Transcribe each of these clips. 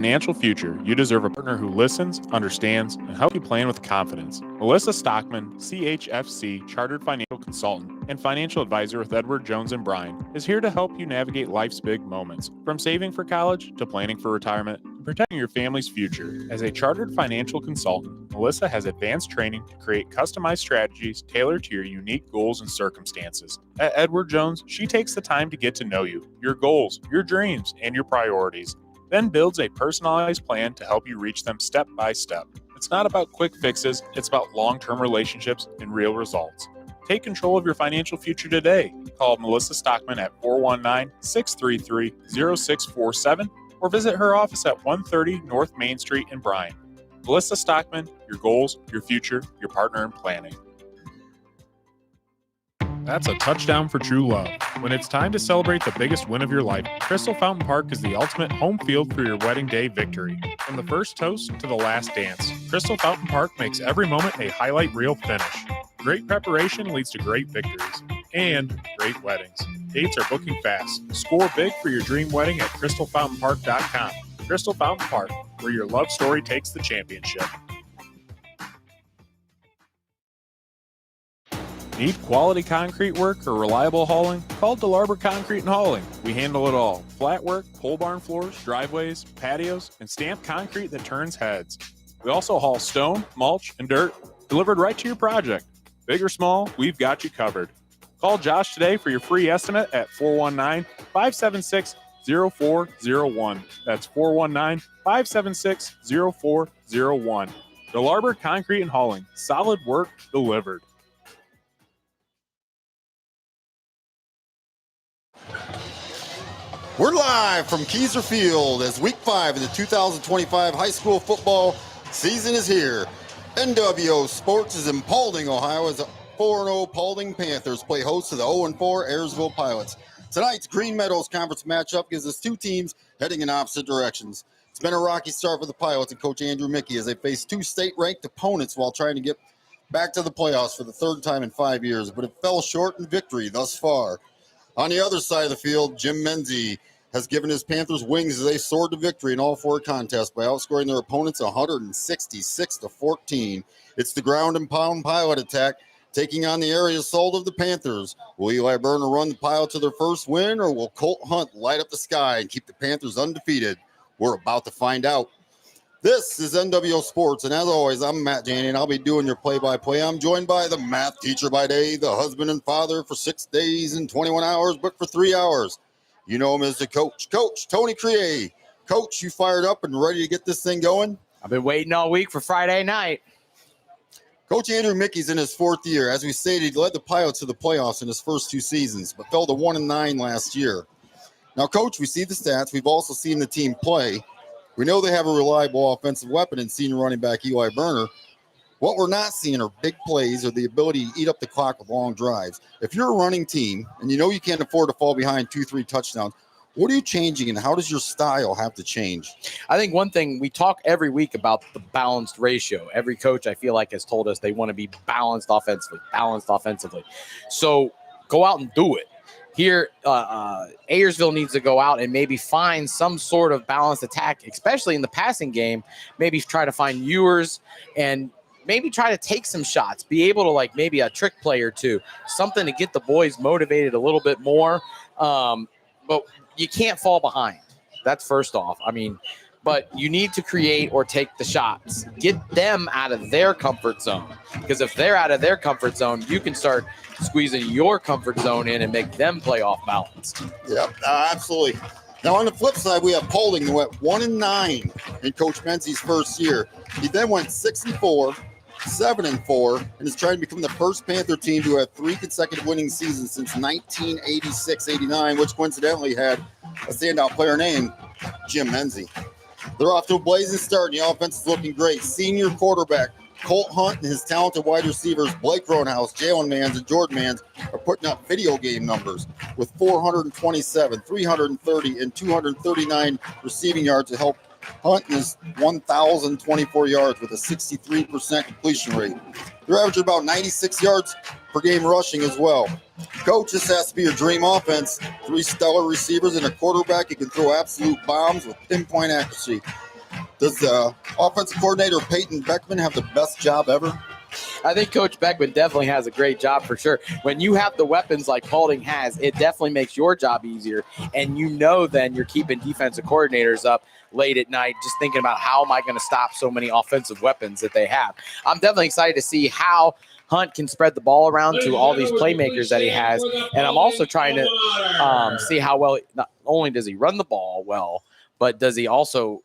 Financial future, you deserve a partner who listens, understands, and helps you plan with confidence. Melissa Stockman, CHFC, Chartered Financial Consultant and Financial Advisor with Edward Jones and Bryan, is here to help you navigate life's big moments, from saving for college to planning for retirement and protecting your family's future. As a Chartered Financial Consultant, Melissa has advanced training to create customized strategies tailored to your unique goals and circumstances. At Edward Jones, she takes the time to get to know you, your goals, your dreams, and your priorities, then builds a personalized plan to help you reach them step by step. It's not about quick fixes, it's about long-term relationships and real results. Take control of your financial future today. Call Melissa Stockman at 419-633-0647 or visit her office at 130 North Main Street in Bryan. Melissa Stockman, your goals, your future, your partner in planning. That's a touchdown for true love. When it's time to celebrate the biggest win of your life, Crystal Fountain Park is the ultimate home field for your wedding day victory. From the first toast to the last dance, Crystal Fountain Park makes every moment a highlight reel finish. Great preparation leads to great victories and great weddings. Dates are booking fast. Score big for your dream wedding at crystalfountainpark.com. Crystal Fountain Park, where your love story takes the championship. Need quality concrete work or reliable hauling? Call DeLarber Concrete and Hauling. We handle it all. Flat work, pole barn floors, driveways, patios, and stamped concrete that turns heads. We also haul stone, mulch, and dirt delivered right to your project. Big or small, we've got you covered. Call Josh today for your free estimate at 419-576-0401. That's 419-576-0401. DeLarber Concrete and Hauling. Solid work delivered. We're live from Keyser Field as Week 5 of the 2025 high school football season is here. NWO Sports is in Paulding, Ohio, as the 4-0 Paulding Panthers play host to the 0-4 Ayersville Pilots. Tonight's Green Meadows Conference matchup gives us two teams heading in opposite directions. It's been a rocky start for the Pilots and Coach Andrew Mickey as they face two state-ranked opponents while trying to get back to the playoffs for the third time in 5 years, but it fell short in victory thus far. On the other side of the field, Jim Menzie has given his Panthers wings as they soared to victory in all four contests by outscoring their opponents 166-14. It's the ground and pound Pilot attack taking on the area sold of the Panthers. Will Eli Burner run the Pilot to their first win, or will Colt Hunt light up the sky and keep the Panthers undefeated? We're about to find out. This is NWO Sports, and as always, I'm Matt Janney, and I'll be doing your play-by-play. I'm joined by the math teacher by day, the husband and father for 6 days and 21 hours, but for 3 hours. You know him as the coach, Tony Crier. Coach, you fired up and ready to get this thing going? I've been waiting all week for Friday night. Coach Andrew Mickey's in his fourth year. As we stated, he led the Pilots to the playoffs in his first two seasons, but fell to 1-9 last year. Now, Coach, we see the stats. We've also seen the team play. We know they have a reliable offensive weapon in senior running back Eli Burner. What we're not seeing are big plays or the ability to eat up the clock with long drives. If you're a running team and you know you can't afford to fall behind 2-3 touchdowns, what are you changing and how does your style have to change? I think one thing we talk every week about the balanced ratio. Every coach I feel like has told us they want to be balanced offensively. So go out and do it. Here, Ayersville needs to go out and maybe find some sort of balanced attack, especially in the passing game. Maybe try to find Ewers and maybe try to take some shots, be able to like maybe a trick play or two, something to get the boys motivated a little bit more. But you can't fall behind. That's first off. I mean, but you need to create or take the shots. Get them out of their comfort zone. Because if they're out of their comfort zone, you can start squeezing your comfort zone in and make them play off balance. Yep, absolutely. Now, on the flip side, we have Paulding, who went 1-9 in Coach Menzie's first year. He then went 6-4, 7-4, and is trying to become the first Panther team to have 3 consecutive winning seasons since 1986-89, which coincidentally had a standout player named Jim Menzie. They're off to a blazing start, and the offense is looking great. Senior quarterback Colt Hunt and his talented wide receivers Blake Roanhouse, Jalen Mans, and Jordan Mans are putting up video game numbers with 427, 330, and 239 receiving yards to help Hunt is 1,024 yards with a 63% completion rate. They're averaging about 96 yards per game rushing as well. Coach, this has to be your dream offense. 3 stellar receivers and a quarterback who can throw absolute bombs with pinpoint accuracy. Does offensive coordinator Peyton Beckman have the best job ever? I think Coach Beckman definitely has a great job for sure. When you have the weapons like Paulding has, it definitely makes your job easier. And then you're keeping defensive coordinators up late at night just thinking about how am I going to stop so many offensive weapons that they have. I'm definitely excited to see how Hunt can spread the ball around to all these playmakers that he has. And I'm also trying to see how well, not only does he run the ball well, but does he also,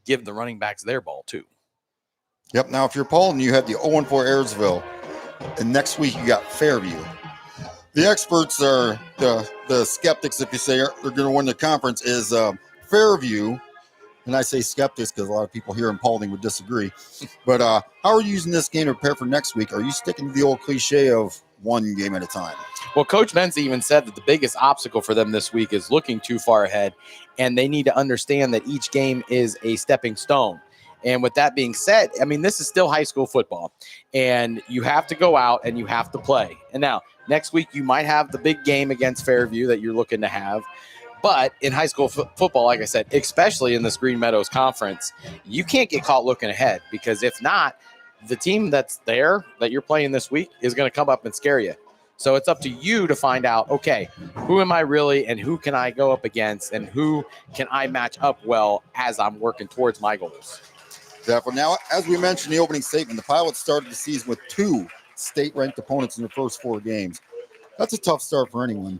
give the running backs their ball too. Yep. Now, if you're Paulding, you have the 0-4 Ayersville, and next week you got Fairview. The experts are the skeptics, if you say they're going to win the conference, is Fairview. And I say skeptics because a lot of people here in Paulding would disagree. But how are you using this game to prepare for next week? Are you sticking to the old cliche of one game at a time? Well, Coach Menz even said that the biggest obstacle for them this week is looking too far ahead, and they need to understand that each game is a stepping stone. And with that being said, I mean, this is still high school football, and you have to go out and you have to play. And now, next week, you might have the big game against Fairview that you're looking to have. But in high school football, like I said, especially in this Green Meadows Conference, you can't get caught looking ahead, because if not, the team that's there that you're playing this week is going to come up and scare you. So it's up to you to find out, okay, who am I really and who can I go up against and who can I match up well as I'm working towards my goals. Definitely. Now, as we mentioned in the opening statement, the Pilots started the season with 2 state-ranked opponents in their first 4 games. That's a tough start for anyone.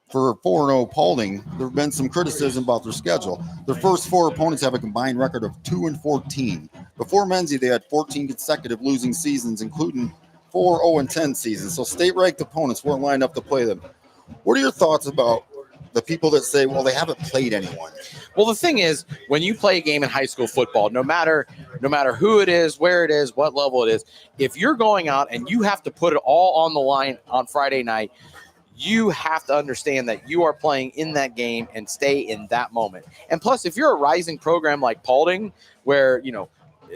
For 4-0 Paulding, there have been some criticism about their schedule. Their first 4 opponents have a combined record of 2-14. Before Menzie, they had 14 consecutive losing seasons, including 4 0-10 seasons. So state-ranked opponents weren't lined up to play them. What are your thoughts about the people that say, well, they haven't played anyone? Well, the thing is, when you play a game in high school football, no matter who it is, where it is, what level it is, if you're going out and you have to put it all on the line on Friday night, you have to understand that you are playing in that game and stay in that moment. And plus, if you're a rising program like Paulding, where,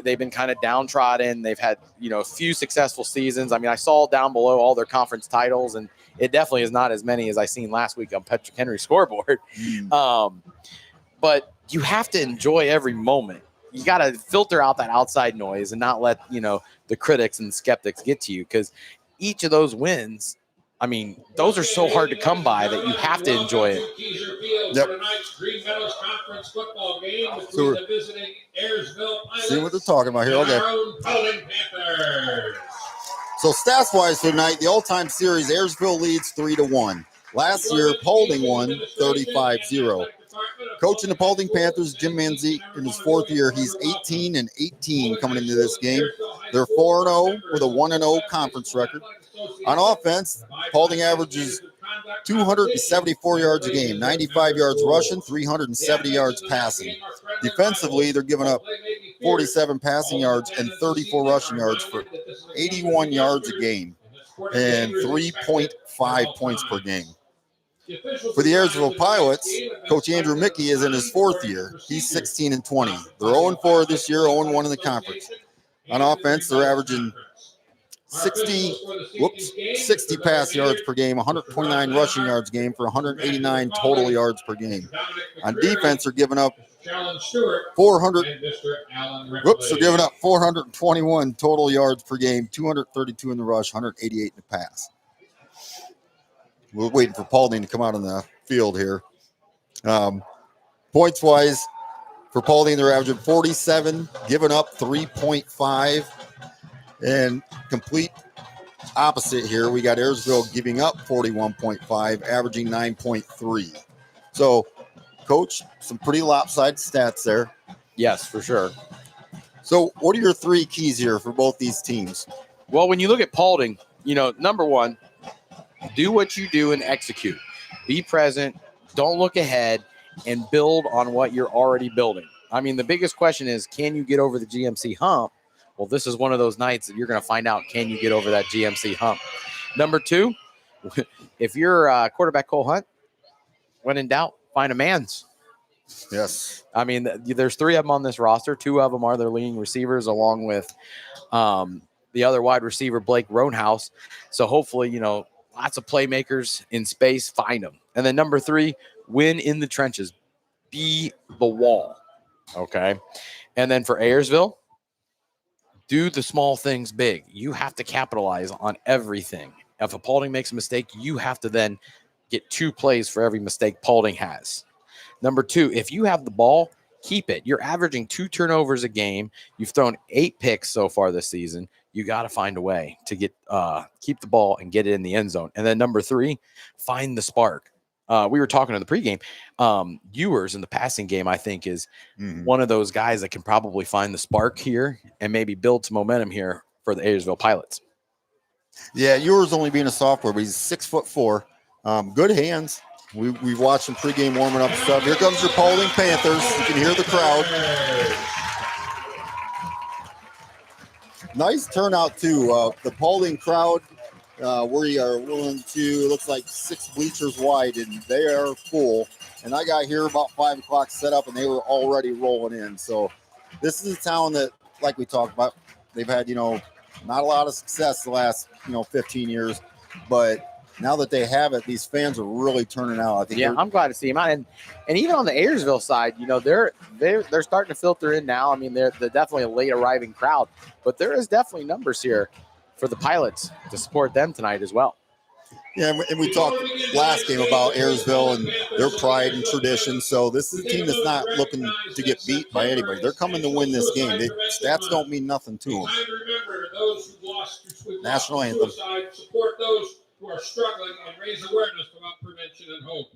they've been kind of downtrodden, they've had, a few successful seasons. I mean, I saw down below all their conference titles, and it definitely is not as many as I seen last week on Patrick Henry's scoreboard. But you have to enjoy every moment. You got to filter out that outside noise and not let, the critics and the skeptics get to you, because each of those wins, I mean, those are so hard to come by that you have to enjoy it. Yep. So see what they're talking about here. Okay. So stats-wise tonight, the all-time series, Ayersville leads 3-1. Last year, Paulding won 35-0. Coaching the Paulding Panthers, Jim Manzi, in his 4th year, he's 18-18 coming into this game. They're 4-0 with a 1-0 conference record. On offense, Paulding averages 274 yards a game, 95 yards rushing, 370 yards passing. Defensively, they're giving up 47 passing yards and 34 rushing yards for 81 yards a game and 3.5 points per game. For the Ayersville Pilots, Coach Andrew Mickey is in his 4th year. He's 16-20. They're 0-4 this year, 0-1 in the conference. On offense, they're averaging 60 pass yards per game, 129 rushing yards a game for 189 total yards per game. On defense, they're giving up 421 total yards per game, 232 in the rush, 188 in the pass. We're waiting for Paulding to come out on the field here. Points-wise, for Paulding, they're averaging 47, giving up 3.5. And complete opposite here, we got Ayersville giving up 41.5, averaging 9.3. So, Coach, some pretty lopsided stats there. Yes, for sure. So, what are your 3 keys here for both these teams? Well, when you look at Paulding, number one, do what you do and execute. Be present, don't look ahead, and build on what you're already building. I mean, the biggest question is, can you get over the GMC hump? Well, this is one of those nights that you're going to find out, can you get over that GMC hump? Number 2, if you're quarterback Cole Hunt, when in doubt, find a man's. Yes. I mean, there's 3 of them on this roster. 2 of them are their leading receivers, along with the other wide receiver, Blake Roanhouse. So hopefully, lots of playmakers in space, find them. And then number 3, win in the trenches. Be the wall. Okay. And then for Ayersville, do the small things big. You have to capitalize on everything. If a Paulding makes a mistake, you have to then get 2 plays for every mistake Paulding has. Number 2, if you have the ball, keep it. You're averaging 2 turnovers a game. You've thrown 8 picks so far this season. You got to find a way to get keep the ball and get it in the end zone. And then number 3, find the spark. We were talking in the pregame. Ewers in the passing game, I think, is one of those guys that can probably find the spark here and maybe build some momentum here for the Ayersville Pilots. Yeah, Ewers only being a sophomore, but he's 6'4". Good hands. We've watched some pregame warming up stuff. Here comes your Paulding Panthers. You can hear the crowd. Nice turnout, too. The Paulding crowd, we are willing to, looks like 6 bleachers wide, and they are full. And I got here about 5 o'clock set up, and they were already rolling in. So this is a town that, like we talked about, they've had, not a lot of success the last, 15 years. But now that they have it, these fans are really turning out. I think. Yeah, I'm glad to see them out, and even on the Ayersville side, they're starting to filter in now. I mean, they're definitely a late arriving crowd, but there is definitely numbers here for the Pilots to support them tonight as well. Yeah, and we talked last game about Ayersville and their pride and tradition. So this is a team that's not looking to get beat by anybody. They're coming to win this game. Stats don't mean nothing to them. National anthem. Support those who are struggling and raise awareness about prevention and hope.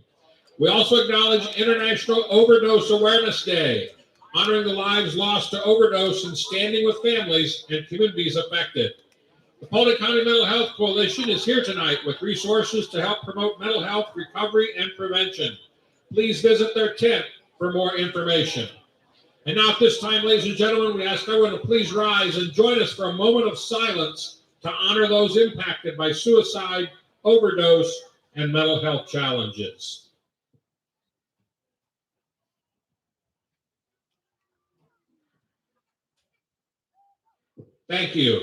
We also acknowledge International Overdose Awareness Day, honoring the lives lost to overdose and standing with families and communities affected. The Paulding County Mental Health Coalition is here tonight with resources to help promote mental health recovery and prevention. Please visit their tent for more information. And now at this time, ladies and gentlemen, we ask everyone to please rise and join us for a moment of silence to honor those impacted by suicide, overdose, and mental health challenges. Thank you.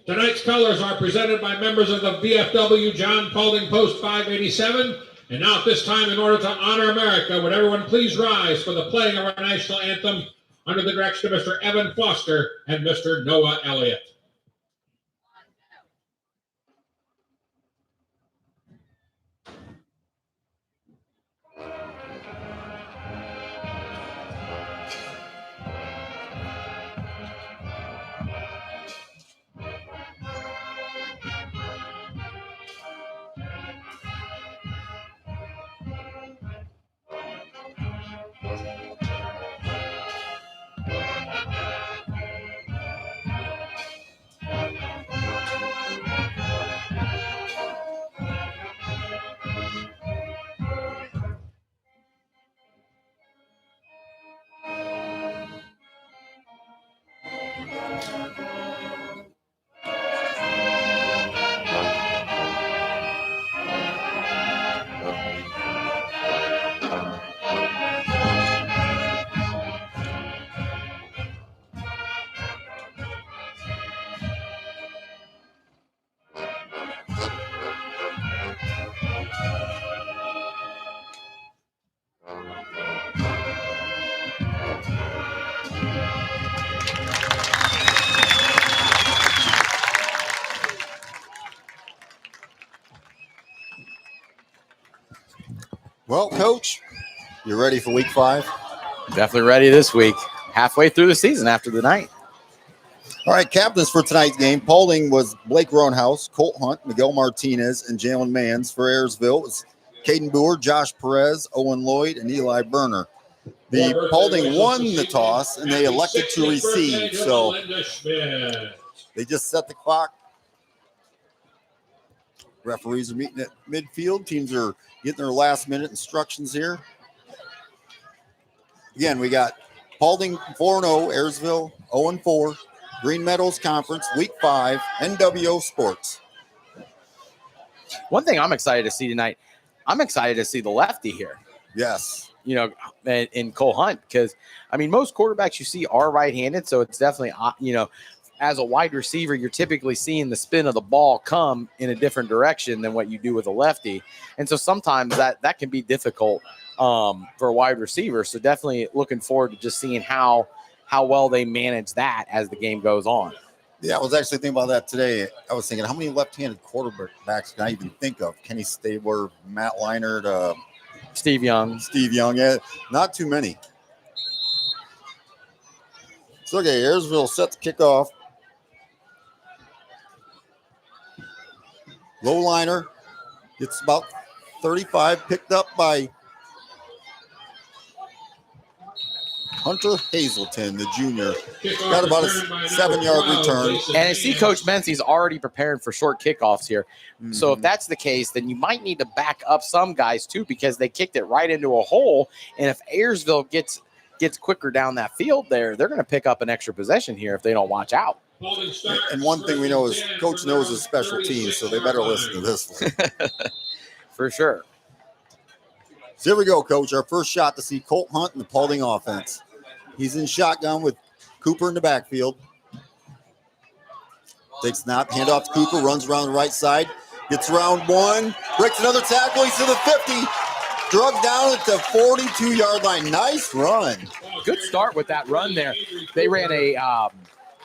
Tonight's colors are presented by members of the VFW John Paulding Post 587. And now at this time, in order to honor America, would everyone please rise for the playing of our national anthem under the direction of Mr. Evan Foster and Mr. Noah Elliott. Well, Coach, you ready for week 5? Definitely ready this week. Halfway through the season after the night. All right, captains for tonight's game. Paulding was Blake Roanhouse, Colt Hunt, Miguel Martinez, and Jalen Mans. For Ayersville, it was Caden Boer, Josh Perez, Owen Lloyd, and Eli Berner. The Paulding won the toss, and they elected to receive. So they just set the clock. Referees are meeting at midfield. Teams are getting their last-minute instructions here. Again, we got Paulding 4-0, Ayersville 0-4, Green Meadows Conference, Week 5, NWO Sports. One thing I'm excited to see tonight, I'm excited to see the lefty here. Yes. In Cole Hunt, because, most quarterbacks you see are right-handed, so it's definitely, as a wide receiver, you're typically seeing the spin of the ball come in a different direction than what you do with a lefty. And so sometimes that can be difficult for a wide receiver. So definitely looking forward to just seeing how well they manage that as the game goes on. Yeah, I was actually thinking about that today. I was thinking, how many left-handed quarterbacks can I even think of? Kenny Stabler, Matt Leinart, Steve Young. Yeah, not too many. So, okay, Ayersville set to kick off. Low liner. It's about 35, picked up by Hunter Hazelton, the junior. Got about a 7-yard return. And I see Coach Menzies already preparing for short kickoffs here. Mm-hmm. So if that's the case, then you might need to back up some guys too, because they kicked it right into a hole. And if Ayersville gets quicker down that field there, they're going to pick up an extra possession here if they don't watch out. And one thing we know is Coach knows his special teams, so they better listen to this one. For sure. So here we go, Coach. Our first shot to see Colt Hunt and the Paulding offense. He's in shotgun with Cooper in the backfield. Takes snap, hand off to Cooper, runs around the right side, gets around one, breaks another tackle, he's to the 50, drugged down at the 42-yard line. Nice run. Good start with that run there. They ran a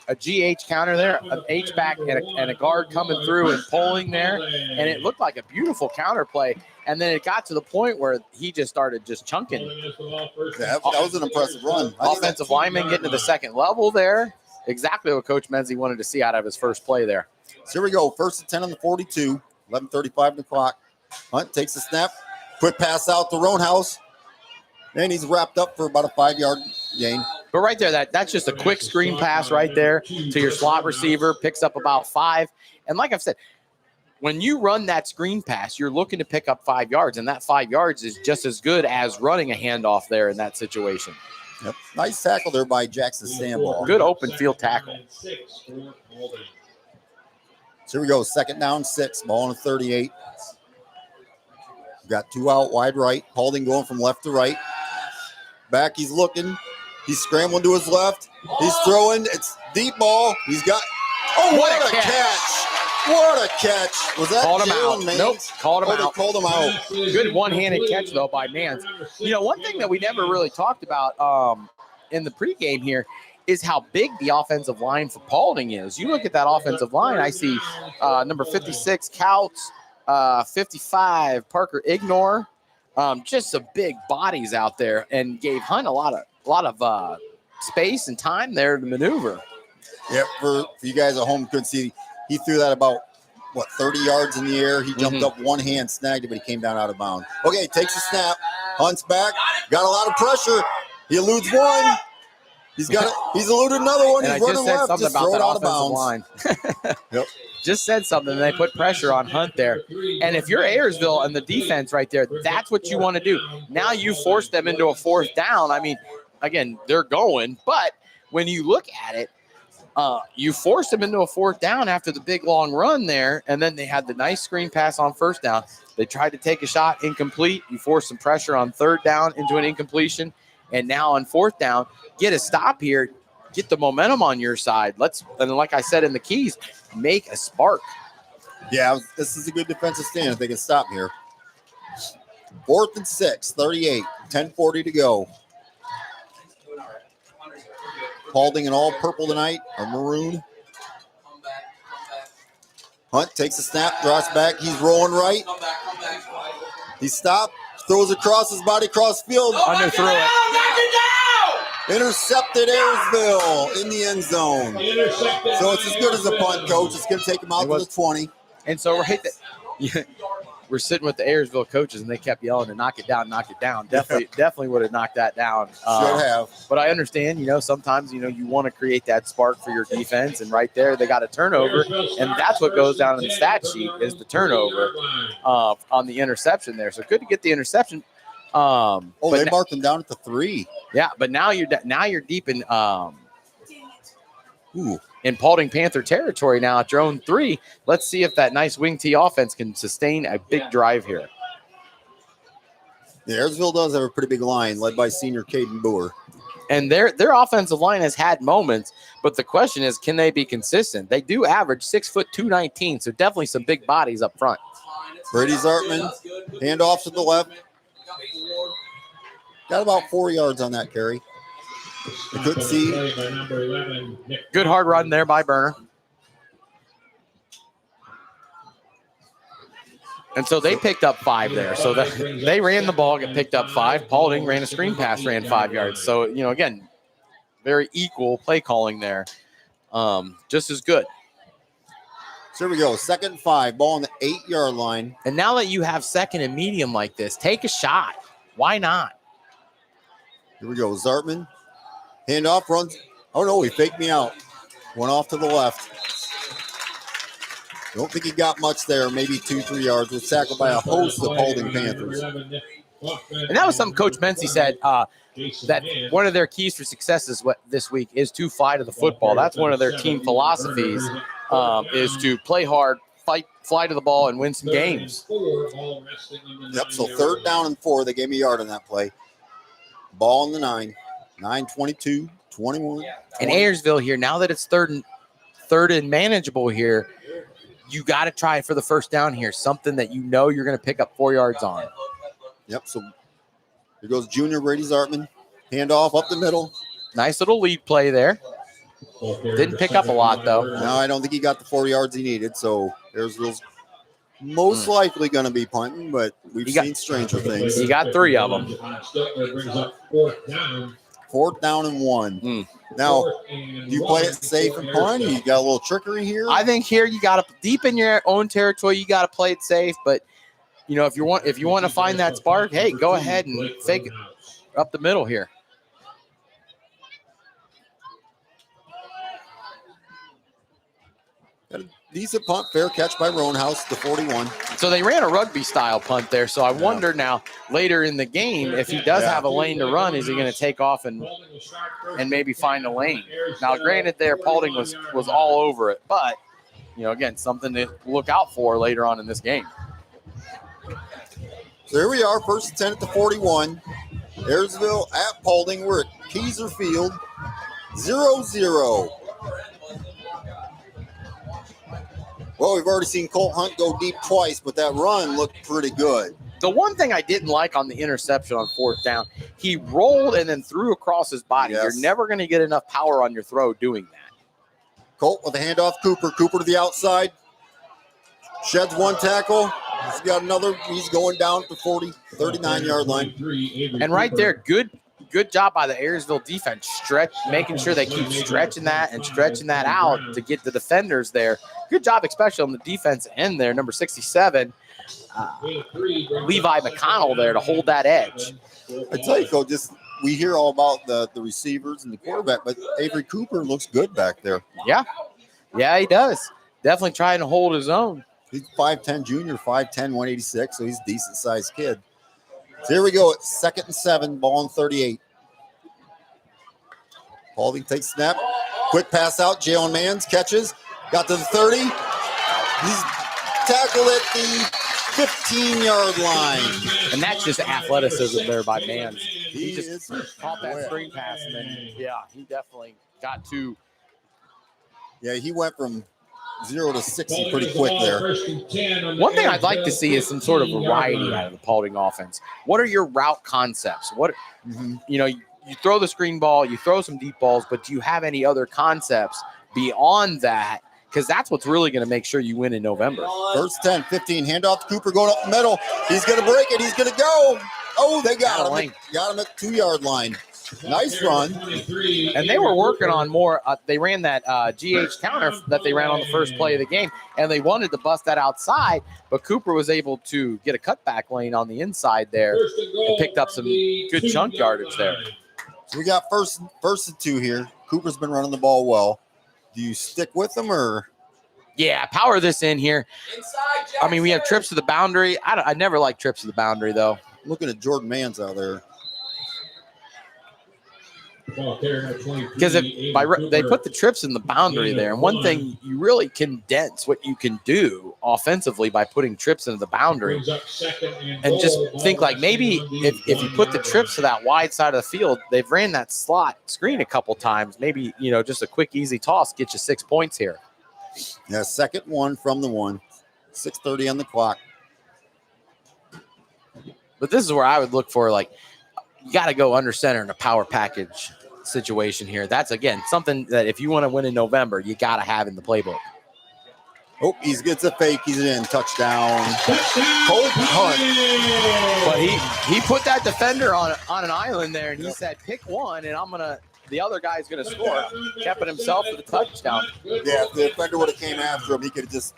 GH counter there, an H-back and a guard coming through and pulling there, and it looked like a beautiful counter play. And then it got to the point where he just started just chunking. Yeah, that was an impressive run. Offensive lineman getting to the second level there. Exactly what Coach Menzie wanted to see out of his first play there. So here we go. First and 10 on the 42. 11:35 on the clock. Hunt takes a snap. Quick pass out to Roanhouse. And he's wrapped up for about a 5-yard gain. But right there, that's just a quick screen pass right there to your slot receiver. Picks up about 5. And like I've said, when you run that screen pass, you're looking to pick up 5 yards, and that 5 yards is just as good as running a handoff there in that situation. Yep. Nice tackle there by Jackson Sandball. Good open field tackle. So here we go. Second down, 6. Ball on the 38. We've got 2 out, wide right. Paulding going from left to right. Back, he's looking. He's scrambling to his left. He's throwing. It's deep ball. He's got. Oh, what a catch. What a catch. Was that called him out? Mans? Nope, called him out. Called him out. Good one-handed catch, though, by Mans. You know, one thing that we never really talked about in the pregame here is how big the offensive line for Paulding is. You look at that offensive line, I see number 56, Couts, 55, Parker Ignore. Just some big bodies out there, and gave Hunt a lot of space and time there to maneuver. Yep, for you guys at home couldn't see, he threw that about, 30 yards in the air. He jumped up one hand, snagged it, but he came down out of bounds. Okay, takes a snap. Hunt's back. Got a lot of pressure. He eludes one. He's eluded another one. And He's running left. Just throw it out of bounds. Line. Yep. Just said something, and they put pressure on Hunt there. And if you're Ayersville and the defense right there, that's what you want to do. Now you force them into a 4th down. I mean, again, they're going, but when you look at it, you forced them into a 4th down after the big long run there, and then they had the nice screen pass on 1st down. They tried to take a shot, incomplete. You forced some pressure on 3rd down into an incompletion, and now on 4th down, get a stop here, get the momentum on your side. And like I said in the keys, make a spark. Yeah, this is a good defensive stand if they can stop here. 4th and 6, 38, 10:40 to go. Paulding in all purple tonight, or maroon. Hunt takes a snap, drops back. He's rolling right. He stopped, throws across his body, cross field. Underthrew it. Intercepted Ayersville in the end zone. So it's as good as a punt, Coach. It's going to take him out to the 20. And so we're sitting with the Ayersville coaches, and they kept yelling to knock it down, knock it down. Definitely would have knocked that down. Should have. But I understand, sometimes, you want to create that spark for your defense, and right there they got a turnover, and that's what goes down in the stat sheet is the turnover on the interception there. So good to get the interception. They marked him down at the 3. Yeah, but now you're deep in Paulding Panther territory now at your own 3. Let's see if that nice wing T offense can sustain a big drive here. Yeah, Ayersville does have a pretty big line led by senior Caden Boer. And their offensive line has had moments, but the question is, can they be consistent? They do average 6 foot 219, so definitely some big bodies up front. Brady Zartman, handoff to the left. Got about 4 yards on that carry. I couldn't see. Play by number 11, Nick. Good hard run there by Burner. And so they picked up 5 there. So they ran the ball, get picked up 5. Paulding ran a screen pass, ran 5 yards. So, again, very equal play calling there. Just as good. So here we go. 2nd and 5. Ball on the 8-yard line. And now that you have 2nd and medium like this, take a shot. Why not? Here we go. Zartman. Handoff, runs. Oh, no, he faked me out. Went off to the left. Don't think he got much there. Maybe 2-3 yards. Was tackled by a host of Paulding Panthers. And that was something Coach Mency said, that one of their keys for success this week is to fly to the football. That's one of their team philosophies, is to play hard, fly to the ball, and win some games. Yep, so 3rd down and 4. They gave me a yard on that play. Ball on the 9. 9-22, 21. And Ayersville here, now that it's third and manageable here, you got to try for the first down here, something that you're going to pick up 4 yards on. Yep, so here goes junior Brady Zartman. Handoff up the middle. Nice little lead play there. Didn't pick up a lot, though. No, I don't think he got the 4 yards he needed, so Ayersville's most likely going to be punting, but we've seen stranger things. He got 3 of them. 4th down and 1. Now, do you play it safe and punt? You got a little trickery here? I think here you got to, deep in your own territory, you got to play it safe. But if you want to find that spark, hey, go ahead and fake it up the middle here. Got a decent punt, fair catch by Roanhouse, the 41. So they ran a rugby style punt there. So I wonder now later in the game, if he does have a lane to run, is he going to take off and maybe find a lane? Now, granted, there Paulding was all over it, but again, something to look out for later on in this game. So here we are, 1st and 10 at the 41. Ayersville at Paulding. We're at Keyser Field, 0-0. Well, we've already seen Colt Hunt go deep twice, but that run looked pretty good. The one thing I didn't like on the interception on 4th down, he rolled and then threw across his body. Yes. You're never going to get enough power on your throw doing that. Colt with a handoff, Cooper. Cooper to the outside. Sheds 1 tackle. He's got another. He's going down to 39-yard line. And right there, good job by the Ayersville defense, making sure they keep stretching that out to get the defenders there. Good job, especially on the defense end there, number 67, Levi McConnell there to hold that edge. I tell you, Coach, we hear all about the receivers and the quarterback, but Avery Cooper looks good back there. Yeah, he does. Definitely trying to hold his own. He's 5'10", junior, 5'10", 186, so he's a decent-sized kid. So here we go. It's 2nd and 7, ball on 38. Paulding takes snap. Quick pass out. Jalen Mans catches. Got to the 30. He's tackled at the 15-yard line. And that's just athleticism there by Mans. He just caught that screen pass, and then, he definitely got to. Yeah, he went from 0 to 60 pretty quick there. One thing I'd like to see is some sort of variety out of the Paulding offense. What are your route concepts? You throw the screen ball, you throw some deep balls, but do you have any other concepts beyond that? Because that's what's really going to make sure you win in November. 1st 10, 15, handoff to Cooper going up the middle. He's going to break it. He's going to go. Oh, they got him. Got him at 2-yard line. Nice run. And they were working on more. They ran that GH counter that they ran on the first play of the game, and they wanted to bust that outside, but Cooper was able to get a cutback lane on the inside there and picked up some good chunk yardage there. So we got first and 2 here. Cooper's been running the ball well. Do you stick with them or? Yeah, power this in here. I mean, we have trips to the boundary. I never like trips to the boundary, though. Looking at Jordan Mans out there. Because they put the trips in the boundary there, and one thing you really condense what you can do offensively by putting trips into the boundary, and just think like maybe if you put the trips to that wide side of the field, they've ran that slot screen a couple times. Maybe just a quick easy toss get you 6 points here. Yeah, 2nd 1 from the 1. 6:30 on the clock. But this is where I would look for you got to go under center in a power package situation here. That's, again, something that if you want to win in November, you got to have in the playbook. Oh, he gets a fake. He's in. Touchdown. Colt Hunt. But he put that defender on an island there, and he said, pick one, and the other guy's going to score. Kept it himself for the touchdown. Yeah, if the defender would have came after him, he could have just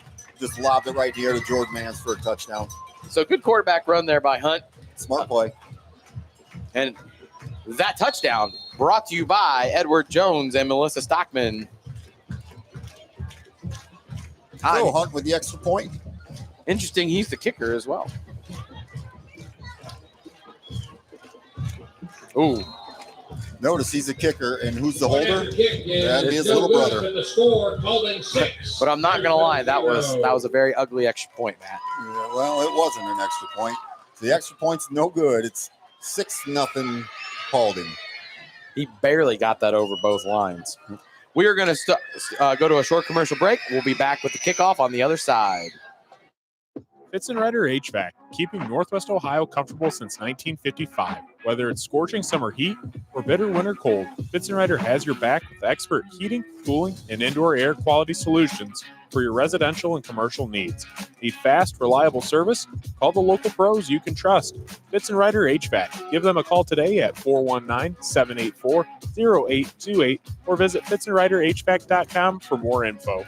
lobbed it right here to Jordan Mans for a touchdown. So good quarterback run there by Hunt. Smart play. And that touchdown brought to you by Edward Jones and Melissa Stockman. So Hunt with the extra point. Interesting, he's the kicker as well. Ooh. Notice he's a kicker, and who's the holder? That'd That'd be his little brother. The score, Paulding 6. But I'm not gonna lie, that was a very ugly extra point, Matt. Yeah, well, it wasn't an extra point. The extra point's no good. It's 6-0 Paulding. He barely got that over both lines. We are going to go to a short commercial break. We'll be back with the kickoff on the other side. Fitzenreiter HVAC, keeping Northwest Ohio comfortable since 1955. Whether it's scorching summer heat or bitter winter cold, Fitzenreiter has your back with expert heating, cooling, and indoor air quality solutions for your residential and commercial needs. Need fast, reliable service? Call the local pros you can trust. Fitzenreiter HVAC. Give them a call today at 419-784-0828 or visit fitzenreiterhvac.com for more info.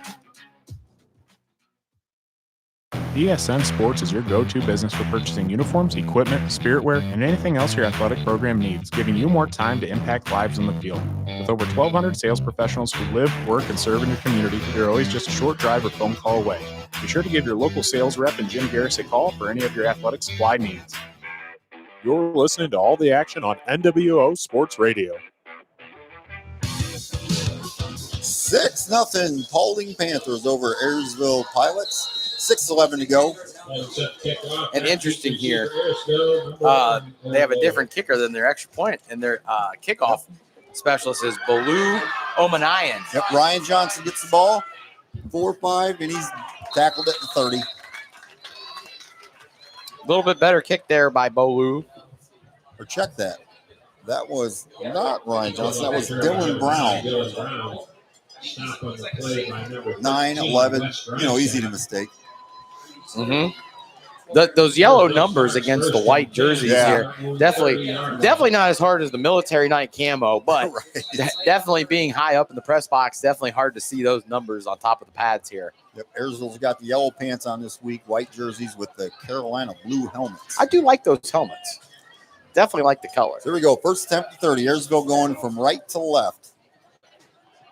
ESN Sports is your go-to business for purchasing uniforms, equipment, spiritwear, and anything else your athletic program needs, giving you more time to impact lives on the field. With over 1,200 sales professionals who live, work, and serve in your community, you're always just a short drive or phone call away. Be sure to give your local sales rep and Jim Garris a call for any of your athletic supply needs. You're listening to all the action on NWO Sports Radio. 6-0 Paulding Panthers over Ayersville Pilots. 6:11 to go. And interesting here, they have a different kicker than their extra point, and their kickoff specialist is Baloo Omanayan. Yep, Ryan Johnson gets the ball, 4-5, and he's tackled at the 30. A little bit better kick there by Baloo. Or check that. That was not Ryan Johnson. That was Dylan Brown. 9-11. Easy to mistake. Mm-hmm. Those yellow numbers against the white jerseys here, definitely not as hard as the military night camo, but definitely being high up in the press box, definitely hard to see those numbers on top of the pads here. Yep, Ayersville's got the yellow pants on this week, white jerseys with the Carolina blue helmets. I do like those helmets. Definitely like the color. So here we go. First attempt to 30. Ayersville going from right to left.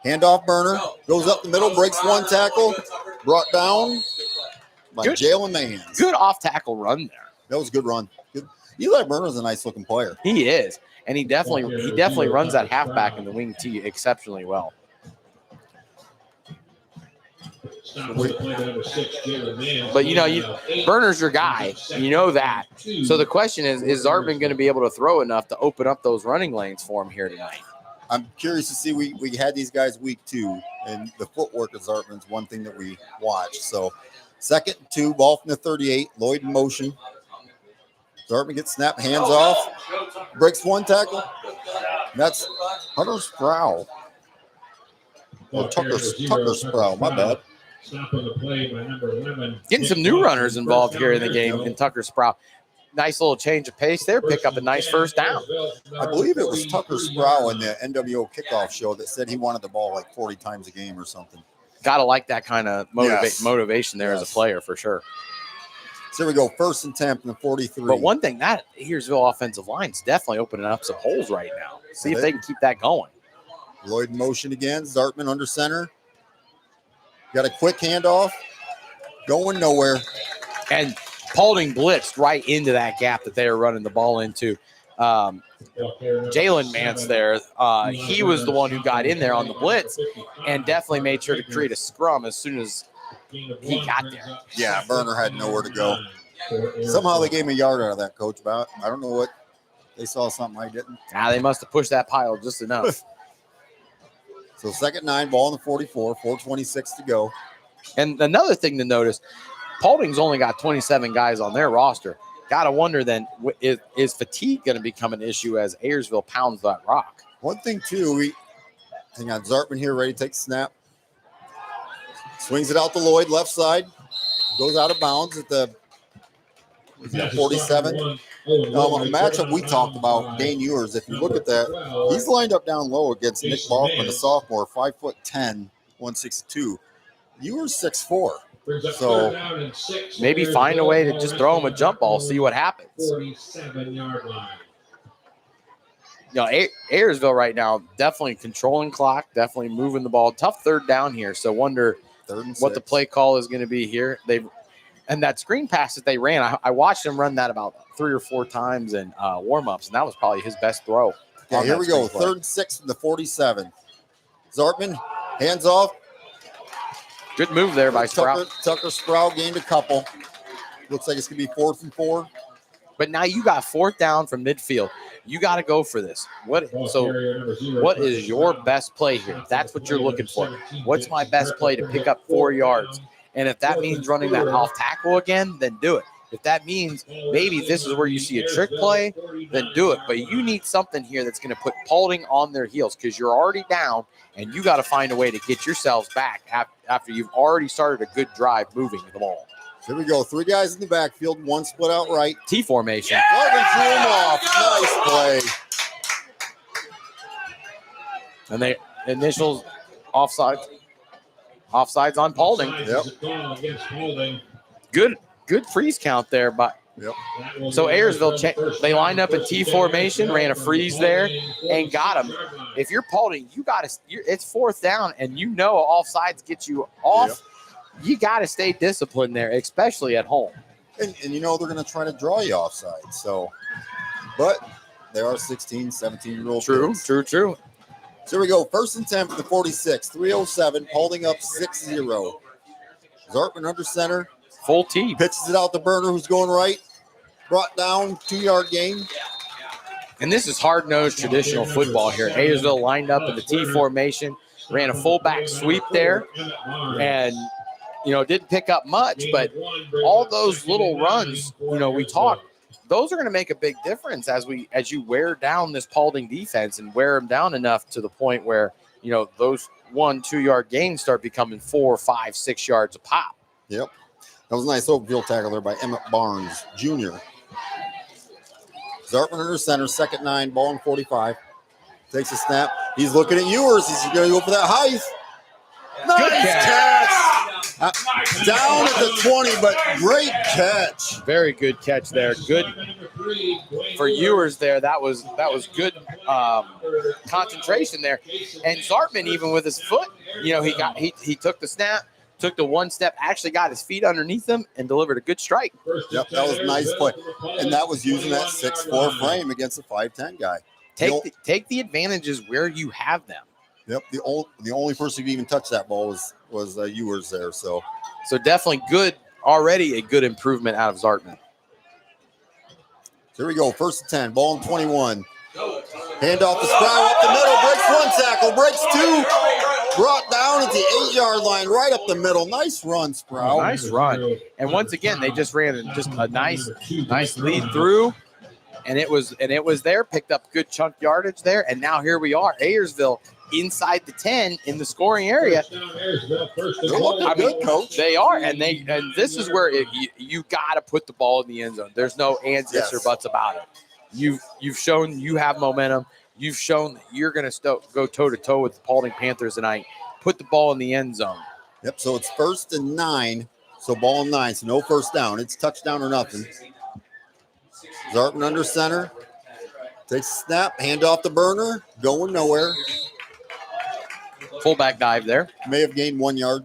Handoff burner. Goes up the middle, breaks one tackle. Brought down by Jalen Mans. Good off-tackle run there. That was a good run. Good. Eli Burner's a nice looking player. He is. And he definitely runs that halfback in the wing tee exceptionally well. But Burner's your guy. You know that. So the question is Zartman going to be able to throw enough to open up those running lanes for him here tonight? I'm curious to see. We had these guys week 2, and the footwork of Zartman's one thing that we watch. So 2nd and 2, ball from the 38. Lloyd in motion. Zartman gets snapped, hands off, breaks one tackle. That's Hunter Sproul. Oh, Tucker Sproul, my bad. Getting some new runners involved here in the game in Tucker Sproul. Nice little change of pace there. Pick up a nice first down. I believe it was Tucker Sproul in the NWO kickoff show that said he wanted the ball like 40 times a game or something. Got to like that kind of motivation there as a player for sure. So here we go. 1st and 10 from the 43. But one thing, that Ayersville offensive line is definitely opening up some holes right now. See if they can keep that going. Lloyd in motion again. Zartman under center. Got a quick handoff. Going nowhere. And Paulding blitzed right into that gap that they were running the ball into. Jalen Mance there, he was the one who got in there on the blitz and definitely made sure to create a scrum as soon as he got there. Yeah, Burner had nowhere to go. Somehow they gave him a yard out of that, Coach. But I don't know what. They saw something I didn't. They must have pushed that pile just enough. So 2nd 9, ball in the 44, 4:26 to go. And another thing to notice, Paulding's only got 27 guys on their roster. got to wonder then, is fatigue going to become an issue as Ayersville pounds that rock? One thing, too, hang on, Zartman here ready to take the snap. Swings it out to Lloyd, left side. Goes out of bounds at the 47. A matchup we talked about, Dane Ewers, if you look at that, he's lined up down low against Nick Balkman, a sophomore, 5'10", 162. Ewers 6'4". So maybe find a way to just throw him a jump ball, see what happens. 47-yard line. Ayersville right now definitely controlling clock, definitely moving the ball. Tough third down here, so wonder what the play call is going to be here. And that screen pass that they ran, I watched him run that about 3 or 4 times in warm-ups, and that was probably his best throw. Yeah, here we go. 3rd and 6 from the 47. Zartman, hands off. Good move there by Sprout. Tucker Sprout gained a couple. Looks like it's going to be 4th and 4. But now you got 4th down from midfield. You got to go for this. What is your best play here? That's what you're looking for. What's my best play to pick up 4 yards? And if that means running that off tackle again, then do it. If that means maybe this is where you see a trick play, then do it. But you need something here that's going to put Paulding on their heels because you're already down, and you got to find a way to get yourselves back after you've already started a good drive moving the ball. Here we go. 3 guys in the backfield, 1 split out right. T formation. Zartman threw him off. Nice play. And they initials offsides on Paulding. Yep. Good freeze count there, but so Ayersville they lined up in T formation, ran a freeze there, and got him. If you're Paulding, it's 4th down, and offsides get you off. Yep. You got to stay disciplined there, especially at home. And they're going to try to draw you offside. So, but they are 16, 17-year-old. True. So here we go. 1st and 10 for the 46. 3:07. Paulding up 6-0. Zartman under center. Full team. Pitches it out to Burner, who's going right. Brought down, 2-yard gain. And this is hard-nosed traditional football here. Ayersville lined up in the T formation, ran a fullback sweep there, and didn't pick up much, but all those little runs, we talked, those are going to make a big difference as you wear down this Paulding defense and wear them down enough to the point where, those 1-2 yard gains start becoming 4, 5, 6 yards a pop. Yep. That was a nice open field tackle there by Emmett Barnes, Jr. Zartman under center, 2nd 9, ball in 45. Takes a snap. He's looking at Ewers. He's going to go for that heist. Nice catch. Down at the 20, but great catch. Very good catch there. Good for Ewers there. That was good concentration there. And Zartman, even with his foot, he took the snap, took the 1 step, actually got his feet underneath him and delivered a good strike. Yep, that was a nice play. And that was using that 6'4" frame against a 5'10" guy. Take the advantages where you have them. Yep, the only person who even touched that ball was Ewers there. So definitely already a good improvement out of Zartman. Here we go, 1st and 10, ball in 21. Hand off to Sprout up the middle, breaks 1 tackle, breaks 2. Brought down at the 8-yard line, right up the middle. Nice run, Sprout. Nice run. And once again, they just ran just a nice lead through. And it was there, picked up good chunk yardage there. And now here we are, Ayersville inside the 10 in the scoring area. They're looking good, Coach. They are, and this is where you got to put the ball in the end zone. There's no ands, ifs, or buts about it. You've shown you have momentum. You've shown that you're going to go toe-to-toe with the Paulding Panthers tonight. Put the ball in the end zone. Yep, so it's 1st and 9, so ball in 9, so no first down. It's touchdown or nothing. Zartman under center. Takes a snap, hand off the Burner, going nowhere. Fullback dive there. May have gained 1 yard.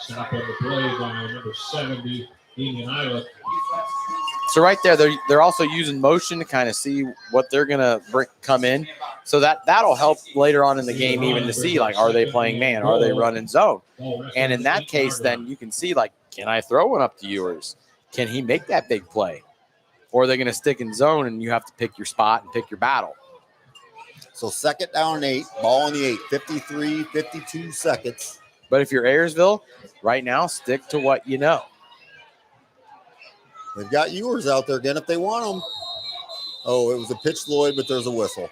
Stop on the play by number 70, Union Island. So right there, they're also using motion to kind of see what they're going to come in. So that'll help later on in the game even to see, like, are they playing man? Are they running zone? And in that case, then you can see, like, can I throw one up to Ewers? Can he make that big play? Or are they going to stick in zone and you have to pick your spot and pick your battle? So 2nd down and 8, ball on the 8, 53, 52 seconds. But if you're Ayersville, right now, stick to what you know. They've got Ewers out there again if they want them. Oh, it was a pitch, Lloyd, but there's a whistle.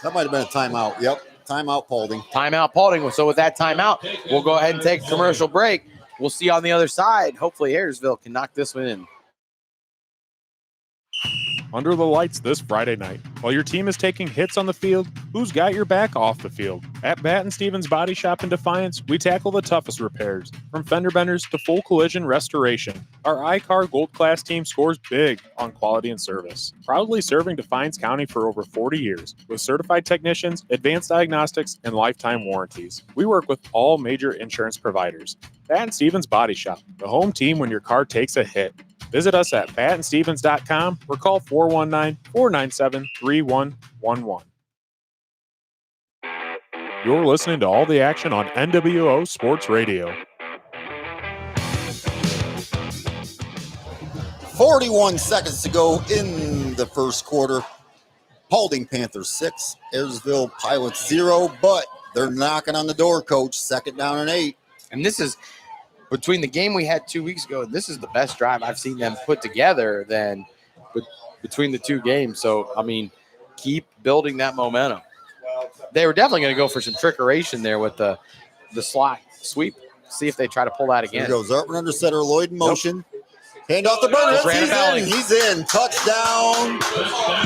That might have been a timeout. Yep, timeout, Paulding. Timeout, Paulding. So with that timeout, we'll go ahead and take a commercial break. We'll see you on the other side. Hopefully Ayersville can knock this one in. Under the lights this Friday night. While your team is taking hits on the field, who's got your back off the field? At Batt & Stevens Body Shop in Defiance, we tackle the toughest repairs, from fender benders to full collision restoration. Our iCar Gold Class team scores big on quality and service. Proudly serving Defiance County for over 40 years, with certified technicians, advanced diagnostics, and lifetime warranties. We work with all major insurance providers. Batt & Stevens Body Shop, the home team when your car takes a hit. Visit us at batandstevens.com or call 419-497-3111. You're listening to all the action on NWO Sports Radio. 41 seconds to go in the first quarter. Paulding Panthers 6, Ayersville Pilots 0, but they're knocking on the door, Coach. 2nd down and 8. And this is, between the game we had 2 weeks ago, this is the best drive I've seen them put together than between the two games. So, I mean, keep building that momentum. They were definitely going to go for some trickeration there with the slot sweep. See if they try to pull that again. Here goes Zartman under center, Lloyd in motion. Hand off the Burner. He's in. Touchdown,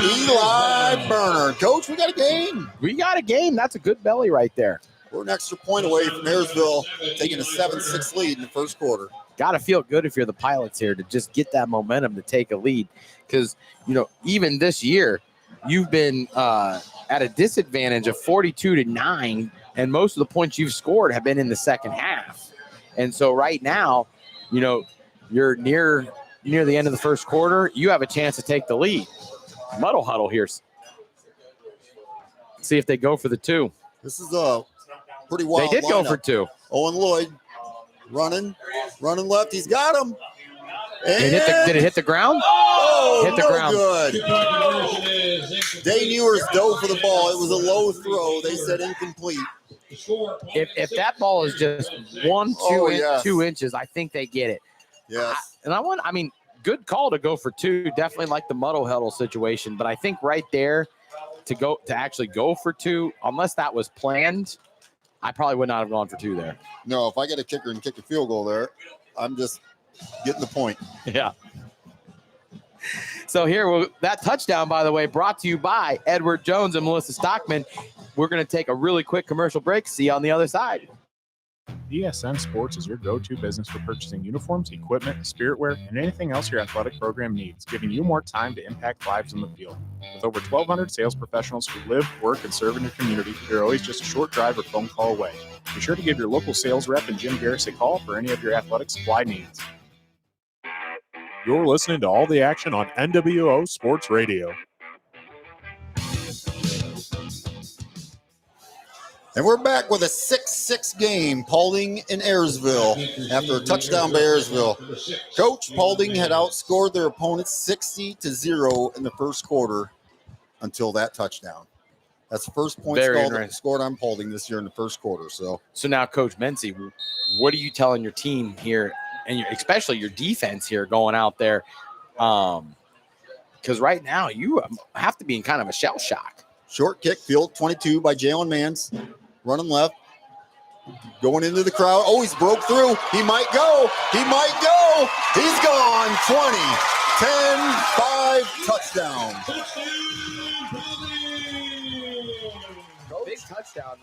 Eli Burner. Coach, we got a game. We got a game. That's a good belly right there. We're an extra point away from Ayersville taking a 7-6 lead in the first quarter. Got to feel good if you're the Pilots here to just get that momentum to take a lead. Because, even this year, you've been at a disadvantage of 42-9, and most of the points you've scored have been in the second half. And so right now, you're near the end of the first quarter. You have a chance to take the lead. Muddle huddle here. See if they go for the 2. This is a pretty wild They did lineup. go for 2. Owen Lloyd running left. He's got him. Did it hit the ground? Oh, hit the no ground. Good. Dane Ewers dove for the ball. It was a low throw. They said incomplete. If that ball is just 2 inches, I think they get it. Yes. Good call to go for 2. Definitely like the muddle huddle situation, but I think right there to actually go for 2, unless that was planned, I probably would not have gone for 2 there. No, if I get a kicker and kick a field goal there, I'm just getting the point. Yeah. So here, that touchdown, by the way, brought to you by Edward Jones and Melissa Stockman. We're going to take a really quick commercial break. See you on the other side. DSM Sports is your go-to business for purchasing uniforms, equipment, spiritwear, and anything else your athletic program needs, giving you more time to impact lives on the field. With over 1,200 sales professionals who live, work, and serve in your community, you're always just a short drive or phone call away. Be sure to give your local sales rep and Jim Garris a call for any of your athletic supply needs. You're listening to all the action on NWO Sports Radio. And we're back with a 6-6 game, Paulding and Ayersville, after a touchdown by Ayersville. Coach, Paulding had outscored their opponents 60-0 in the first quarter until that touchdown. That's the first point scored on Paulding this year in the first quarter. So now, Coach Mency, what are you telling your team here, and especially your defense here going out there? Because right now you have to be in kind of a shell shock. Short kick, field 22 by Jalen Mans. Running left, going into the crowd. Oh, he's broke through. He might go. He's gone. 20, 10, 5, touchdown. Big touchdown.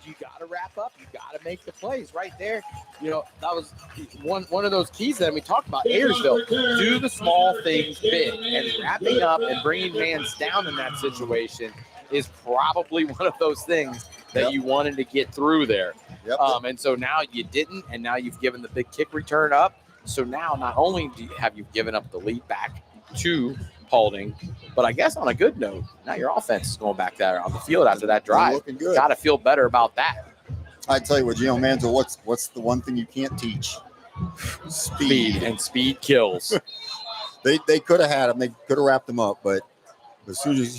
You got to wrap up. You got to make the plays right there. That was one of those keys that we talked about. Ayersville, do the small things big, and wrapping up and bringing Mans down in that situation is probably one of those things that you wanted to get through there. Yep. And so now you didn't, and now you've given the big kick return up. So now not only have you given up the lead back to Paulding, but I guess on a good note, now your offense is going back there on the field after that drive. Looking good. Got to feel better about that. I tell you what, Gio Manzo, what's the one thing you can't teach? Speed. And speed kills. They could have had him. They could have wrapped him up, but as soon as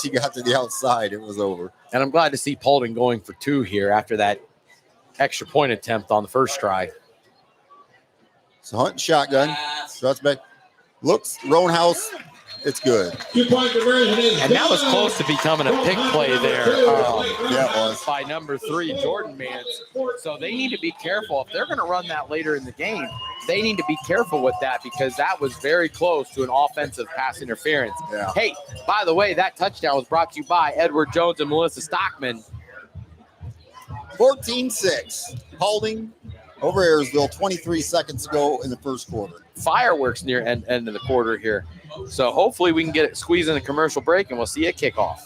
he got to the outside, it was over. And I'm glad to see Paulding going for 2 here after that extra point attempt on the first try. So Hunt shotgun. Struts back. Looks, Roanhouse. It's good. 2-point conversion is And that was good. close to becoming a pick play there Yeah, it was. by number 3, Jordan Mance. So they need to be careful. If they're going to run that later in the game, they need to be careful with that because that was very close to an offensive pass interference. Yeah. Hey, by the way, that touchdown was brought to you by Edward Jones and Melissa Stockman. 14-6. Paulding over Ayersville. 23 seconds to go in the first quarter. Fireworks near end of the quarter here. So hopefully we can get it squeezed in a commercial break and we'll see a kickoff.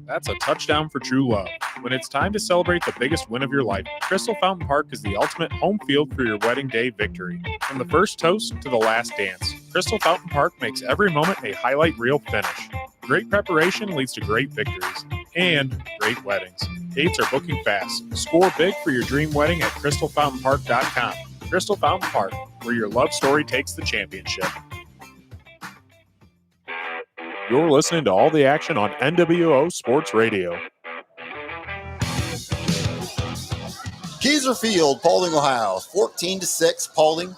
That's a touchdown for true love. When it's time to celebrate the biggest win of your life, Crystal Fountain Park is the ultimate home field for your wedding day victory. From the first toast to the last dance, Crystal Fountain Park makes every moment a highlight reel finish. Great preparation leads to great victories and great weddings. Dates are booking fast. Score big for your dream wedding at crystalfountainpark.com. Crystal Fountain Park, where your love story takes the championship. You're listening to all the action on NWO Sports Radio. Keyser Field, Paulding, Ohio. 14-6. Paulding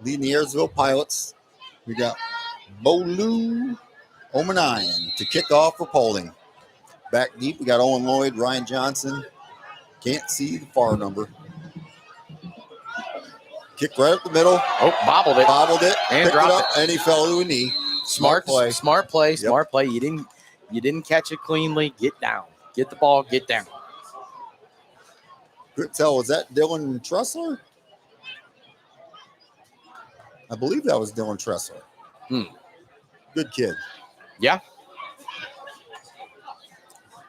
leading the Ayersville Pilots. We got Bolu Omanayan to kick off for Paulding. Back deep, we got Owen Lloyd, Ryan Johnson. Can't see the far number. Kick right up the middle. Oh, bobbled it. Bobbled it. And Picked it dropped up, and he fell to a knee. Smart play. Yep. Smart play. You didn't catch it cleanly. Get down. Get the ball. Get down. Good tell. Was that Dylan Tressler? I believe that was Dylan Tressler. Good kid. Yeah.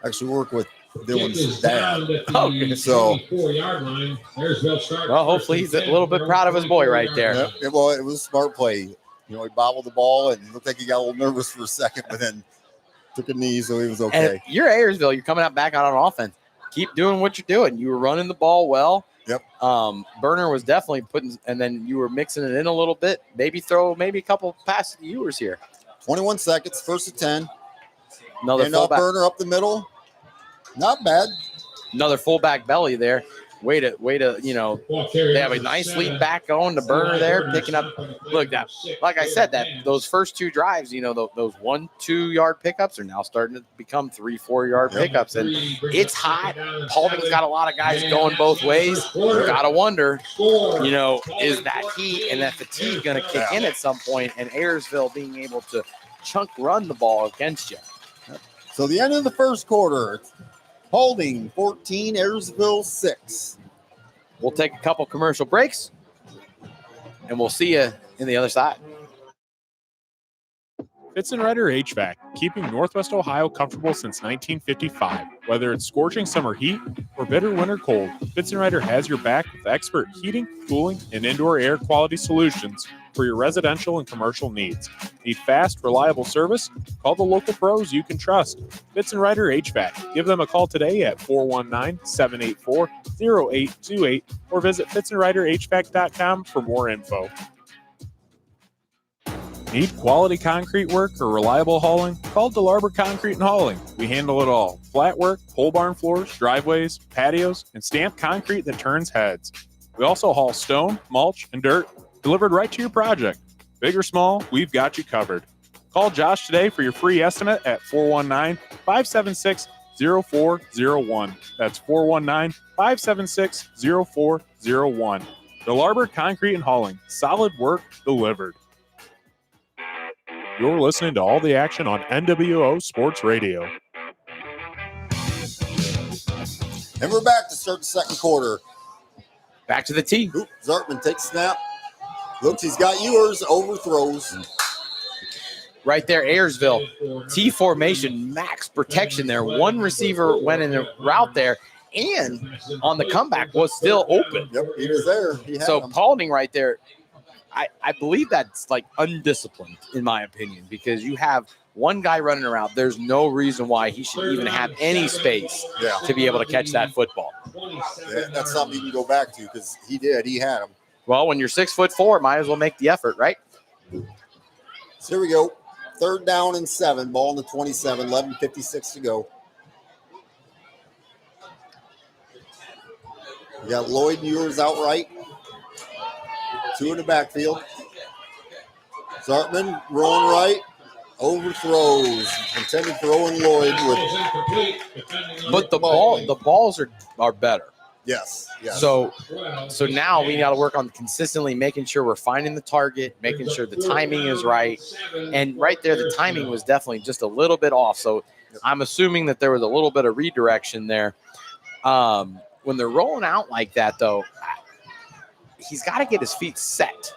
Actually work with Kick Dylan's is dad. down at the Okay. So- 24-yard line. Ayersville starts Well, hopefully he's a little bit proud of his boy right there. Yep. It was a smart play. You know, he bobbled the ball and looked like he got a little nervous for a second, but then took a knee, so he was okay. And you're Ayersville. You're coming out back out on offense. Keep doing what you're doing. You were running the ball well. Yep. Burner was definitely putting, and then you were mixing it in a little bit. Maybe throw a couple passes to Ewers here. 21 seconds, first and 10. Another And up fullback, Burner up the middle. Not bad. another fullback belly there. Way to, Ball carrier they have a number nice 7. lead back going to Burner there, picking up. Look, that, like I said, those first 2 drives, those 1-2 yard pickups are now starting to become 3-4 yard Yep. pickups, and it's hot. Paulding's got a lot of guys going both ways. You gotta wonder, is that heat and that fatigue going to kick in at some point, and Ayersville being able to chunk run the ball against you? So the end of the first quarter. Paulding 14, Ayersville 6. We'll take a couple commercial breaks, and we'll see you in the other side. Fitzenreiter HVAC, keeping Northwest Ohio comfortable since 1955. Whether it's scorching summer heat or bitter winter cold, Fitzenreiter has your back with expert heating, cooling, and indoor air quality solutions for your residential and commercial needs. Need fast, reliable service? Call the local pros you can trust. Fitzenreiter HVAC. Give them a call today at 419-784-0828 or visit fitzenreiterhvac.com for more info. Need quality concrete work or reliable hauling? Call DeLarber Concrete and Hauling. We handle it all. Flat work, pole barn floors, driveways, patios, and stamped concrete that turns heads. We also haul stone, mulch, and dirt delivered right to your project. Big or small, we've got you covered. Call Josh today for your free estimate at 419-576-0401. That's 419-576-0401. DeLarber Concrete and Hauling. Solid work delivered. You're listening to all the action on NWO Sports Radio. And we're back to start the second quarter. Back to the tee. Oop, Zartman takes snap. Looks, he's got Ewers, overthrows. Right there, Ayersville. T formation, max protection there. One receiver went in the route there, and on the comeback was still open. Yep, he was there. He had So him. Paulding right there, I believe that's like undisciplined, in my opinion, because you have one guy running around. There's no reason why he should even have any space to be able to catch that football. Yeah, that's something you can go back to because he did. He had him. Well, when you're 6'4", might as well make the effort, right? So here we go. 3rd down and 7. Ball in the 27. 11:56 to go. You got Lloyd and Ewers outright. Two in the backfield. Zartman rolling right. Overthrows. Intended for Owen Lloyd with. But the balls are better. Yes. So now we got to work on consistently making sure we're finding the target, making sure the timing is right. And right there, the timing was definitely just a little bit off. So I'm assuming that there was a little bit of redirection there. When they're rolling out like that, though, he's got to get his feet set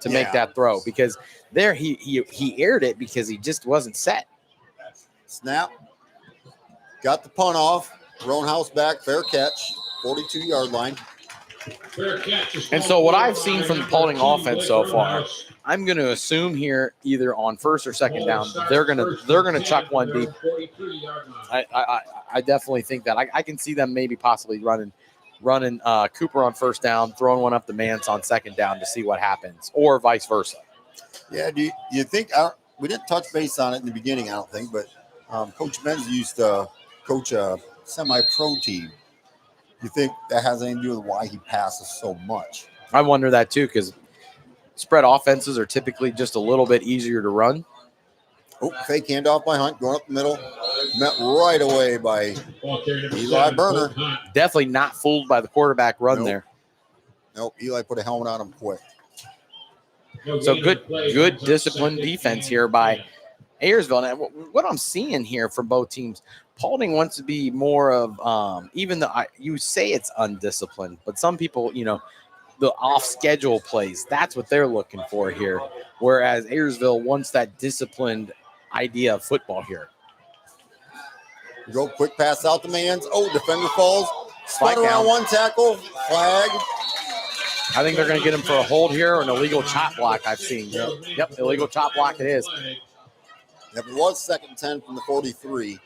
to make that throw, because there he aired it because he just wasn't set. Snap. Got the punt off. Roanhouse back. Fair catch. 42-yard line. And so what I've seen from the Paulding offense so far, I'm going to assume here either on first or second down they're gonna chuck one deep. I definitely think that I can see them maybe possibly running Cooper on first down, throwing one up the Mance on second down to see what happens, or vice versa. Yeah, do you think we didn't touch base on it in the beginning, I don't think, but Coach Menz used to coach a semi-pro team. You think that has anything to do with why he passes so much? I wonder that too, because spread offenses are typically just a little bit easier to run. Oh, fake handoff by Hunt, going up the middle. Met right away by Eli Berner. Definitely not fooled by the quarterback run there. Nope, Eli put a helmet on him quick. So good disciplined defense here by Ayersville. Now, what I'm seeing here from both teams, Paulding wants to be more of, even though you say it's undisciplined, but some people, the off-schedule plays, that's what they're looking for here. Whereas Ayersville wants that disciplined idea of football here. Go quick pass out the Mans. Oh, defender falls. Spun around down. One tackle. Flag. I think they're going to get him for a hold here or an illegal chop block I've seen. Yep, illegal chop block it is. Yep, it was second and 10 from the 43.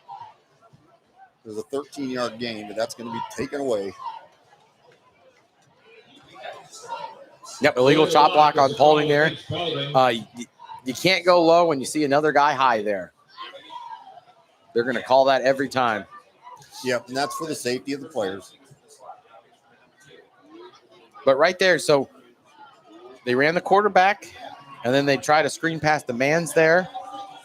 There's a 13-yard gain, but that's going to be taken away. Yep, illegal chop block on Paulding there. You can't go low when you see another guy high there. They're going to call that every time. Yep, and that's for the safety of the players. But right there, so they ran the quarterback, and then they try to screen past the Mans there,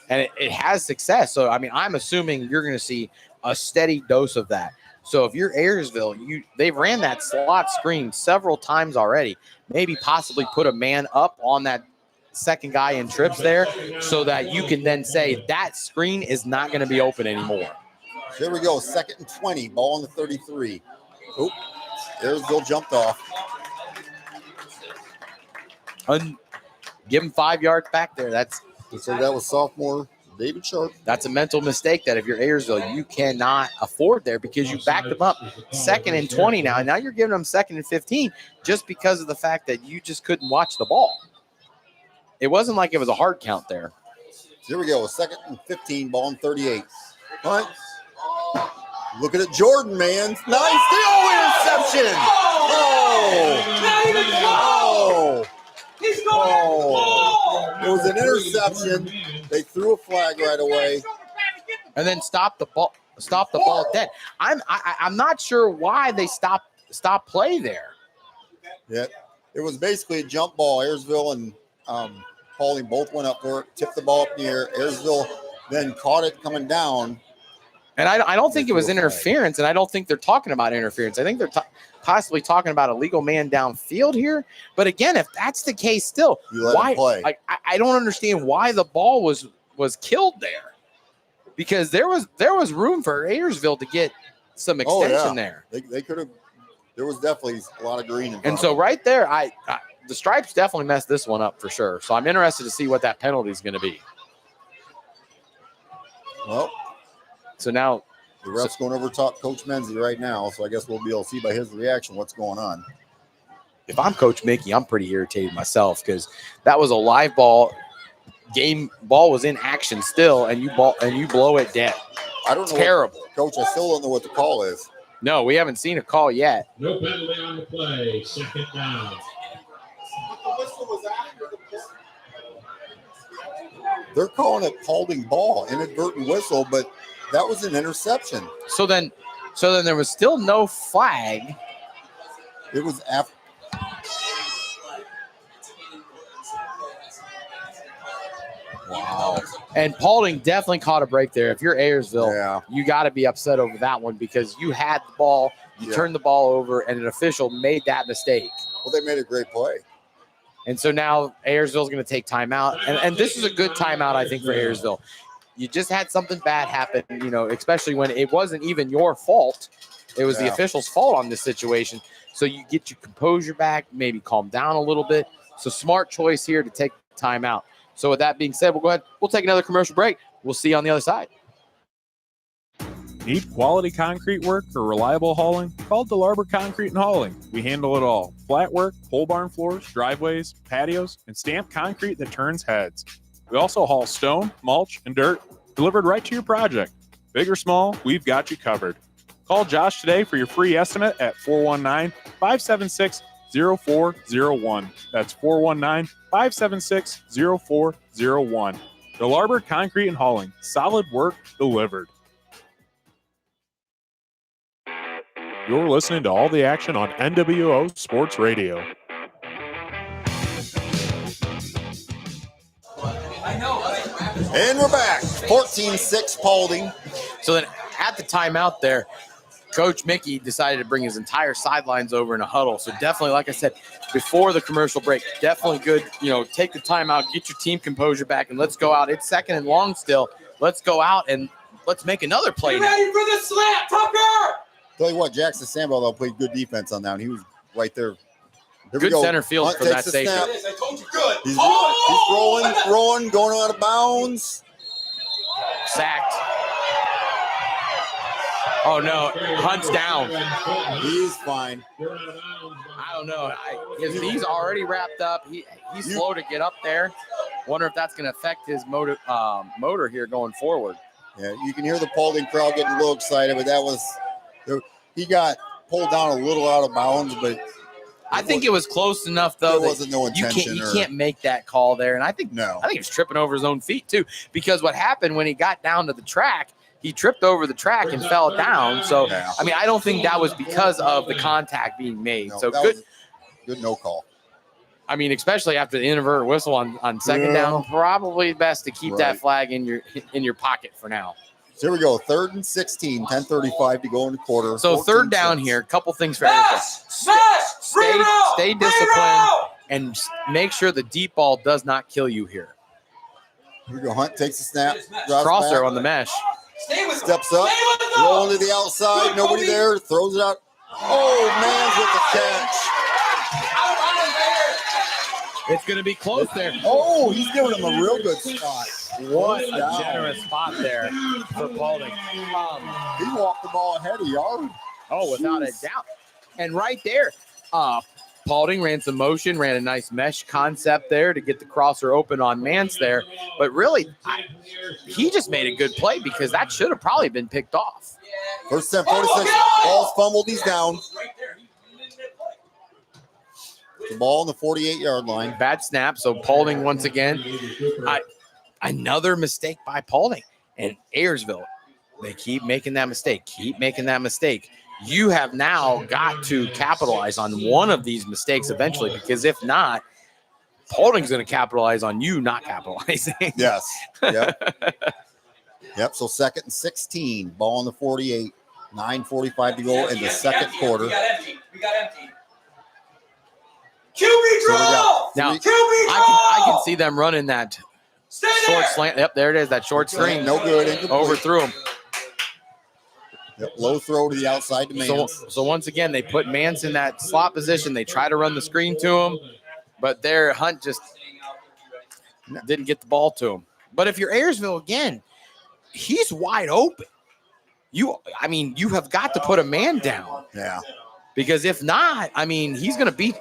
and it has success. So, I'm assuming you're going to see a steady dose of that. So if you're Ayersville, they've ran that slot screen several times already. Maybe possibly put a man up on that second guy in trips there so that you can then say that screen is not going to be open anymore. Here we go, second and 20, ball on the 33. Oop, Ayersville jumped off. Give him 5 yards back there. So that was sophomore David Sharp. That's a mental mistake that if you're Ayersville, you cannot afford there because you backed them up second and 20 now. And now you're giving them second and 15 just because of the fact that you just couldn't watch the ball. It wasn't like it was a hard count there. Here we go, second and 15, ball on 38. Hunt. Looking at Jordan, man. Nice steal, interception. It was an interception. They threw a flag right away. And then stopped the ball dead. I'm not sure why they stopped play there. Yeah, it was basically a jump ball. Ayersville and Paulding both went up for it, tipped the ball up in the air. Ayersville then caught it coming down. And I don't think it was interference, and I don't think they're talking about interference. I think they're possibly talking about a legal man downfield here. But again, if that's the case, still, why? I don't understand why the ball was killed there, because there was room for Ayersville to get some extension there. They could have. There was definitely a lot of green. And so right there, the stripes definitely messed this one up for sure. So I'm interested to see what that penalty is going to be. Well. So now the ref's going over to talk Coach Menzie right now, so I guess we'll be able to see by his reaction what's going on. If I'm Coach Mickey, I'm pretty irritated myself because that was a live ball. Ball was in action still, and you blow it dead. I don't know. Terrible. Coach, I still don't know what the call is. No, we haven't seen a call yet. No penalty on the play. Second down. They're calling it Paulding ball, inadvertent whistle, but that was an interception. So then there was still no flag. It was after. Wow. And Paulding definitely caught a break there. If you're Ayersville, Yeah. you got to be upset over that one because you had the ball, you Yeah. turned the ball over, and an official made that mistake. Well, they made a great play. And so now Ayersville's going to take timeout. And this is a good timeout, I think, for Ayersville. You just had something bad happen, you know, especially when it wasn't even your fault. It was the Yeah. official's fault on this situation. So you get your composure back, maybe calm down a little bit. So smart choice here to take timeout. So with that being said, we'll go ahead. We'll take another commercial break. We'll see you on the other side. Need quality concrete work or reliable hauling? Call DeLarber Concrete and Hauling. We handle it all. Flat work, pole barn floors, driveways, patios, and stamped concrete that turns heads. We also haul stone, mulch, and dirt delivered right to your project. Big or small, we've got you covered. Call Josh today for your free estimate at 419-576-0401. That's 419-576-0401. DeLarber Concrete and Hauling. Solid work delivered. You're listening to all the action on NWO Sports Radio. And we're back. 14-6 Paulding. So then at the timeout there, Coach Mickey decided to bring his entire sidelines over in a huddle. So definitely, like I said, before the commercial break, definitely good, you know, take the timeout, get your team composure back, and let's go out. It's second and long still. Let's go out and let's make another play. Get ready for the slant, Tucker! Tell you what, Jackson Sambo, though, played good defense on that one. He was right there. Here we Good go. center field Hunt from takes that the safety. snap. Yes, I told you good. He's throwing, going out of bounds. Sacked. Oh, no. Hunt's down. He's fine. I don't know. His knee's already wrapped up. He's slow to get up there. Wonder if that's going to affect his motor here going forward. Yeah, you can hear the Paulding crowd getting a little excited, but that was he got pulled down a little out of bounds, but I think it was close enough, though. there wasn't no intention. You can't make that call there. And I think No. he was tripping over his own feet, too, because what happened when he got down to the track, he tripped over the track and fell down. So, Yeah. I mean, I don't think that was because of the contact being made. No, So that good. was good no call. I mean, especially after the inadvertent whistle on second Yeah. down, probably best to keep that Right. flag in your pocket for now. So here we go. 3rd and 16, 10:35 to go in the quarter. So third 14-6. down here, couple things for everyone. Stay disciplined and make sure the deep ball does not kill you here. Here we go. Hunt takes the snap. drops Crosser back, on the mesh. steps up, rolling to the outside. Nobody there. Throws it out. Oh, man's with the catch. It's going to be close there. Oh, he's giving him a real good spot. What a Down. generous spot there for Paulding. He walked the ball ahead of yard. Oh, without a doubt. And right there, Paulding ran some motion, ran a nice mesh concept there to get the crosser open on Mance there. But really, he just made a good play because that should have probably been picked off. First 10, 46. Ball's fumbled. He's down. The ball on the 48-yard line. Bad snap. So Paulding once again. Another mistake by Paulding. And Ayersville, they keep making that mistake. You have now got to capitalize on one of these mistakes eventually, because if not, Paulding's going to capitalize on you not capitalizing. Yes. Yep. Yep. So 2nd and 16. Ball on the 48. 9:45 to go in the second quarter. We got empty. QB So we draw! got Now, QB draw! I can see them running that Stay short there! slant. Yep, there it is, that short screen. No good. Incomplete. Overthrew him. Yep. Low throw to the outside to Mance. So once again, they put Mance in that slot position. They try to run the screen to him, but their Hunt just didn't get the ball to him. But if you're Ayersville again, he's wide open. You have got to put a man down, Yeah. because if not, he's gonna beat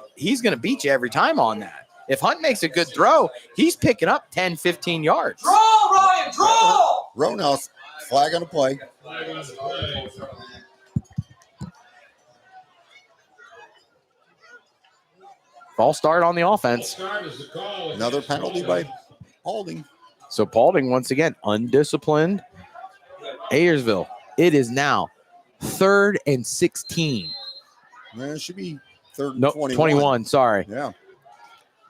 you every time on that. If Hunt makes a good throw, he's picking up 10, 15 yards. Draw, Ryan, draw! Roadhouse flag on the play. False start on the offense. Another penalty by Paulding. So Paulding once again undisciplined. Ayersville. It is now 3rd and 16. Man, it should be 3rd and No, 21. 21. Sorry. Yeah.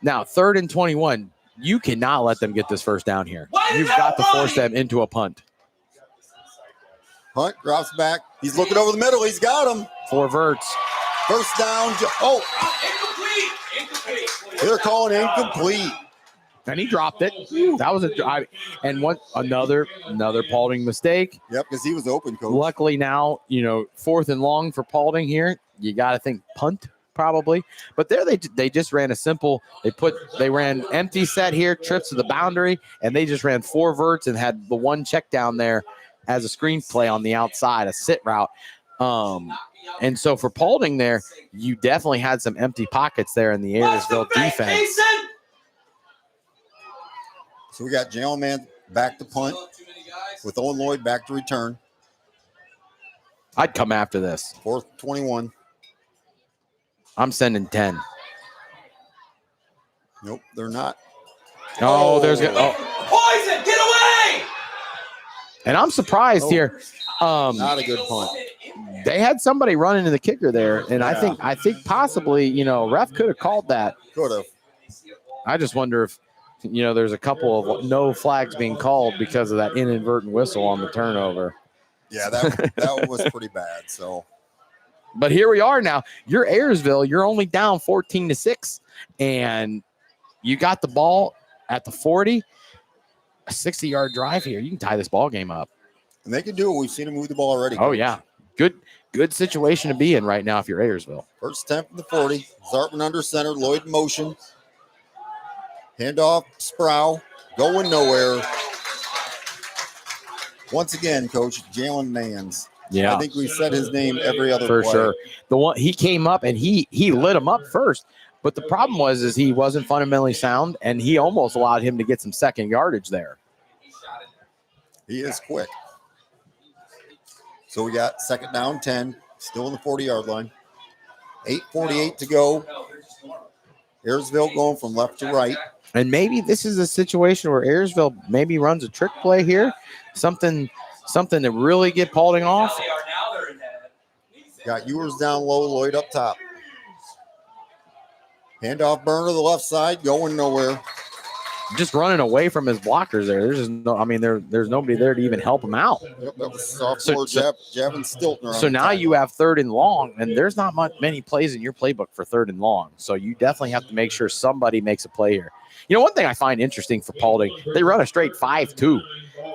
Now 3rd and 21. You cannot let them get this first down here. Why did You've that got to run? force them into a punt. Hunt drops back. He's looking over the middle. He's got him. 4 verts. First down. Oh, Incomplete. they're calling incomplete. And he dropped it. That was another Paulding mistake. Yep, because he was open, coach. Luckily now, 4th and long for Paulding here. You got to think punt probably. But there they just ran a simple. They ran empty set here, trips to the boundary, and they just ran 4 verts and had the 1 check down there as a screen play on the outside, a sit route. And so for Paulding there, you definitely had some empty pockets there in the Ayersville defense. So we got Jalen Man back to punt with Owen Lloyd back to return. I'd come after this. 4th 21. I'm sending 10. Nope, they're not. Oh, there's Poison, get away! and I'm surprised here. Not a good punt. They had somebody run into the kicker there, and I think possibly ref could have called that. Could have. I just wonder if there's a couple of no flags being called because of that inadvertent whistle on the turnover. Yeah, that was pretty bad. So, but here we are now. You're Ayersville. You're only down 14-6, and you got the ball at the 40. A 60-yard drive here. You can tie this ball game up. and they can do it. We've seen them move the ball already. Oh yeah, good situation to be in right now if you're Ayersville. First 10 from the 40. Zartman under center. Lloyd in motion. Handoff, Sproul, going nowhere. Once again, Coach, Jalen Mans. Yeah, I think we said his name every other for play. sure. The one he came up and he lit him up first, but the problem was he wasn't fundamentally sound, and he almost allowed him to get some second yardage there. He is quick. So we got second down, 10, still in the 40-yard line. 8:48 to go. Ayersville going from left to right. And maybe this is a situation where Ayersville maybe runs a trick play here, something to really get Paulding off. Got Ewers down low, Lloyd up top. Handoff Burner to the left side, going nowhere. Just running away from his blockers there. There's just no, there's nobody there to even help him out. Yep, that was sophomore Javin Stiltner. So now you have third and long, and there's not many plays in your playbook for third and long. So you definitely have to make sure somebody makes a play here. One thing I find interesting for Paulding, they run a straight 5-2.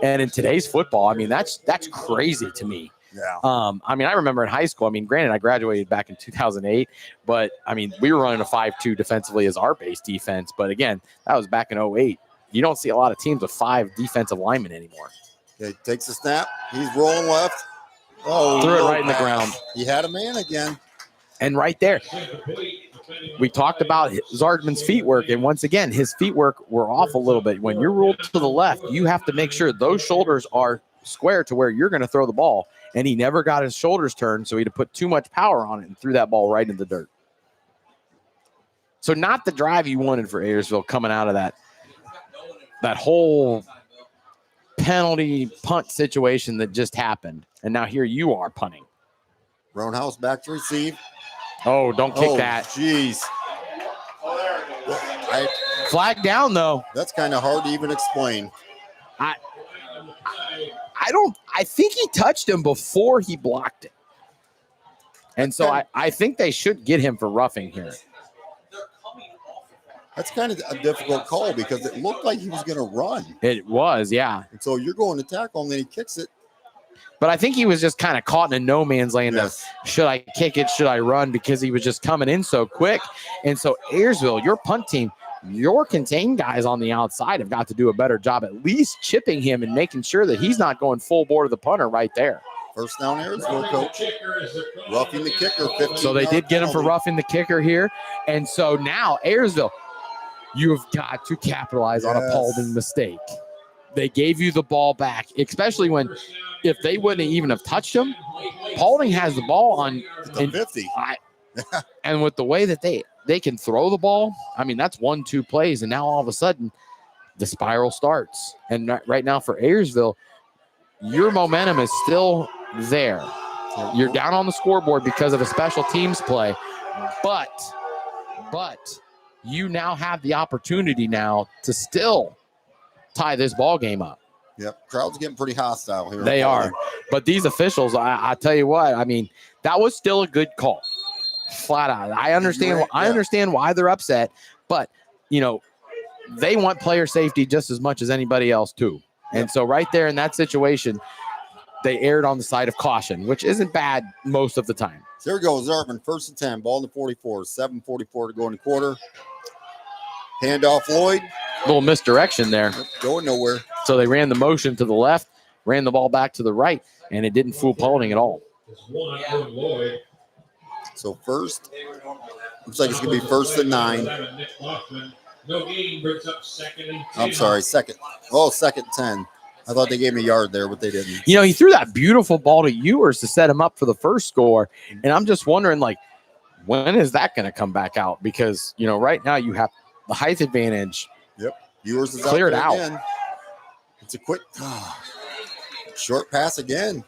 And in today's football, that's crazy to me. Yeah. I remember in high school, granted, I graduated back in 2008, but we were running a 5-2 defensively as our base defense. But again, that was back in 08. You don't see a lot of teams with 5 defensive linemen anymore. Okay, takes a snap. He's rolling left. Oh, threw it right in the ground. He had a man again. And right there, we talked about Zardman's feet work. And once again, his feet work were off a little bit. When you're rolled to the left, you have to make sure those shoulders are square to where you're going to throw the ball. And he never got his shoulders turned, so he had to put too much power on it and threw that ball right in the dirt. So not the drive you wanted for Ayersville coming out of that whole penalty punt situation that just happened. And now here you are punting. Roundhouse back to receive. Oh, don't kick that. Jeez. Flag down, though. That's kind of hard to even explain. I think he touched him before he blocked it. And so I think they should get him for roughing here. That's kind of a difficult call because it looked like he was going to run. It was, yeah. And so you're going to tackle and then he kicks it. But I think he was just kind of caught in a no man's land of, should I kick it? Should I run? Because he was just coming in so quick. And so Ayersville, your punt team, your contained guys on the outside have got to do a better job at least chipping him and making sure that he's not going full bore to the punter right there. First down Ayersville, Coach. Roughing the kicker. 15 so they did get him for roughing the kicker here. And so now Ayersville, you have got to capitalize on a Paulding mistake. They gave you the ball back, especially when if they wouldn't even have touched him, Paulding has the ball on the 50. And with the way that they can throw the ball, that's 1-2 plays. And now all of a sudden the spiral starts. And right now for Ayersville, your momentum is still there. You're down on the scoreboard because of a special teams play, but you now have the opportunity now to still tie this ball game up. Yep, crowd's getting pretty hostile here. They are. But these officials, I tell you what, I mean, that was still a good call. Flat out. I understand why they're upset, but they want player safety just as much as anybody else too. And so right there in that situation, they erred on the side of caution, which isn't bad most of the time. So here we go, Zartman, 1st and 10, ball in the 44, 7:44 to go in the quarter. Handoff Lloyd. Little misdirection there. Going nowhere. So they ran the motion to the left, ran the ball back to the right, and it didn't fool Paulding at all. So first, looks like it's going to be 1st and 9. No gain brings up 2nd and 10. I'm sorry, 2nd. Oh, 2nd 10. I thought they gave me a yard there, but they didn't. He threw that beautiful ball to Ewers to set him up for the first score. And I'm just wondering, when is that going to come back out? Because, right now you have the height advantage. Yep. Ewers is cleared out. out. Again. It's a quick short pass again.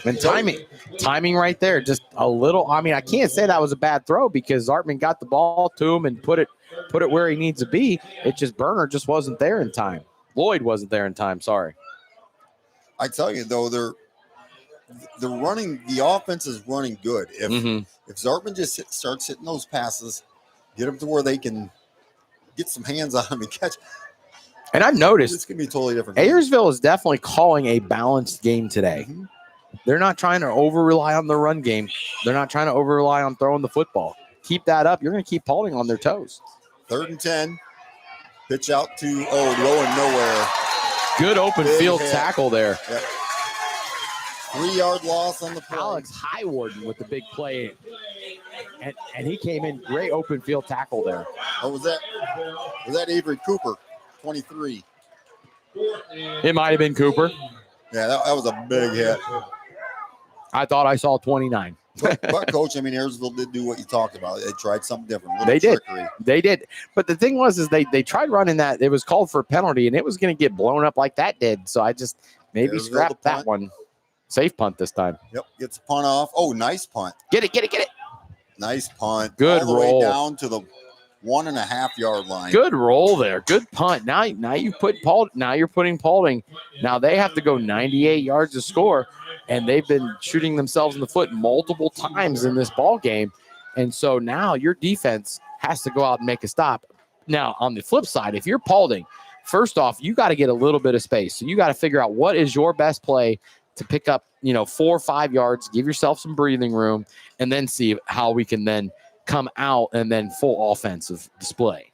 And timing right there, just a little. I mean, I can't say that was a bad throw because Zartman got the ball to him and put it where he needs to be. It just Burner just wasn't there in time. Lloyd wasn't there in time. Sorry. I tell you though, they're running. The offense is running good. If Zartman just starts hitting those passes, get them to where they can get some hands on him and catch. And I've noticed it's gonna be totally different. Ayersville is definitely calling a balanced game today. They're not trying to over rely on the run game. They're not trying to over rely on throwing the football. Keep that up. You're going to keep Paulding on their toes. 3rd and 10. Pitch out to going nowhere. Good open Big field hit. tackle there. Yep. 3-yard loss on the play. Alex Highwarden with the big play. And he came in great open field tackle there. What was that? Was that Avery Cooper? 23. It might have been Cooper. Yeah, that was a big hit. I thought I saw 29. But Coach, I mean, Ayersville did do what you talked about. They tried something different. They did. Trickery. They did. But the thing was, is they tried running that. It was called for a penalty, and it was going to get blown up like that did. So I just maybe scrapped that one. Safe punt this time. Yep, gets a punt off. Oh, nice punt. Get it. Nice punt. Good all the roll. way down to the 1.5-yard line. Good roll there. Good punt. Now you put Paul. Now you're putting Paulding. Now they have to go 98 yards to score, and they've been shooting themselves in the foot multiple times in this ball game. And so now your defense has to go out and make a stop. Now on the flip side, if you're Paulding, first off, you got to get a little bit of space. So you got to figure out what is your best play to pick up, 4 or 5 yards. Give yourself some breathing room, and then see how we can then come out and then full offensive display.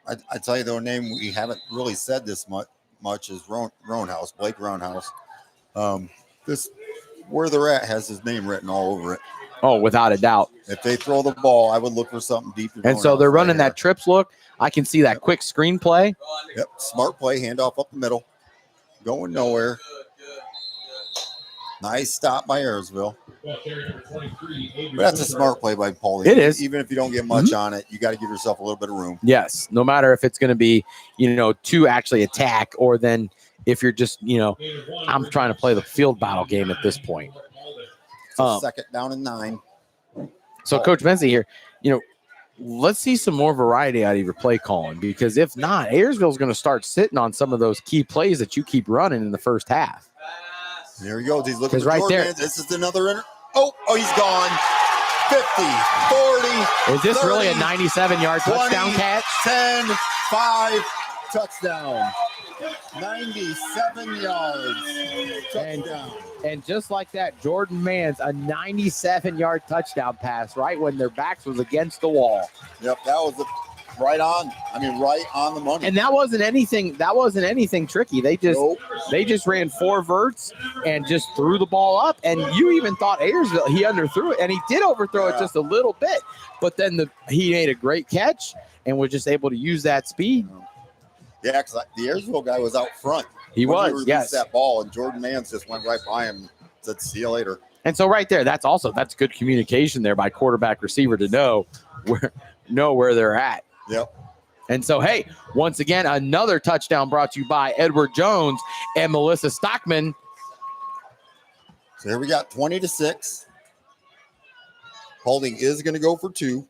I tell you, though, a name we haven't really said this much is Roanhouse, Blake Roanhouse. This where they're at has his name written all over it. Oh, without a doubt. If they throw the ball, I would look for something deep. And so they're running that trips look. I can see that quick screen play. Yep, smart play, handoff up the middle, going nowhere. Nice stop by Ayersville. But that's a smart play by Paulding. It is. Even if you don't get much on it, you got to give yourself a little bit of room. Yes, no matter if it's going to be, to actually attack, or then if you're just, I'm trying to play the field battle game at this point. So 2nd down and 9. So Coach Benzie here, let's see some more variety out of your play calling, because if not, Ayersville's going to start sitting on some of those key plays that you keep running in the first half. There he goes. He's looking for right Jordan. there. This is another Oh, he's gone. 50, 40. Is this 30, really a 97-yard touchdown 20, catch? 10, 5, touchdown. 97 yards. Touchdown. And just like that, Jordan Mans, a 97-yard touchdown pass, right when their backs was against the wall. Yep, that was right on. I mean, right on the money. And that wasn't anything tricky. They just ran 4 verts and just threw the ball up. And you even thought Ayersville, he underthrew it, and he did overthrow it just a little bit. But then he made a great catch and was just able to use that speed. Yeah, because the Ayersville guy was out front. He was, yes. That ball, and Jordan Mans just went right by him and said, "See you later." And so right there, that's good communication there by quarterback receiver to know where they're at. Yep. And so, hey, once again, another touchdown brought to you by Edward Jones and Melissa Stockman. So here we got 20-6. Paulding is going to go for 2.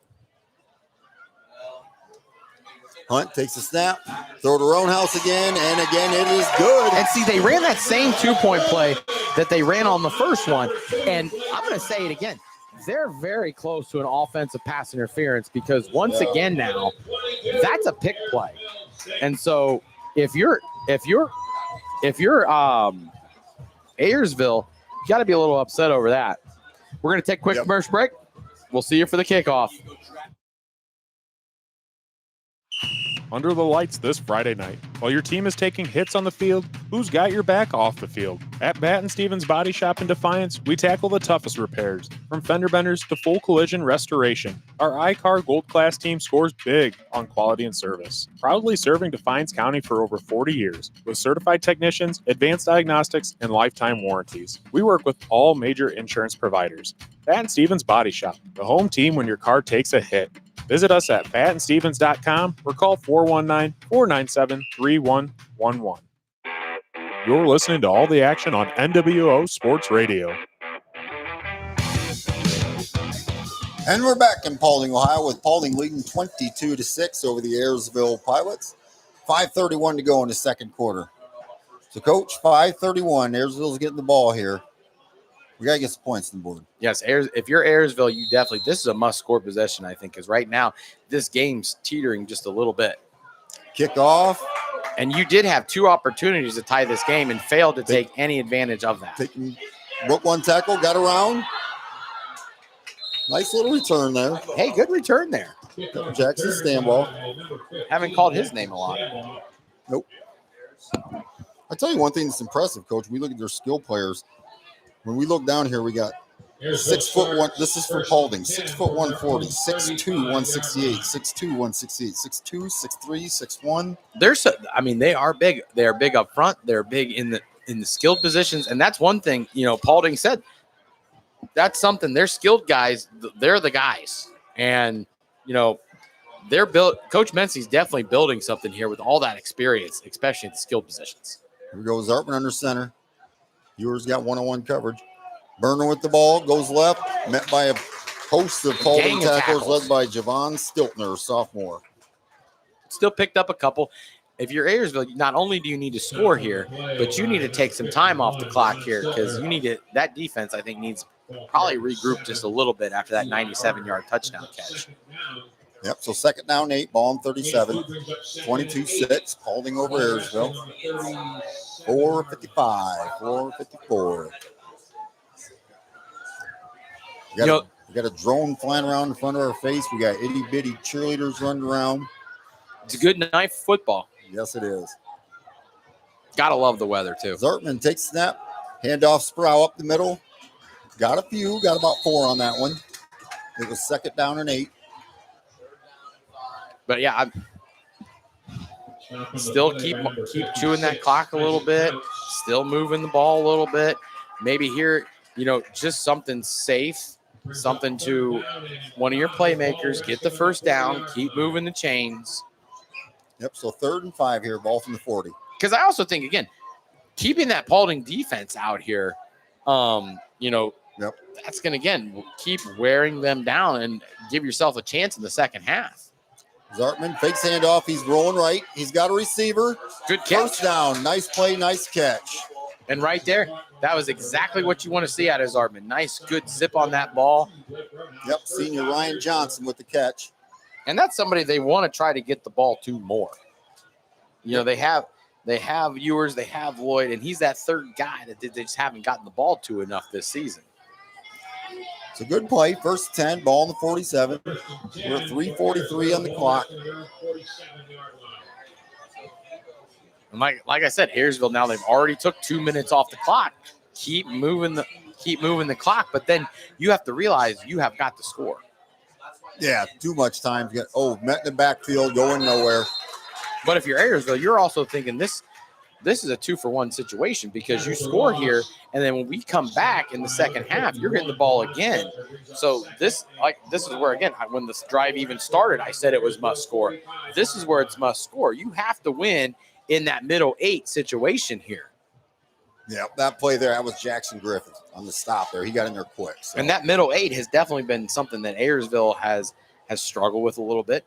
Hunt takes a snap, throw to Roundhouse again, and again it is good. And see, they ran that same 2-point play that they ran on the first one. And I'm going to say it again. They're very close to an offensive pass interference because once again now, that's a pick play. And so if you're Ayersville, you got to be a little upset over that. We're going to take a quick commercial break. We'll see you for the kickoff. Under the lights this Friday night. While your team is taking hits on the field, who's got your back off the field? At Batten Stevens Body Shop in Defiance, we tackle the toughest repairs, from fender benders to full collision restoration. Our iCar Gold Class team scores big on quality and service. Proudly serving Defiance County for over 40 years, with certified technicians, advanced diagnostics, and lifetime warranties. We work with all major insurance providers. Batten Stevens Body Shop, the home team when your car takes a hit. Visit us at battenstevens.com or call 419-497-3111. You're listening to all the action on NWO Sports Radio. And we're back in Paulding, Ohio, with Paulding leading 22-6 over the Ayersville Pilots. 5:31 to go in the second quarter. So, Coach, 5:31. Ayersville's getting the ball here. We got to get some points on the board. Yes, if you're Ayersville, you definitely – this is a must-score possession, I think, because right now this game's teetering just a little bit. Kickoff. And you did have 2 opportunities to tie this game and failed to take any advantage of that. Broke one tackle, got around. Nice little return there. Hey, good return there. Jackson stand ball. Haven't called his name a lot. Nope. I tell you one thing that's impressive, Coach. We look at their skill players. When we look down here, we got 6'1". This is for Paulding. 6'1", 140, 6'2", 168, 6'2", 168, 6'2", 6'3", 6'1". They are big. They are big up front. They're big in the skilled positions, and that's one thing. Paulding said that's something. They're skilled guys. They're the guys, and they're built. Coach Mency's definitely building something here with all that experience, especially in the skilled positions. Here we go. Zartman under center. Ewers got one-on-one coverage. Burner with the ball, goes left, met by a host of Paulding tackles led by Javon Stiltner, sophomore. Still picked up a couple. If you're Ayersville, not only do you need to score here, but you need to take some time off the clock here because that defense, I think, needs probably regroup just a little bit after that 97-yard touchdown catch. Yep, so second down, 8, ball on 37, 22-6, Paulding over Ayersville. 4:55, 4:54. We got a drone flying around in front of our face. We got itty-bitty cheerleaders running around. It's a good night for football. Yes, it is. Gotta love the weather, too. Zartman takes snap, handoff Sproul up the middle. Got a few, got about 4 on that one. It was second down and 8. But, yeah, I'm still keep chewing that clock a little bit, still moving the ball a little bit. Maybe here, just something safe, something to one of your playmakers, get the first down, keep moving the chains. Yep, so 3rd and 5 here, ball from the 40. Because I also think, again, keeping that Paulding defense out here, that's going to, again, keep wearing them down and give yourself a chance in the second half. Zartman fakes handoff. He's rolling right. He's got a receiver. Good catch. First down. Nice play, nice catch. And right there, that was exactly what you want to see out of Zartman. Nice, good zip on that ball. Yep, senior Ryan Johnson with the catch. And that's somebody they want to try to get the ball to more. They have Ewers, they have Lloyd, and he's that third guy that they just haven't gotten the ball to enough this season. It's a good play. First 10, ball on the 47. We're at 3:43 on the clock. And like I said, Ayersville now they've already took 2 minutes off the clock. Keep moving the clock, but then you have to realize you have got to score. Yeah, too much time to get met in the backfield, going nowhere. But if you're Ayersville, you're also thinking this is a 2-for-1 situation because you score here, and then when we come back in the second half, you're getting the ball again. So this is where, again, when this drive even started, I said it was must score. This is where it's must score. You have to win in that middle 8 situation here. Yeah, that play there, that was Jackson Griffith on the stop there. He got in there quick. So. And that middle 8 has definitely been something that Ayersville has struggled with a little bit.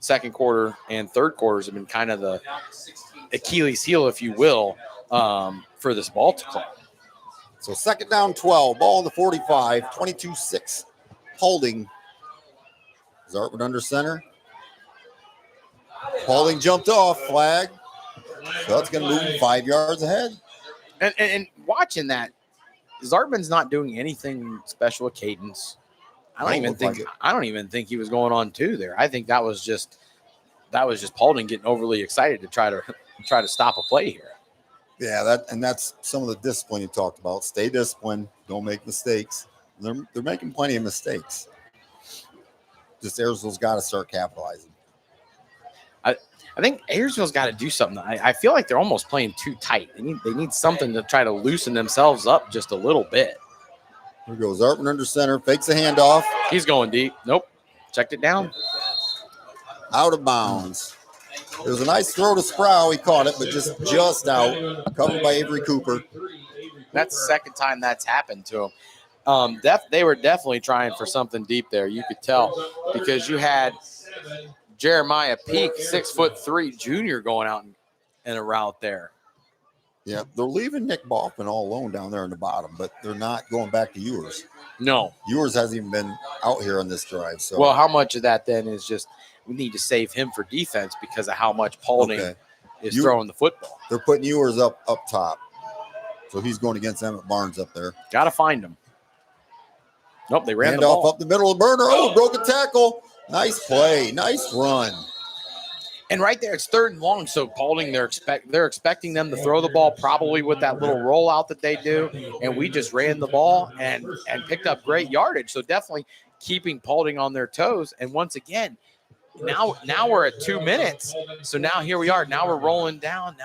second quarter and third quarters have been kind of the Achilles heel, if you will, for this ball club. So second down 12, ball in the 45, 22-6. Paulding. Zartman under center. Paulding jumped off, flag. So that's going to move him 5 yards ahead. And watching that, Zartman's not doing anything special with cadence. I don't even think he was going on 2 there. I think that was just Paulding getting overly excited to try to stop a play here. Yeah, that's some of the discipline you talked about. Stay disciplined. Don't make mistakes. They're making plenty of mistakes. Just Ayersville's got to start capitalizing. I think Ayersville's got to do something. I feel like they're almost playing too tight. They need something to try to loosen themselves up just a little bit. Here goes Zartman under center. Fakes a handoff. He's going deep. Nope. Checked it down. Out of bounds. It was a nice throw to Sproul. He caught it, but just out. Covered by Avery Cooper. That's the second time that's happened to him. They were definitely trying for something deep there. You could tell because you had Jeremiah Peak, 6'3" junior, going out in a route there. Yeah, they're leaving Nick Boffman all alone down there in the bottom, but they're not going back to Ewers. No. Ewers hasn't even been out here on this drive. So, well, how much of that then is just we need to save him for defense because of how much Paulding is throwing the football? They're putting Ewers up top. So he's going against Emmett Barnes up there. Got to find him. Nope, they ran the ball. ball. Up the middle of Burner. Oh, broke a tackle. Nice play. Nice run. And right there, it's 3rd and long. So Paulding, they're expecting them to throw the ball probably with that little rollout that they do. And we just ran the ball and picked up great yardage. So definitely keeping Paulding on their toes. And once again, now we're at 2 minutes. So now here we are. Now we're rolling down.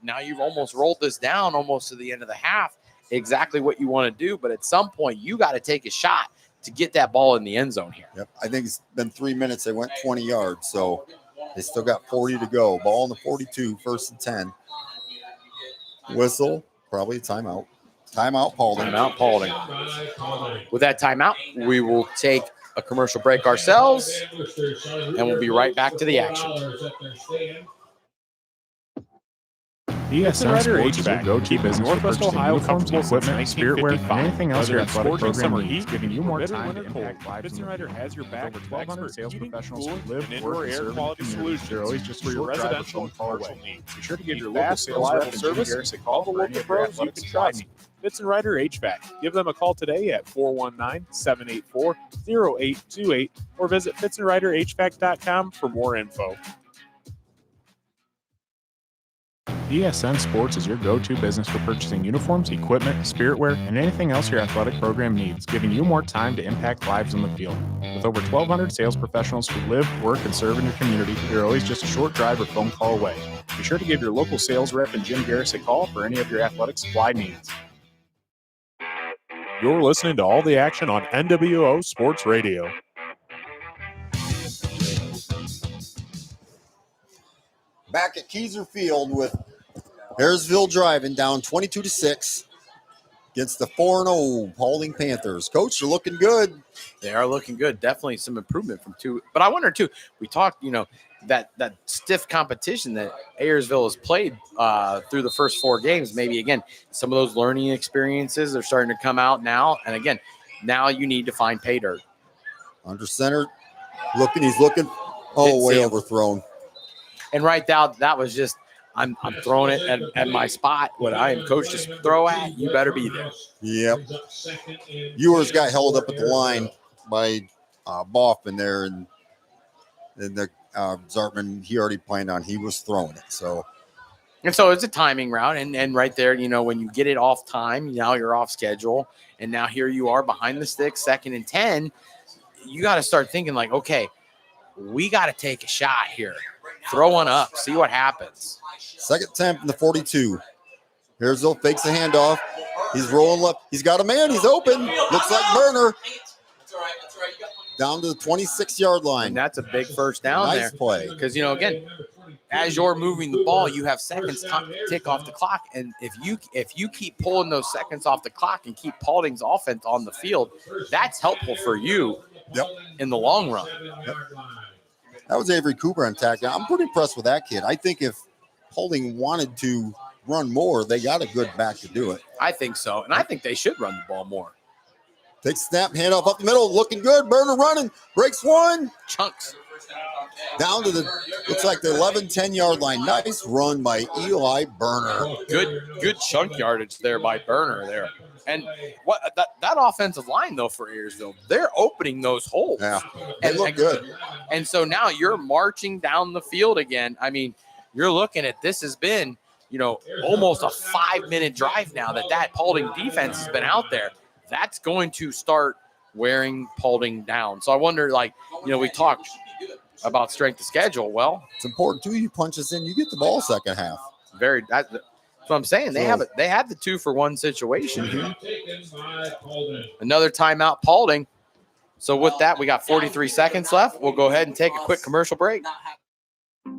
Now you've almost rolled this down almost to the end of the half. Exactly what you want to do. But at some point, you got to take a shot to get that ball in the end zone here. Yep. I think it's been 3 minutes. They went 20 yards. So they still got 40 to go. Ball in the 42, 1st and 10. Whistle, probably a timeout. Timeout Paulding. Timeout Paulding. With that timeout, we will take a commercial break ourselves, and we'll be right back to the action. ESN Sports HVAC, go-to business Northwest Ohio comfortable equipment, spiritware, and anything else your athletic program needs, giving you more time to impact lives. Rider has your back. Over 1,200 sales professionals who live, work, and serve in the community. They're always just for your residential and commercial needs. Be sure to give your local sales rep service. Call the local pros you can trust. Fitz & Rider HVAC. Give them a call today at 419-784-0828 or visit fitzandriderhvac.com for more info. ESN Sports is your go-to business for purchasing uniforms, equipment, spiritware, and anything else your athletic program needs, giving you more time to impact lives on the field. With over 1,200 sales professionals who live, work, and serve in your community, you're always just a short drive or phone call away. Be sure to give your local sales rep and Jim Garris a call for any of your athletic supply needs. You're listening to all the action on NWO Sports Radio. Back at Keyser Field with Ayersville driving down 22-6 against the 4-0 Paulding Panthers. Coach, they're looking good. They are looking good. Definitely some improvement from 2. But I wonder, too, we talked, that stiff competition that Ayersville has played through the first 4 games. Maybe, again, some of those learning experiences are starting to come out now. And, again, now you need to find pay dirt. Under center, he's looking. Oh, way overthrown. And right now, that was just, I'm throwing it at my spot. What I am coached to throw at, you better be there. Yep. Ewers got held up at the line by Boffman there, and the Zartman, he already planned on, he was throwing it. So it's a timing route. And right there, when you get it off time, now you're off schedule. And now here you are behind the sticks, 2nd and 10. You got to start thinking like, okay, we got to take a shot here. Throw one up, see what happens. Second attempt in the 42. Ayersville fakes the handoff. He's rolling up. He's got a man. He's open. Looks like Burner. Down to the 26-yard line. And that's a big first down there. Nice play. Because, again, as you're moving the ball, you have seconds tick off the clock. And if you keep pulling those seconds off the clock and keep Paulding's offense on the field, that's helpful for you in the long run. Yep. That was Avery Cooper on tackle. I'm pretty impressed with that kid. I think if Paulding wanted to run more, they got a good back to do it. I think so, and I think they should run the ball more. Takes snap, hand off up the middle, looking good. Burner running, breaks one. Chunks. Down to the, looks like the 11-10 yard line. Nice run by Eli Burner. Good chunk yardage there by Burner there. And what that offensive line, though, for Ayersville, they're opening those holes. Yeah, they look good. And so now you're marching down the field again. I mean, you're looking at this has been, almost a 5-minute drive now that Paulding defense has been out there. That's going to start wearing Paulding down. So I wonder, we talked about strength of schedule. Well, it's important too. You punch us in, you get the ball second half. That's what I'm saying. They had the 2-for-1 situation. Another timeout, Paulding. So with that, we got 43 seconds left. We'll go ahead and take a quick commercial break.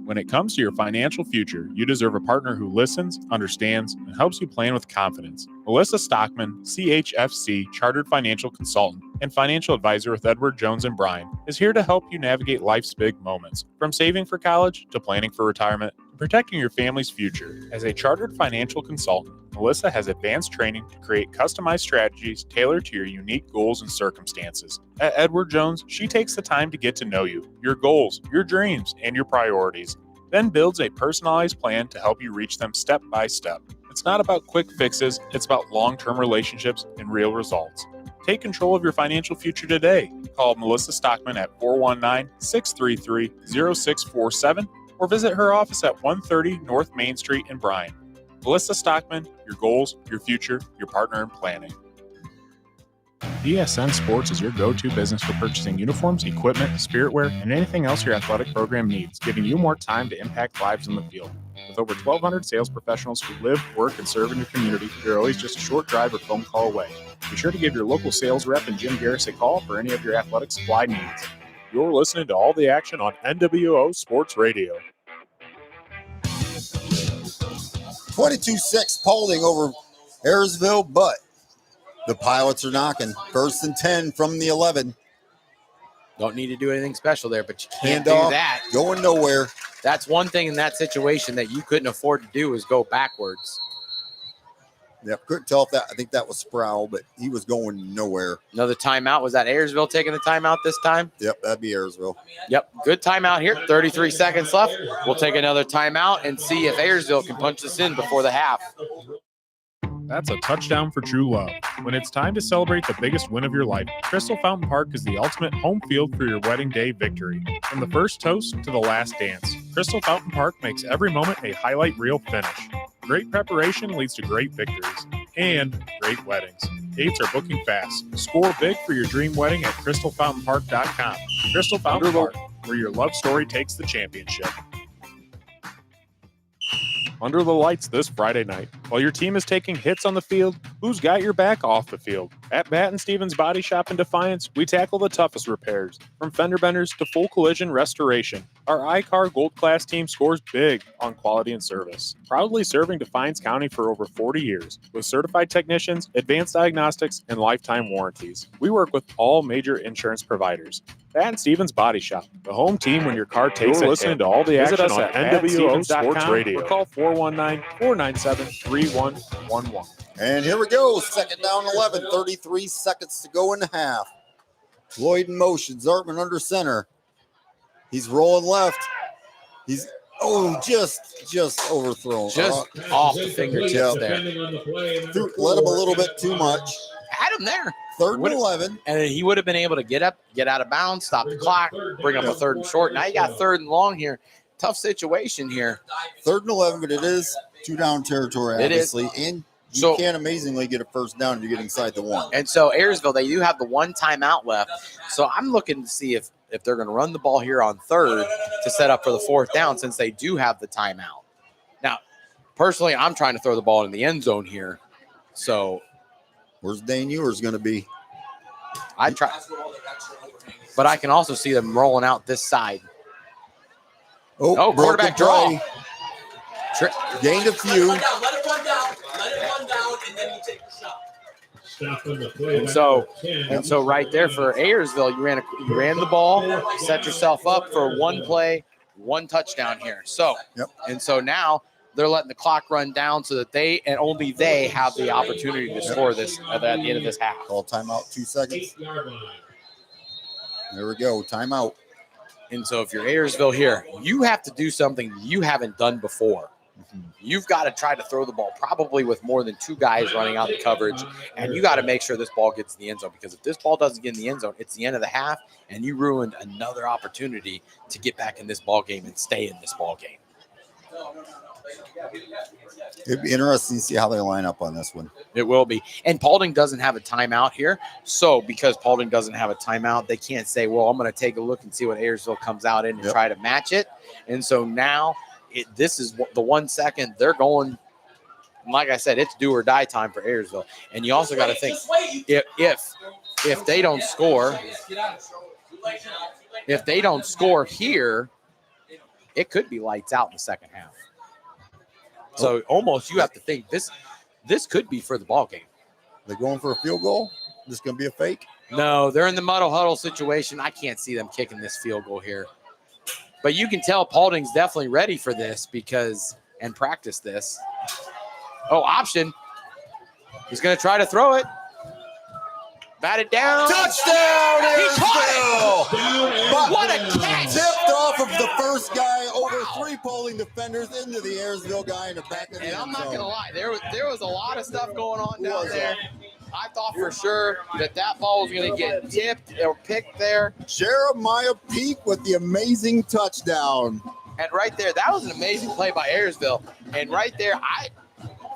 When it comes to your financial future, you deserve a partner who listens, understands, and helps you plan with confidence. Melissa Stockman, CHFC, Chartered Financial Consultant and Financial Advisor with Edward Jones and Bryan, is here to help you navigate life's big moments, from saving for college to planning for retirement to protecting your family's future. As a Chartered Financial Consultant, Melissa has advanced training to create customized strategies tailored to your unique goals and circumstances. At Edward Jones, she takes the time to get to know you, your goals, your dreams, and your priorities, then builds a personalized plan to help you reach them step by step. It's not about quick fixes, it's about long-term relationships and real results. Take control of your financial future today. Call Melissa Stockman at 419-633-0647 or visit her office at 130 North Main Street in Bryan. Melissa Stockman, your goals, your future, your partner in planning. BSN Sports is your go-to business for purchasing uniforms, equipment, spiritwear, and anything else your athletic program needs, giving you more time to impact lives in the field. With over 1,200 sales professionals who live, work, and serve in your community, you're always just a short drive or phone call away. Be sure to give your local sales rep and Jim Garris a call for any of your athletic supply needs. You're listening to all the action on NWO Sports Radio. 22-6 Paulding over Ayersville, but the Pilots are knocking. 1st and 10 from the 11. Don't need to do anything special there, but you can't Handoff, do that. Going nowhere. That's one thing in that situation that you couldn't afford to do is go backwards. Yep, couldn't tell if that, I think that was Sproul, but he was going nowhere. Another timeout. Was that Ayersville taking the timeout this time? Yep, that'd be Ayersville. Yep, good timeout here. 33 seconds left. We'll take another timeout and see if Ayersville can punch this in before the half. That's a touchdown for true love. When it's time to celebrate the biggest win of your life, Crystal Fountain Park is the ultimate home field for your wedding day victory. From the first toast to the last dance, Crystal Fountain Park makes every moment a highlight reel finish. Great preparation leads to great victories and great weddings. Dates are booking fast. Score big for your dream wedding at crystalfountainpark.com. Crystal Fountain Park, where your love story takes the championship. Under the lights this Friday night. While your team is taking hits on the field, who's got your back off the field? At Batt & Stevens Body Shop in Defiance, we tackle the toughest repairs, from fender benders to full collision restoration. Our iCar Gold Class team scores big on quality and service. Proudly serving Defiance County for over 40 years, with certified technicians, advanced diagnostics, and lifetime warranties. We work with all major insurance providers. Batt & Stevens Body Shop, the home team when your car takes a hit. To all the action on NWO Sports Radio. Or call 419-497-3111. And here we go. Second down 11, 33 seconds to go in the half. Lloyd in motion. Zartman under center. He's rolling left. He's just overthrown. Just off the fingertips there. Let him a little bit too much. Had him there. 3rd and 11. And he would have been able to get up, get out of bounds, stop the clock, bring up a 3rd and short. Now you got 3rd and long here. Tough situation here. 3rd and 11, but it is 2-down territory, obviously. And you can amazingly get a first down if you get inside the 1. And so Ayersville, they do have the 1 timeout left. So I'm looking to see if they're going to run the ball here on 3rd to set up for the 4th down, since they do have the timeout. Now, personally, I'm trying to throw the ball in the end zone here. So where's Dane Ewers going to be? I try, but I can also see them rolling out this side. Oh, quarterback draw. Gained a few. Let it run down, and then you take the shot. And so right there for Ayersville, you ran the ball, set yourself up for one play, one touchdown here. So, and so now they're letting the clock run down so that they and only they have the opportunity to score this at the end of this half. Call timeout, 2 seconds. There we go, timeout. And so if you're Ayersville here, you have to do something you haven't done before. You've got to try to throw the ball probably with more than 2 guys running out the coverage, and you got to make sure this ball gets in the end zone, because if this ball doesn't get in the end zone, it's the end of the half, and you ruined another opportunity to get back in this ball game and stay in this ball game. It'd be interesting to see how they line up on this one. It will be. And Paulding doesn't have a timeout here. So because Paulding doesn't have a timeout, they can't say, well, I'm going to take a look and see what Ayersville comes out in and try to match it. And so now this is the 1 second they're going. Like I said, it's do or die time for Ayersville. And you also got to think if they don't score, here, it could be lights out in the second half. So almost you have to think this could be for the ball game. They're going for a field goal? This going to be a fake? No, they're in the muddle huddle situation. I can't see them kicking this field goal here. But you can tell Paulding's definitely ready for this and practice this. Oh, option. He's going to try to throw it. Batted down. Touchdown, He caught Ayersville! What a catch! Tipped off of the first guy over 3 Paulding defenders into the Ayersville guy in the back of the And I'm end not zone. going to lie. There was a lot of stuff going on down there. I thought for sure that ball was going to get tipped or picked there. Jeremiah Peak with the amazing touchdown. And right there, that was an amazing play by Ayersville. And right there,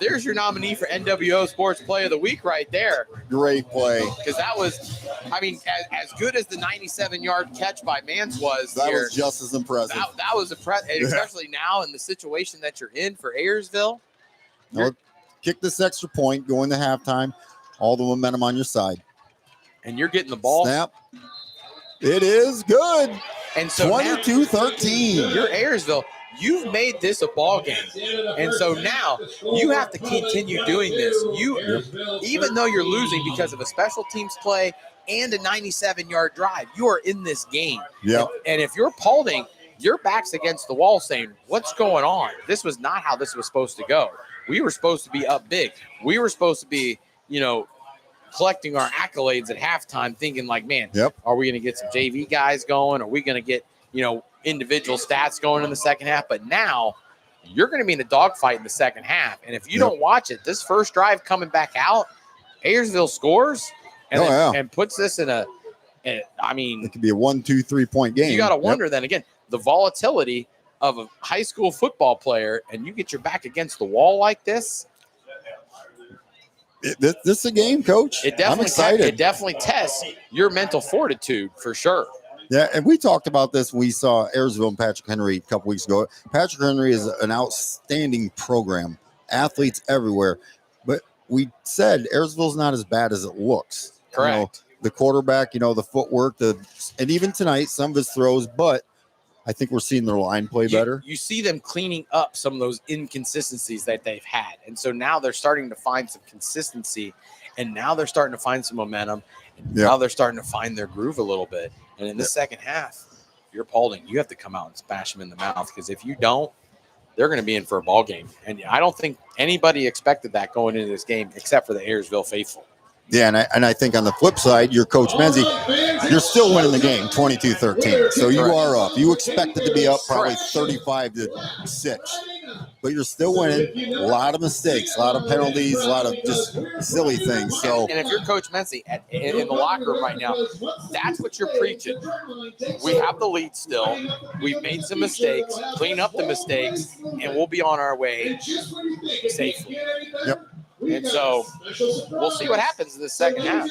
there's your nominee for NWO Sports Play of the Week right there. Great play. Because that was, I mean, as good as the 97-yard catch by Mance was That here, was just as impressive. that was impressive, especially now in the situation that you're in for Ayersville. No, kick this extra point, go into halftime, all the momentum on your side. And you're getting the ball. Snap. It is good. And so 22-13. You're Ayersville. You've made this a ball game. And so now you have to continue doing this. Even though you're losing because of a special teams play and a 97-yard drive, you are in this game. Yeah. And if you're Paulding, your back's against the wall saying, what's going on? This was not how this was supposed to go. We were supposed to be up big. We were supposed to be, collecting our accolades at halftime thinking like, man, are we going to get some JV guys going? Are we going to get, individual stats going in the second half? But now you're going to be in a dogfight in the second half. And if you don't watch it, this first drive coming back out, Ayersville scores and puts this in it could be a 1, 2, 3 point game. You got to wonder then again, the volatility of a high school football player, and you get your back against the wall like this. This is a game, Coach. I'm excited. It definitely tests your mental fortitude for sure. Yeah, and we talked about this when we saw Ayersville and Patrick Henry a couple weeks ago. Patrick Henry is an outstanding program, athletes everywhere. But we said Ayersville's not as bad as it looks. Correct. The quarterback, the footwork, and even tonight, some of his throws, but I think we're seeing their line play better. You see them cleaning up some of those inconsistencies that they've had. And so now they're starting to find some consistency, and now they're starting to find some momentum. And now they're starting to find their groove a little bit. And in the second half, you're Paulding. You have to come out and smash them in the mouth, because if you don't, they're going to be in for a ball game. And I don't think anybody expected that going into this game except for the Ayersville faithful. Yeah, and I think on the flip side, your Coach Menzie, you're still winning the game 22-13. So you are up. You expected to be up probably 35-6. But you're still winning. A lot of mistakes, a lot of penalties, a lot of just silly things. So, and if you're Coach Menzie in the locker room right now, that's what you're preaching. We have the lead still. We've made some mistakes. Clean up the mistakes, and we'll be on our way safely. Yep. And so we'll see what happens in the second half.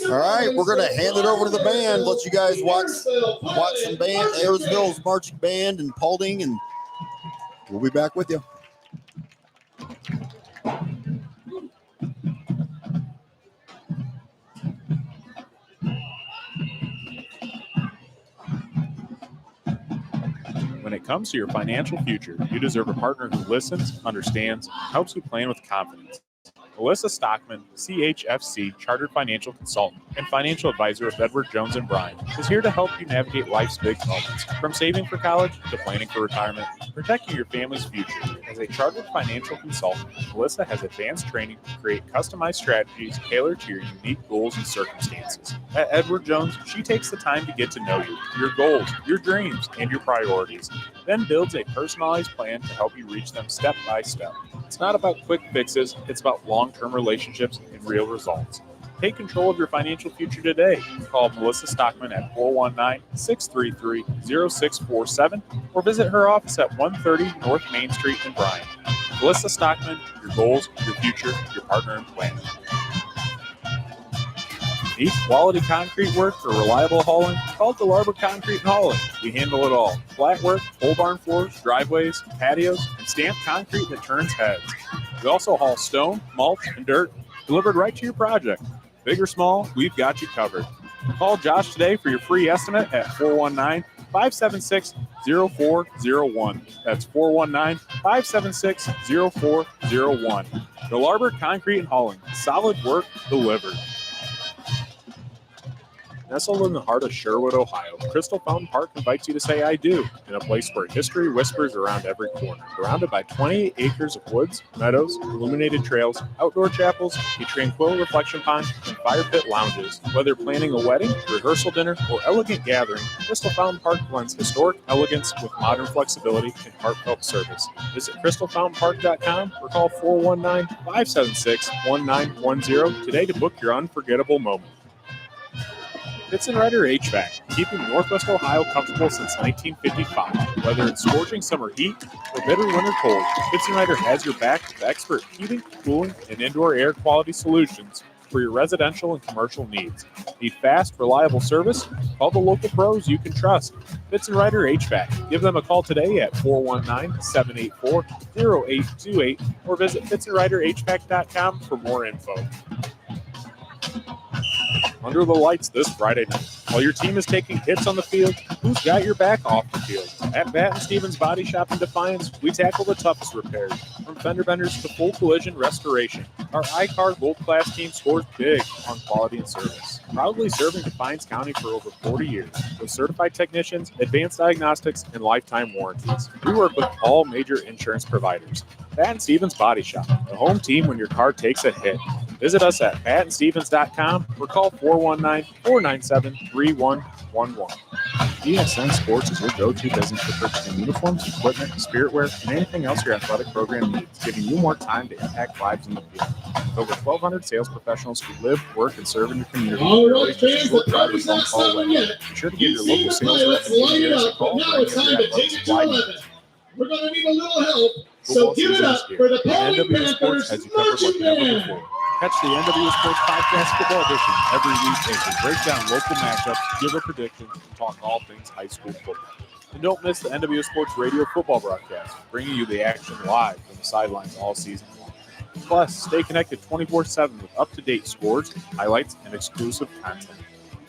All right, we're going to hand it over to the band. Let you guys watch some band, Ayersville's marching band and Paulding, and we'll be back with you. When it comes to your financial future, you deserve a partner who listens, understands, and helps you plan with confidence. Melissa Stockman, CHFC Chartered Financial Consultant and Financial Advisor with Edward Jones and Bryan, is here to help you navigate life's big moments, from saving for college to planning for retirement, protecting your family's future. As a Chartered Financial Consultant, Melissa has advanced training to create customized strategies tailored to your unique goals and circumstances. At Edward Jones, she takes the time to get to know you, your goals, your dreams, and your priorities, then builds a personalized plan to help you reach them step by step. It's not about quick fixes, it's about long-term relationships and real results. Take control of your financial future today. Call Melissa Stockman at 419-633-0647 or visit her office at 130 North Main Street in Bryan. Melissa Stockman, your goals, your future, your partner in planning. Need quality concrete work for reliable hauling? Call DeLarber Concrete and Hauling. We handle it all. Flat work, pole barn floors, driveways, patios, and stamped concrete that turns heads. We also haul stone, mulch, and dirt delivered right to your project. Big or small, we've got you covered. Call Josh today for your free estimate at 419-576-0401. That's 419-576-0401. DeLarber Concrete and Hauling. Solid work delivered. Nestled in the heart of Sherwood, Ohio, Crystal Fountain Park invites you to say I do, in a place where history whispers around every corner. Surrounded by 28 acres of woods, meadows, illuminated trails, outdoor chapels, a tranquil reflection pond, and fire pit lounges. Whether planning a wedding, rehearsal dinner, or elegant gathering, Crystal Fountain Park blends historic elegance with modern flexibility and heartfelt service. Visit crystalfountainpark.com or call 419-576-1910 today to book your unforgettable moment. Fitz & Rider HVAC, keeping Northwest Ohio comfortable since 1955. Whether it's scorching summer heat or bitter winter cold, Fitz & Rider has your back with expert heating, cooling, and indoor air quality solutions for your residential and commercial needs. Need fast, reliable service? Call the local pros you can trust. Fitz & Rider HVAC. Give them a call today at 419-784-0828 or visit fitzandriderhvac.com for more info. Under the lights this Friday night. While your team is taking hits on the field, who's got your back off the field? At Batten Stevens Body Shop in Defiance, we tackle the toughest repairs, from fender benders to full collision restoration. Our I-Car Gold Class team scores big on quality and service. Proudly serving Defiance County for over 40 years, with certified technicians, advanced diagnostics, and lifetime warranties. We work with all major insurance providers. Batten Stevens Body Shop, the home team when your car takes a hit. Visit us at pattenstevens.com or call 419-497-3111. DSN Sports is your go-to business for purchasing uniforms, equipment, spiritware, and anything else your athletic program needs, giving you more time to impact lives in the field. With over 1,200 sales professionals who live, work, and serve in your community. All right, fans, the party's not stopping yet. Be sure to give your You've local seen the sales play, rep let's light it up, but now it's time to take it to 11. We're going to need a little help, so give it up for the Paulding Panthers marching band. Catch the NW Sports Podcast Football Edition every week as we break down local matchups, give a prediction, and talk all things high school football. And don't miss the NW Sports Radio football broadcast, bringing you the action live from the sidelines all season long. Plus, stay connected 24/7 with up-to-date scores, highlights, and exclusive content.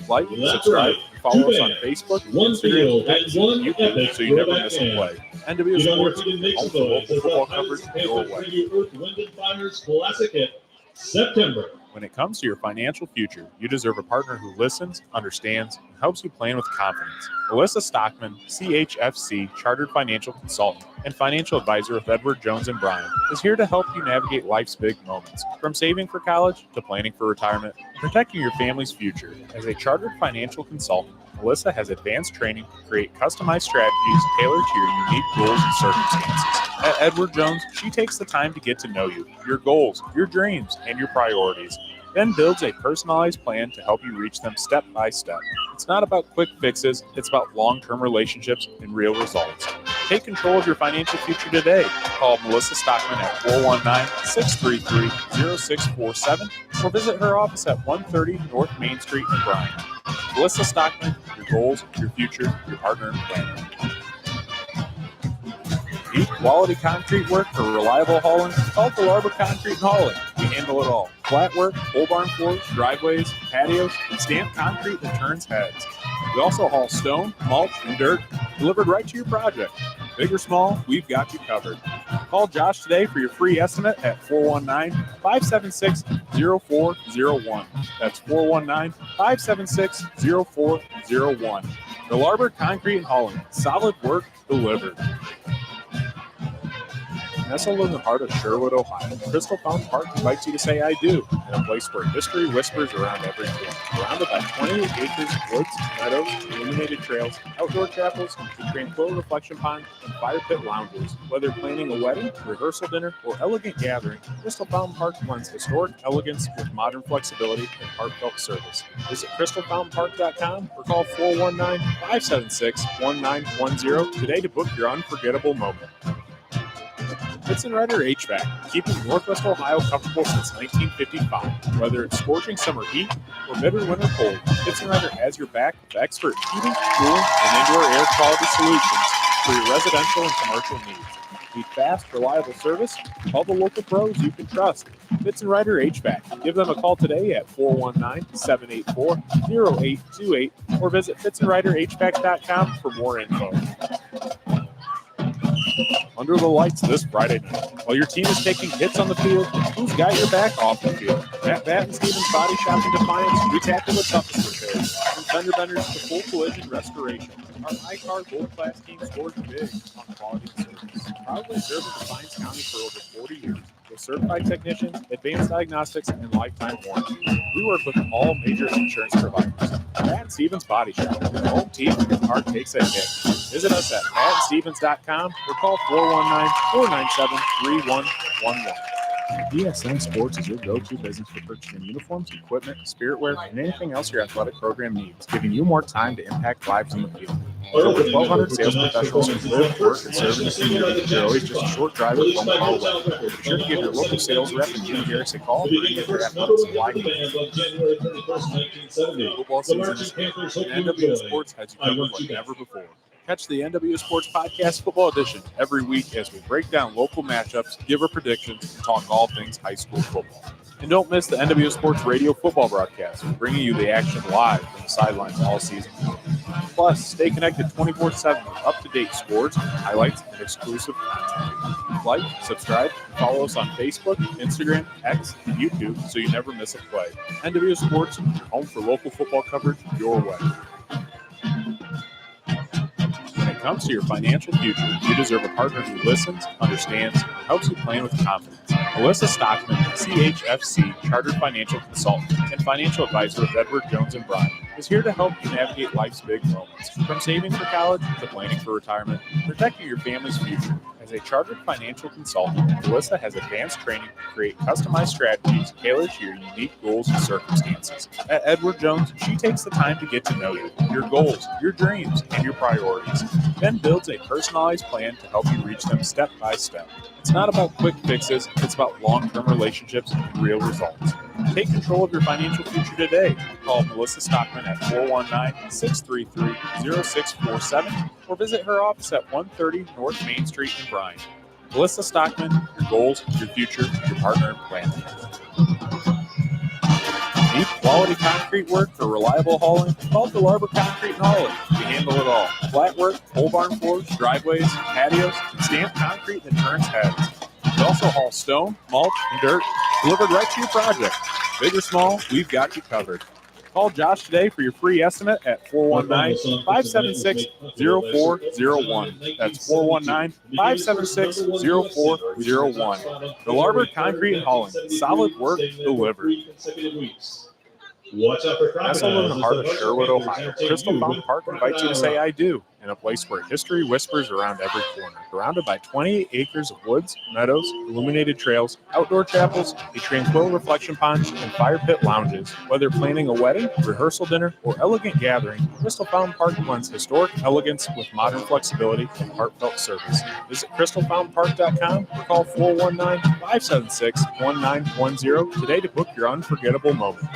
Like, subscribe, and follow us on Facebook, Instagram, X, and YouTube so you never miss a play. NW Sports, home for local football coverage your way. Wind and Fire's classic hit. September. When it comes to your financial future, you deserve a partner who listens, understands, and helps you plan with confidence. Melissa Stockman, CHFC Chartered Financial Consultant and Financial Advisor with Edward Jones and Bryan, is here to help you navigate life's big moments, from saving for college to planning for retirement, protecting your family's future. As a Chartered Financial Consultant, Melissa has advanced training to create customized strategies tailored to your unique goals and circumstances. At Edward Jones, she takes the time to get to know you, your goals, your dreams, and your priorities, then builds a personalized plan to help you reach them step by step. It's not about quick fixes, it's about long-term relationships and real results. Take control of your financial future today. Call Melissa Stockman at 419-633-0647 or visit her office at 130 North Main Street in Bryan. Melissa Stockman, your goals, your future, your partner in planning. Need quality concrete work for reliable hauling? Call DeLarber Concrete and Hauling. We handle it all. Flat work, pole barn floors, driveways, patios, and stamped concrete that turns heads. We also haul stone, mulch, and dirt delivered right to your project. Big or small, we've got you covered. Call Josh today for your free estimate at 419-576-0401. That's 419-576-0401. The Larber Concrete and Hauling. Solid work delivered. Nestled in the heart of Sherwood, Ohio, Crystal Fountain Park invites you to say I do in a place where history whispers around every corner. Surrounded by 28 acres of woods, meadows, illuminated trails, outdoor chapels, a tranquil reflection pond, and fire pit lounges. Whether planning a wedding, rehearsal dinner, or elegant gathering, Crystal Fountain Park blends historic elegance with modern flexibility and heartfelt service. Visit crystalfountainpark.com or call 419-576-1910 today to book your unforgettable moment. Fitz & Rider HVAC, keeping Northwest Ohio comfortable since 1955. Whether it's scorching summer heat or bitter winter cold, Fitz & Rider has your back with expert heating, cooling, and indoor air quality solutions for your residential and commercial needs. Need fast, reliable service? Call the local pros you can trust. Fitz & Rider HVAC. Give them a call today at 419-784-0828 or visit fitzandriderhvac.com for more info. Under the lights this Friday night. While your team is taking hits on the field, who's got your back off the field? At Bat & Stevens Body Shop in Defiance, we tackle the toughest repairs. From fender benders to full collision restoration. Our high-car gold-class team scores big on quality service. Proudly serving Defiance County for over 40 years. With certified technicians, advanced diagnostics, and lifetime warranty. We work with all major insurance providers. Pat Stevens Body Shop. The whole team if your car takes a hit. Visit us at patstevens.com or call 419-497-3111. DSN Sports is your go-to business for purchasing uniforms, equipment, spiritware, and anything else your athletic program needs, giving you more time to impact lives on the field. With over 1,200 sales professionals who live, work, and serve in the community, you're always just a short drive or phone call away. Be sure to give your local sales rep and Jim Garris a call for any of your athletic supply needs. Football season is here, and NWO Sports has you covered like never before. Catch the NWO Sports Podcast Football Edition every week as we break down local matchups, give our predictions, and talk all things high school football. And don't miss the NWO Sports Radio football broadcast, bringing you the action live from the sidelines all season. Plus, stay connected 24/7 with up-to-date scores, highlights, and exclusive content. Like, subscribe, and follow us on Facebook, Instagram, X, and YouTube so you never miss a play. NWO Sports, your home for local football coverage your way. When it comes to your financial future, you deserve a partner who listens, understands, and helps you plan with confidence. Melissa Stockman, CHFC, Chartered Financial Consultant and Financial Advisor with Edward Jones & Bryan, is here to help you navigate life's big moments. From saving for college to planning for retirement, protecting your family's future. As a Chartered Financial Consultant, Melissa has advanced training to create customized strategies tailored to your unique goals and circumstances. At Edward Jones, she takes the time to get to know you, your goals, your dreams, and your priorities, then builds a personalized plan to help you reach them step by step. It's not about quick fixes, it's about long-term relationships and real results. Take control of your financial future today. Call Melissa Stockman at 419-633-0647 or visit her office at 130 North Main Street in Bryan. Melissa Stockman, your goals, your future, your partner in planning. Need quality concrete work for reliable hauling? Call the Larber Concrete and Hauling. We handle it all. Flat work, pole barn floors, driveways, patios, and stamped concrete that turns heads. We also haul stone, mulch, and dirt delivered right to your project. Big or small, we've got you covered. Call Josh today for your free estimate at 419-576-0401. That's 419-576-0401. The Larber Concrete and Hauling. Solid work delivered. Nestled in the heart of Sherwood, Ohio, Crystal Fountain Park invites you to say I do in a place where history whispers around every corner. Surrounded by 28 acres of woods, meadows, illuminated trails, outdoor chapels, a tranquil reflection pond, and fire pit lounges. Whether planning a wedding, rehearsal dinner, or elegant gathering, Crystal Fountain Park blends historic elegance with modern flexibility and heartfelt service. Visit crystalfountainpark.com or call 419-576-1910 today to book your unforgettable moment.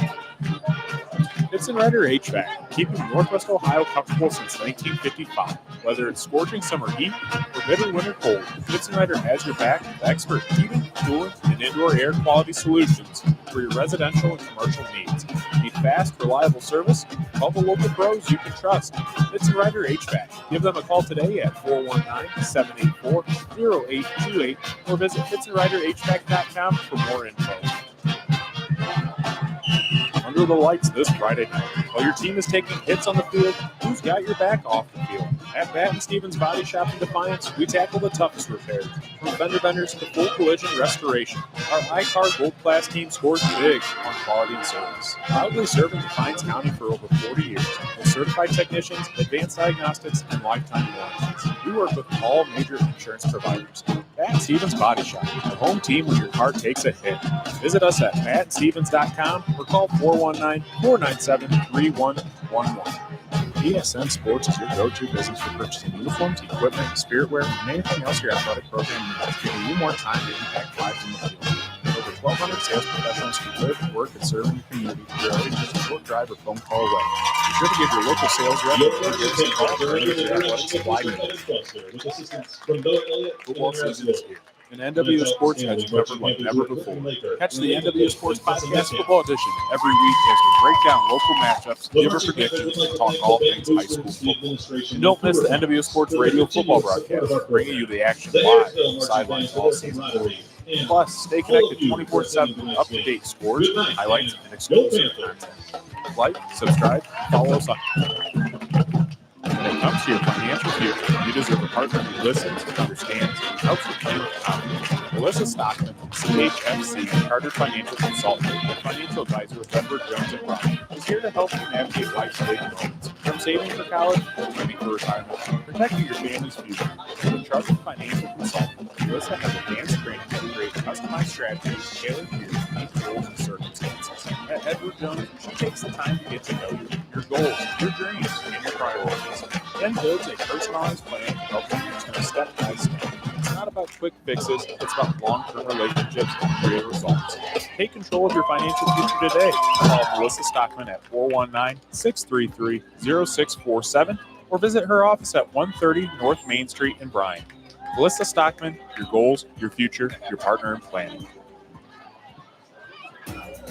Fitz & Rider HVAC, keeping Northwest Ohio comfortable since 1955. Whether it's scorching summer heat or bitter winter cold, Fitz & Rider has your back with expert heating, cooling, and indoor air quality solutions for your residential and commercial needs. Need fast, reliable service, call the local pros you can trust. Fitz & Ryder HVAC. Give them a call today at 419-784-0828 or visit fitzandryderhvac.com for more info. Under the lights this Friday night. While your team is taking hits on the field, who's got your back off the field? At Batt & Stevens Body Shop in Defiance, we tackle the toughest repairs. From fender benders to full collision restoration, our iCar Gold Class team scores big on quality and service. Proudly serving Defiance County for over 40 years with certified technicians, advanced diagnostics, and lifetime warranties. We work with all major insurance providers. Batt & Stevens Body Shop, the home team when your car takes a hit. Visit us at battandstevens.com or call 419-497-3111. ESN Sports is your go-to business for purchasing uniforms, equipment, spirit wear, and anything else your athletic program needs, giving you more time to impact lives in the field. With over 1,200 sales professionals who live, work, and serve in your community, you're always just a short drive or phone call away. Be sure to give your local sales rep a call for any of your athletic supply needs. Football season is here, and NW Sports has you covered like never before. Catch the NW Sports Podcast Football Edition every week as we break down local matchups, give our predictions, and talk all things high school football. And don't miss the NW Sports radio football broadcast, bringing you the action live on the sidelines all season long. Plus, stay connected 24/7 with up-to-date scores, highlights, and exclusive content. Like, subscribe, and follow us on. When it comes to your financial future, you deserve a partner who listens, understands, and helps you plan with confidence. Melissa Stockman, CHFC, Chartered Financial Consultant and Financial Advisor with Edward Jones & Brown, is here to help you navigate life's big moments. From saving for college to planning for retirement, protecting your family's future. With a trusted financial consultant, Melissa has advanced training to create customized strategies tailored to your unique goals and circumstances. At Edward Jones, she takes the time to get to know you, your goals, your dreams, and your priorities. Then builds a personalized plan to help you reach them step by step. It's not about quick fixes, it's about long-term relationships and real results. Take control of your financial future today. Call Melissa Stockman at 419-633-0647 or visit her office at 130 North Main Street in Bryan. Melissa Stockman, your goals, your future, your partner in planning.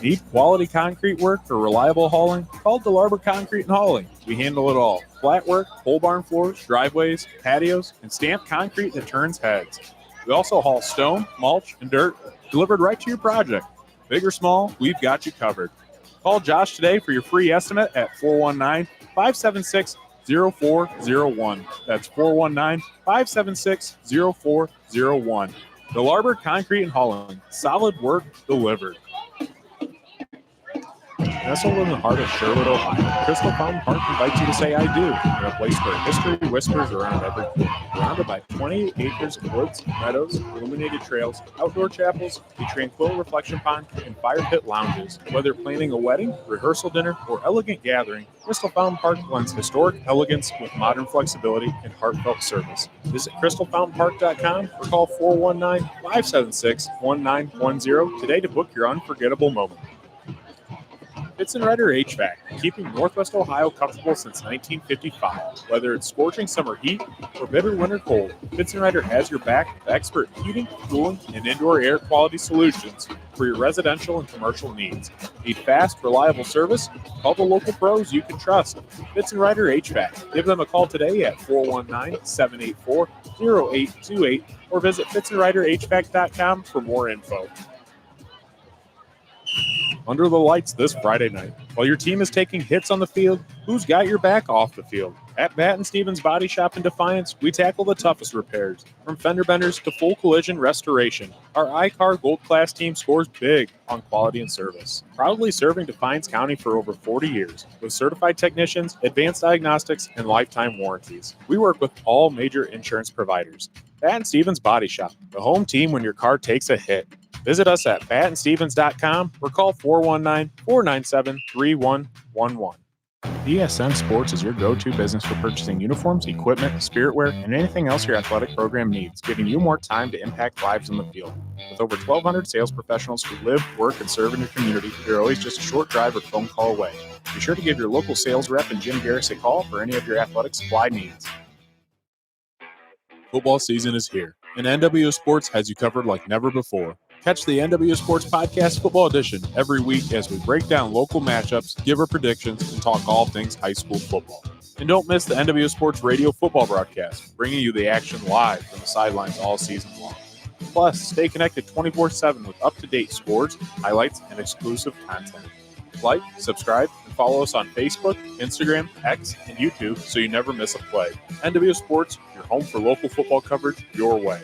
Need quality concrete work for reliable hauling? Call DeLarber Concrete and Hauling. We handle it all. Flat work, pole barn floors, driveways, patios, and stamped concrete that turns heads. We also haul stone, mulch, and dirt delivered right to your project. Big or small, we've got you covered. Call Josh today for your free estimate at 419-576-0401. That's 419-576-0401. DeLarber Concrete and Hauling. Solid work delivered. Nestled in the heart of Sherwood, Ohio, Crystal Fountain Park invites you to say I do in a place where history whispers around every corner. Surrounded by 28 acres of woods, meadows, illuminated trails, outdoor chapels, a tranquil reflection pond, and fire pit lounges. Whether planning a wedding, rehearsal dinner, or elegant gathering, Crystal Fountain Park blends historic elegance with modern flexibility and heartfelt service. Visit crystalfountainpark.com or call 419-576-1910 today to book your unforgettable moment. Fitz & Ryder HVAC, keeping Northwest Ohio comfortable since 1955. Whether it's scorching summer heat or bitter winter cold, Fitz & Ryder has your back with expert heating, cooling, and indoor air quality solutions for your residential and commercial needs. Need fast, reliable service? Call the local pros you can trust. Fitz & Ryder HVAC. Give them a call today at 419-784-0828 or visit fitzandryderhvac.com for more info. Under the lights this Friday night. While your team is taking hits on the field, who's got your back off the field? At Batt & Stevens Body Shop in Defiance, we tackle the toughest repairs. From fender benders to full collision restoration, our iCar Gold Class team scores big on quality and service. Proudly serving Defiance County for over 40 years with certified technicians, advanced diagnostics, and lifetime warranties. We work with all major insurance providers. Batt & Stevens Body Shop, the home team when your car takes a hit. Visit us at battandstevens.com or call 419-497-3111. ESN Sports is your go-to business for purchasing uniforms, equipment, spirit wear, and anything else your athletic program needs, giving you more time to impact lives in the field. With over 1,200 sales professionals who live, work, and serve in your community, you're always just a short drive or phone call away. Be sure to give your local sales rep and Jim Garris a call for any of your athletic supply needs. Football season is here, and NW Sports has you covered like never before. Catch the NW Sports Podcast Football Edition every week as we break down local matchups, give our predictions, and talk all things high school football. And don't miss the NW Sports Radio football broadcast, bringing you the action live from the sidelines all season long. Plus, stay connected 24/7 with up-to-date scores, highlights, and exclusive content. Like, subscribe, and follow us on Facebook, Instagram, X, and YouTube so you never miss a play. NW Sports, your home for local football coverage your way.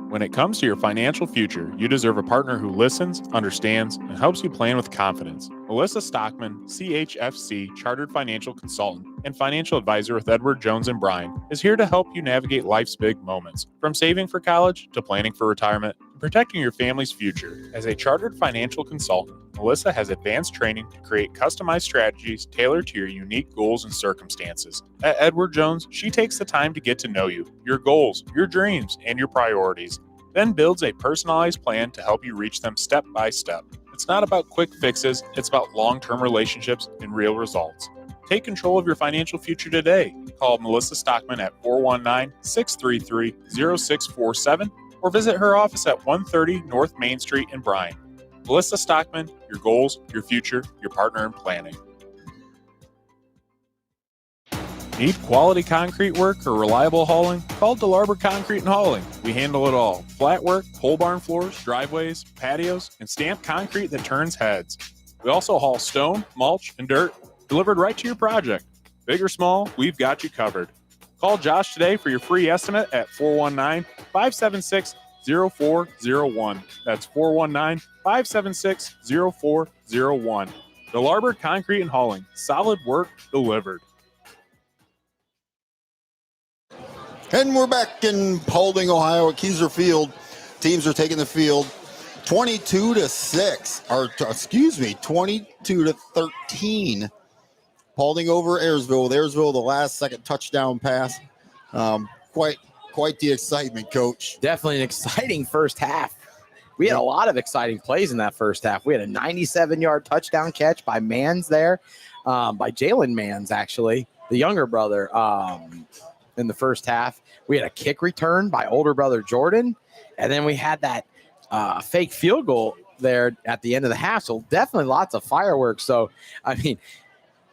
When it comes to your financial future, you deserve a partner who listens, understands, and helps you plan with confidence. Melissa Stockman, CHFC Chartered Financial Consultant and Financial Advisor with Edward Jones and Bryan, is here to help you navigate life's big moments, from saving for college to planning for retirement and protecting your family's future. As a Chartered Financial Consultant, Melissa has advanced training to create customized strategies tailored to your unique goals and circumstances. At Edward Jones, she takes the time to get to know you, your goals, your dreams, and your priorities, then builds a personalized plan to help you reach them step by step. It's not about quick fixes, it's about long-term relationships and real results. Take control of your financial future today. Call Melissa Stockman at 419-633-0647 or visit her office at 130 North Main Street in Bryan. Melissa Stockman, your goals, your future, your partner in planning. Need quality concrete work or reliable hauling? Call DeLarber Concrete and Hauling. We handle it all. Flat work, pole barn floors, driveways, patios, and stamped concrete that turns heads. We also haul stone, mulch, and dirt delivered right to your project. Big or small, we've got you covered. Call Josh today for your free estimate at 419-576-0401. That's 419-576-0401. DeLarber Concrete and Hauling. Solid work delivered. And we're back in Paulding, Ohio at Keyser Field. Teams are taking the field 22-6, or 22-13. Paulding over Ayersville, with Ayersville the last second touchdown pass. Quite the excitement, Coach. Definitely an exciting first half. We had a lot of exciting plays in that first half. We had a 97-yard touchdown catch by Mans there, by Jalen Mans, actually, the younger brother, in the first half. We had a kick return by older brother Jordan, and then we had that fake field goal there at the end of the half. So definitely lots of fireworks. So, I mean,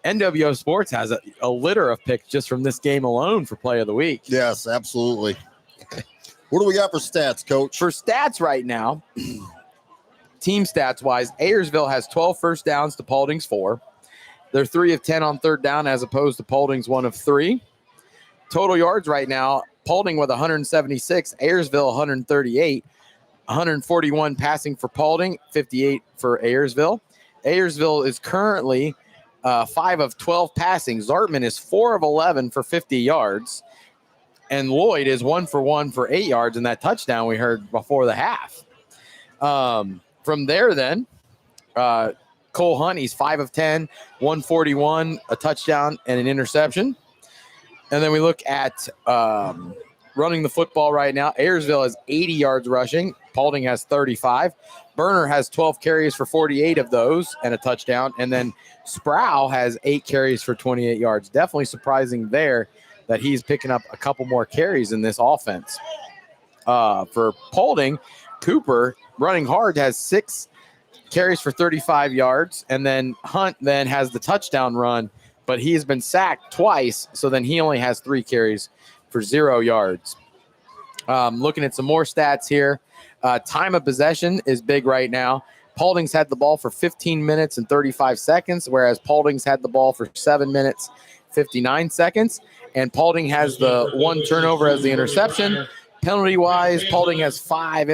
NWO Sports has a litter of picks just from this game alone for play of the week. Yes, absolutely. What do we got for stats, Coach? For stats right now, team stats wise, Ayersville has 12 first downs to Paulding's 4. They're 3 of 10 on third down as opposed to Paulding's 1 of 3. Total yards right now, Paulding with 176, Ayersville 138, 141 passing for Paulding, 58 for Ayersville. Ayersville is currently 5 of 12 passing. Zartman is 4 of 11 for 50 yards. And Lloyd is 1 for 1 for 8 yards in that touchdown we heard before the half. From there then, Cole Hunt, he's 5 of 10, 141, a touchdown and an interception. And then we look at running the football right now. Ayersville has 80 yards rushing. Paulding has 35. Berner has 12 carries for 48 of those and a touchdown. And then Sproul has 8 carries for 28 yards. Definitely surprising there that he's picking up a couple more carries in this offense. For Paulding, Cooper, running hard, has 6 carries for 35 yards. And then Hunt then has the touchdown run, but he has been sacked twice, so then he only has 3 carries for 0 yards. Looking at some more stats here. Time of possession is big right now. Paulding's had the ball for 15 minutes and 35 seconds, whereas Paulding's had the ball for 7 minutes, 59 seconds. And Paulding has the 1 turnover as the interception. Penalty-wise, Paulding has 5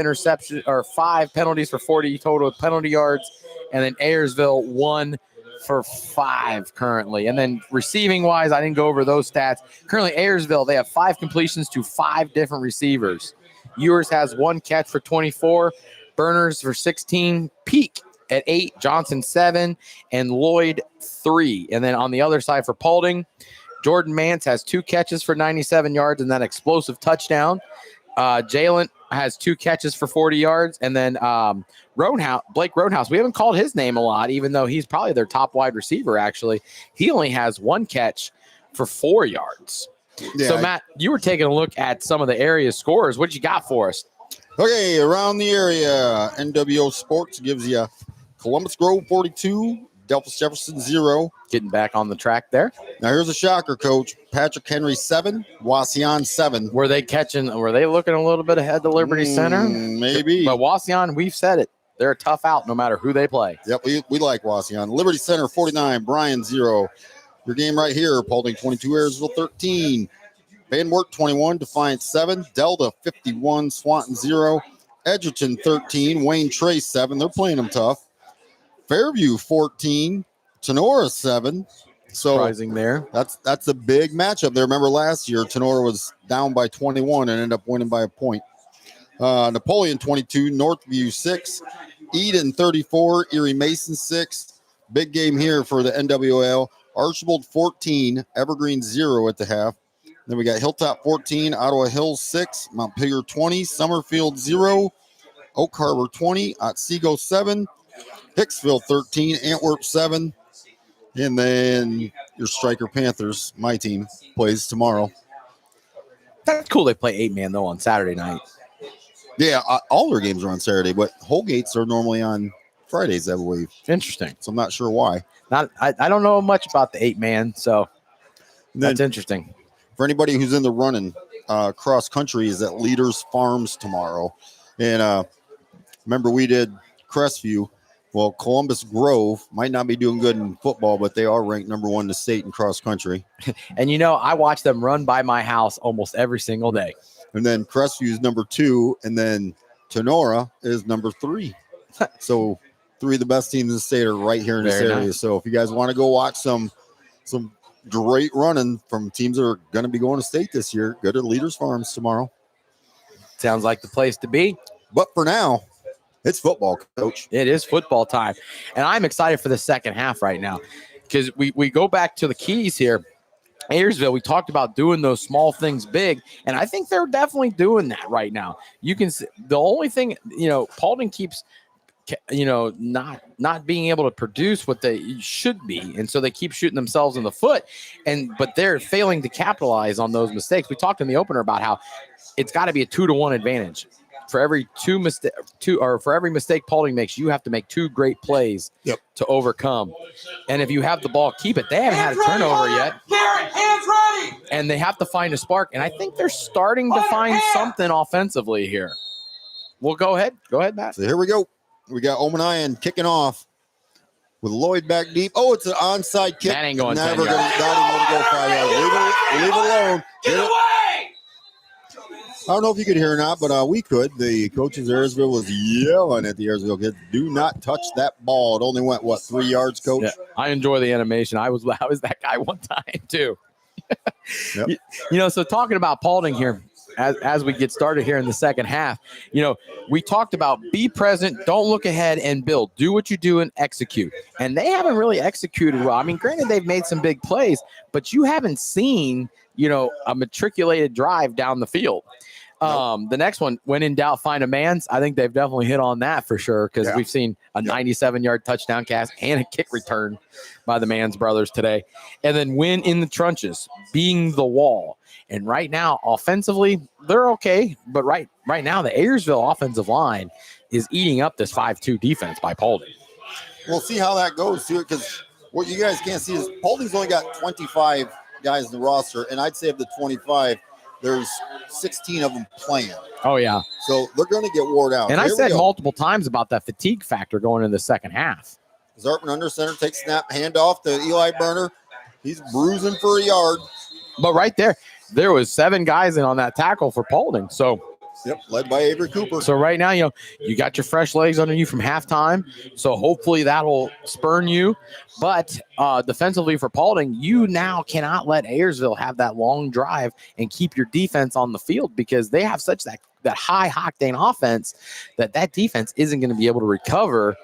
penalties for 40 total penalty yards, and then Ayersville 1 for 5 currently. And then receiving wise, I didn't go over those stats. Currently Ayersville, they have 5 completions to 5 different receivers. Ewers has 1 catch for 24, Burners for 16, Peak at 8, Johnson 7, and Lloyd 3. And then on the other side for Paulding, Jordan Mance has 2 catches for 97 yards and that explosive touchdown. Jalen has 2 catches for 40 yards. And then Blake Roadhouse, we haven't called his name a lot, even though he's probably their top wide receiver, actually. He only has 1 catch for 4 yards. Yeah, So, Matt, you were taking a look at some of the area scores. What you got for us? Okay, around the area, NWO Sports gives you Columbus Grove 42, Delphus Jefferson 0. Getting back on the track there. Now here's a shocker, Coach. Patrick Henry 7, Wasion 7. Were they looking a little bit ahead to Liberty Center? Maybe. But Wasion, we've said it. They're a tough out no matter who they play. Yep, we like Wasion. Liberty Center 49, Bryan 0. Your game right here, Paulding 22, Ayersville 13. Van Wert 21, Defiant 7, Delta 51, Swanton 0, Edgerton 13, Wayne Trace 7. They're playing them tough. Fairview 14, Tenora 7. So Surprising there. that's a big matchup there. Remember last year, Tenora was down by 21 and ended up winning by a point. Napoleon 22, Northview 6, Eden 34, Erie Mason 6. Big game here for the NWL. Archibald 14, Evergreen 0 at the half. Then we got Hilltop 14, Ottawa Hills 6, Montpelier 20, Summerfield 0, Oak Harbor 20, Otsego 7, Hicksville 13, Antwerp 7, and then your Striker Panthers, my team, plays tomorrow. That's cool. They play 8-man though on Saturday night. Yeah, all their games are on Saturday, but Holgate's are normally on Fridays, I believe. Interesting. So I'm not sure why. I don't know much about the 8-man, so that's interesting. For anybody who's in the running, cross country is at Leaders Farms tomorrow. And remember, we did Crestview. Well, Columbus Grove might not be doing good in football, but they are ranked number 1 in the state in cross country. And I watch them run by my house almost every single day. And then Crestview is number 2, and then Tenora is number 3. So 3 of the best teams in the state are right here in this Very area. nice. So if you guys want to go watch some great running from teams that are going to be going to state this year, go to Leaders Farms tomorrow. Sounds like the place to be. But for now, it's football, Coach. It is football time. And I'm excited for the second half right now because we go back to the keys here. Ayersville, we talked about doing those small things big, and I think they're definitely doing that right now. You can see the only thing, Paulding keeps not being able to produce what they should be, and so they keep shooting themselves in the foot, but they're failing to capitalize on those mistakes. We talked in the opener about how it's got to be a 2-to-1 advantage. For every for every mistake Paulding makes, you have to make 2 great plays to overcome. And if you have the ball, keep it. They haven't had a turnover yet. Garrett, hands ready. And they have to find a spark. And I think they're starting to find something offensively here. Well, go ahead. Go ahead, Matt. So here we go. We got Omanayan kicking off with Lloyd back deep. Oh, it's an onside kick. That ain't going Never 10 going yards. to go 5 yards. Leave it alone. Get away. I don't know if you could hear or not, but we could. The coaches of Ayersville was yelling at the Ayersville kids, do not touch that ball. It only went, 3 yards, Coach? Yeah, I enjoy the animation. I was that guy one time, too. Yep. So talking about Paulding here, as we get started here in the second half, we talked about be present, don't look ahead, and build. Do what you do and execute. And they haven't really executed well. I mean, granted, they've made some big plays, but you haven't seen, a matriculated drive down the field. The next one, when in doubt, find a man's. I think they've definitely hit on that for sure because we've seen a 97-yard touchdown cast and a kick return by the Manns brothers today. And then win in the trenches, being the wall. And right now, offensively, they're okay. But right now, the Ayersville offensive line is eating up this 5-2 defense by Paulding. We'll see how that goes, too, because what you guys can't see is Paulding's only got 25 guys in the roster, and I'd say of the 25, there's 16 of them playing. Oh, yeah. So they're going to get wore out. And I said multiple times about that fatigue factor going into the second half. Zartman under center, takes snap, hand off to Eli Berner. He's bruising for a yard. But right there was 7 guys in on that tackle for Paulding. So, led by Avery Cooper. So right now, you got your fresh legs under you from halftime. So hopefully that'll spurn you. But defensively for Paulding, you now cannot let Ayersville have that long drive and keep your defense on the field because they have such that high octane offense that defense isn't going to be able to recover.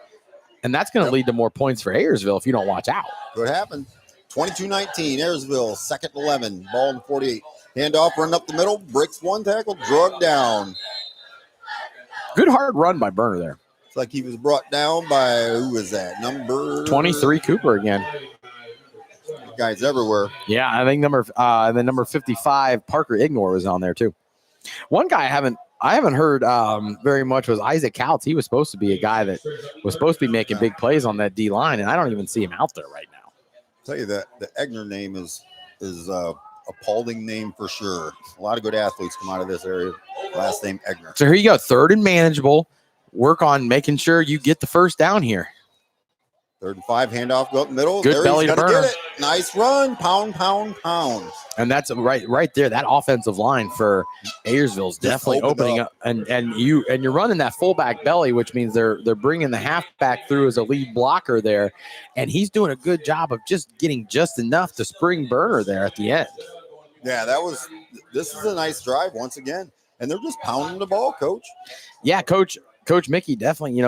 And that's going to lead to more points for Ayersville if you don't watch out. Could happen. 22-19, Ayersville, 2nd and 11, ball in 48. Handoff, run up the middle, breaks one tackle, drug down. Good hard run by Berner there. It's like he was brought down by, who was that? Number 23 Cooper again. Guys everywhere. Yeah, I think number 55, Parker Ignore, was on there too. One guy I haven't heard very much was Isaac Couts. He was supposed to be a guy that was supposed to be making big plays on that D line, and I don't even see him out there right now. I'll tell you that the Egner name is a Paulding name for sure. A lot of good athletes come out of this area. Last name Egner. So here you go, 3rd and manageable. Work on making sure you get the first down here. 3rd and 5, handoff, go up the middle. Good belly to burner. Get it. Nice run, pound. And that's right there. That offensive line for Ayersville is definitely opening up, and you're running that fullback belly, which means they're bringing the halfback through as a lead blocker there, and he's doing a good job of just getting just enough to spring burner there at the end. Yeah, this is a nice drive once again, and they're just pounding the ball, Coach. Yeah, Coach Mickey definitely,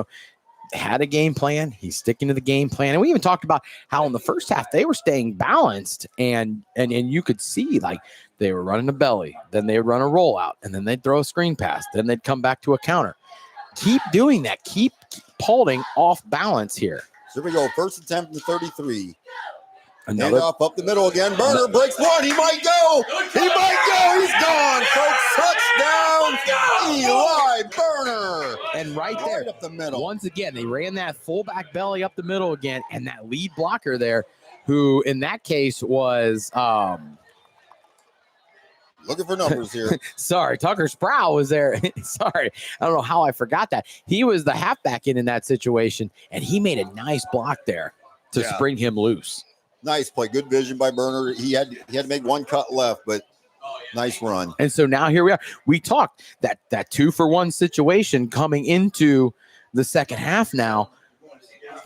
had a game plan. He's sticking to the game plan. And we even talked about how in the first half they were staying balanced, and you could see like they were running a belly, then they would run a rollout, and then they'd throw a screen pass, then they'd come back to a counter. Keep doing that. Keep Paulding off balance here. So here we go. First attempt to 33. Another handoff up the middle again. Burner breaks one. He might go. He's gone. Folks, touchdown. Eli Burner. And right there, up the middle. Once again, they ran that fullback belly up the middle again, and that lead blocker there, who in that case was looking for numbers here. Sorry, Tucker Sproul was there. Sorry, I don't know how I forgot that. He was the halfback in that situation, and he made a nice block there to spring him loose. Nice play. Good vision by Burner. He had to make one cut left, but nice run. And so now here we are. We talked that 2-for-1 situation coming into the second half now,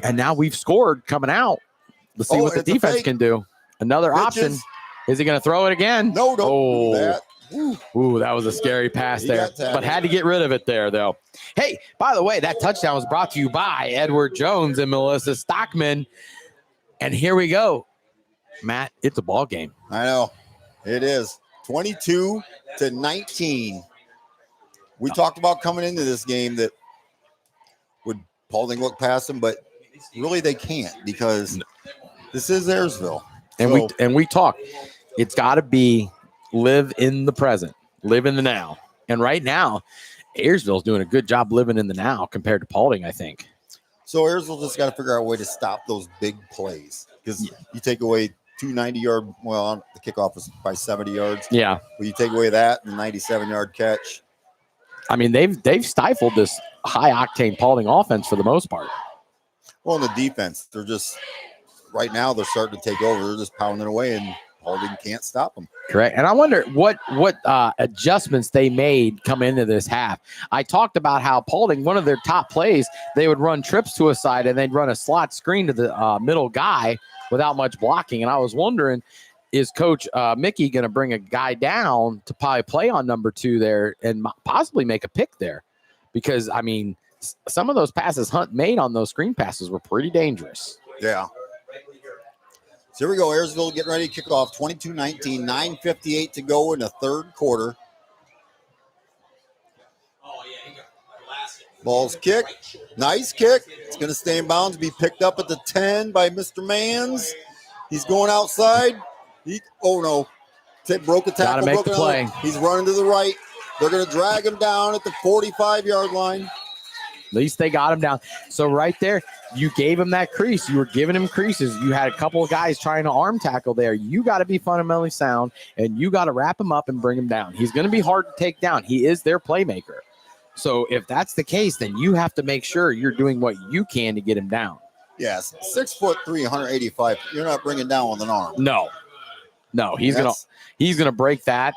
and now we've scored coming out. Let's see what the defense can do. Another option. Is he going to throw it again? No, don't do that. Ooh, that was a scary pass there, but had to get rid of it there, though. Hey, by the way, that touchdown was brought to you by Edward Jones and Melissa Stockman. And here we go. Matt, it's a ball game. I know. It is. 22-19. We talked about coming into this game that would Paulding look past them, but really they can't because this is Ayersville. And we talked. It's got to be live in the present, live in the now. And right now, Ayersville's doing a good job living in the now compared to Paulding, I think. So Ayersville just got to figure out a way to stop those big plays because you take away 290-yard, well, the kickoff was by 70 yards. Yeah. Well, you take away that and 97-yard catch. I mean, they've stifled this high-octane Paulding offense for the most part. Well, in the defense, they're just right now they're starting to take over. They're just pounding away, and Paulding can't stop them. Correct. And I wonder what adjustments they made come into this half. I talked about how Paulding, one of their top plays, they would run trips to a side and they'd run a slot screen to the middle guy without much blocking. And I was wondering, is Coach Mickey going to bring a guy down to probably play on number 2 there and possibly make a pick there? Because, I mean, some of those passes Hunt made on those screen passes were pretty dangerous. Yeah. So here we go. Ayersville getting ready to kick off. 22-19, 9:58 to go in the third quarter. Ball's kicked. Nice kick. It's going to stay in bounds, be picked up at the 10 by Mr. Mans. He's going outside. Broke a tackle. Got to make the play. He's running to the right. They're going to drag him down at the 45-yard line. At least they got him down. So right there, you gave him that crease. You were giving him creases. You had a couple of guys trying to arm tackle there. You got to be fundamentally sound, and you got to wrap him up and bring him down. He's going to be hard to take down. He is their playmaker. So if that's the case, then you have to make sure you're doing what you can to get him down. Yes, 6'3", 185. You're not bringing down with an arm. No, he's gonna break that.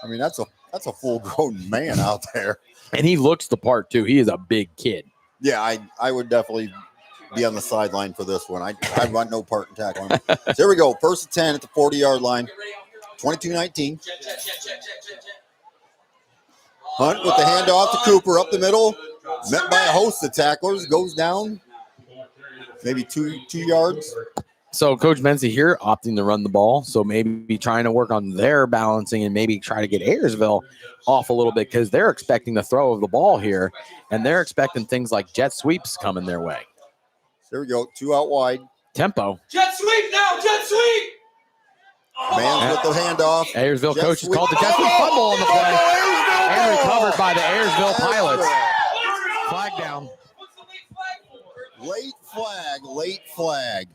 I mean, that's a full-grown man out there. And he looks the part, too. He is a big kid. Yeah, I would definitely be on the sideline for this one. I want no part in tackling. So here we go. First and 10 at the 40-yard line. 22-19. Hunt with the handoff to Cooper up the middle. Met by a host of tacklers. Goes down maybe two yards. So Coach Menzie here opting to run the ball. So maybe trying to work on their balancing and maybe try to get Ayersville off a little bit because they're expecting the throw of the ball here. And they're expecting things like jet sweeps coming their way. There we go. 2 out wide. Tempo. Jet sweep now, jet sweep. with the handoff. Ayersville Jet coaches sweep. called the jet sweep fumble on the play and recovered by the Ayersville Pilots. Flag down. Late flag.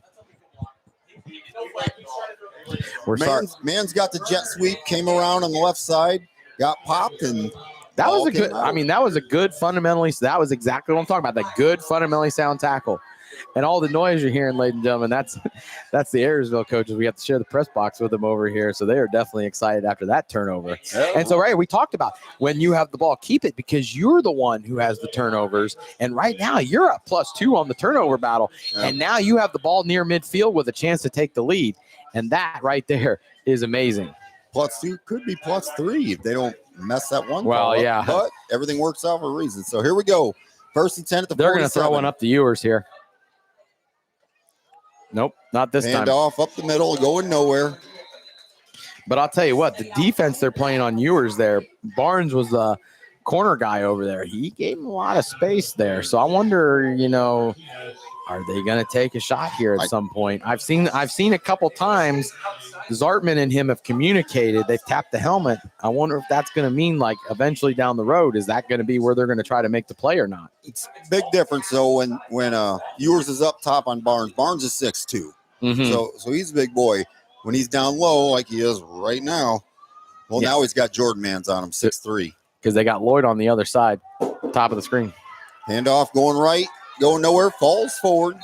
We're sorry. Man's got the jet sweep, came around on the left side, got popped, and That was ball a good, came out. I mean, that was a good fundamentally, that was exactly what I'm talking about. That good fundamentally sound tackle. And all the noise you're hearing, ladies and gentlemen, that's the Ayersville coaches. We have to share the press box with them over here. So they are definitely excited after that turnover. And so, right, we talked about when you have the ball, keep it because you're the one who has the turnovers. And right now you're up +2 on the turnover battle. Yep. And now you have the ball near midfield with a chance to take the lead. And that right there is amazing. +2 could be +3 if they don't mess that one. Well, call up, yeah. but everything works out for a reason. So here we go. 1st and 10 at the They're going to 47. throw one up the Ewers here. Nope, not this time. Handoff up the middle, going nowhere. But I'll tell you what, the defense they're playing on Ewers there, Barnes was the corner guy over there. He gave him a lot of space there. So I wonder, are they going to take a shot here at some point? I've seen a couple times Zartman and him have communicated. They've tapped the helmet. I wonder if that's going to mean like eventually down the road, is that going to be where they're going to try to make the play or not? It's a big difference though when Ewers is up top on Barnes. Barnes is 6'2". Mm-hmm. So he's a big boy. When he's down low like he is right now, well, now he's got Jordan Mans on him, 6'3". Because they got Lloyd on the other side, top of the screen. Handoff going right, going nowhere, falls forward.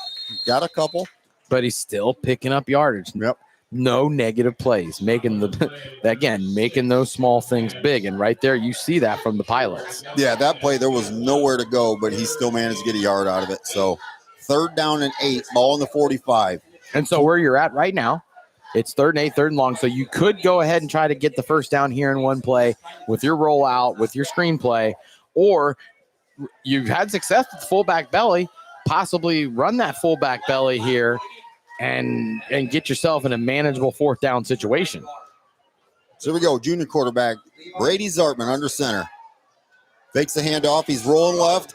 Got a couple. But he's still picking up yardage. Yep. No negative plays, making those small things big. And right there, you see that from the Pilots. Yeah, that play, there was nowhere to go, but he still managed to get a yard out of it. So 3rd down and 8, ball in the 45. And so where you're at right now, it's 3rd and 8, 3rd and long. So you could go ahead and try to get the first down here in one play with your rollout, with your screenplay, or you've had success with the fullback belly, possibly run that fullback belly here and get yourself in a manageable 4th down situation. So here we go, junior quarterback, Brady Zartman under center. Fakes the handoff, he's rolling left.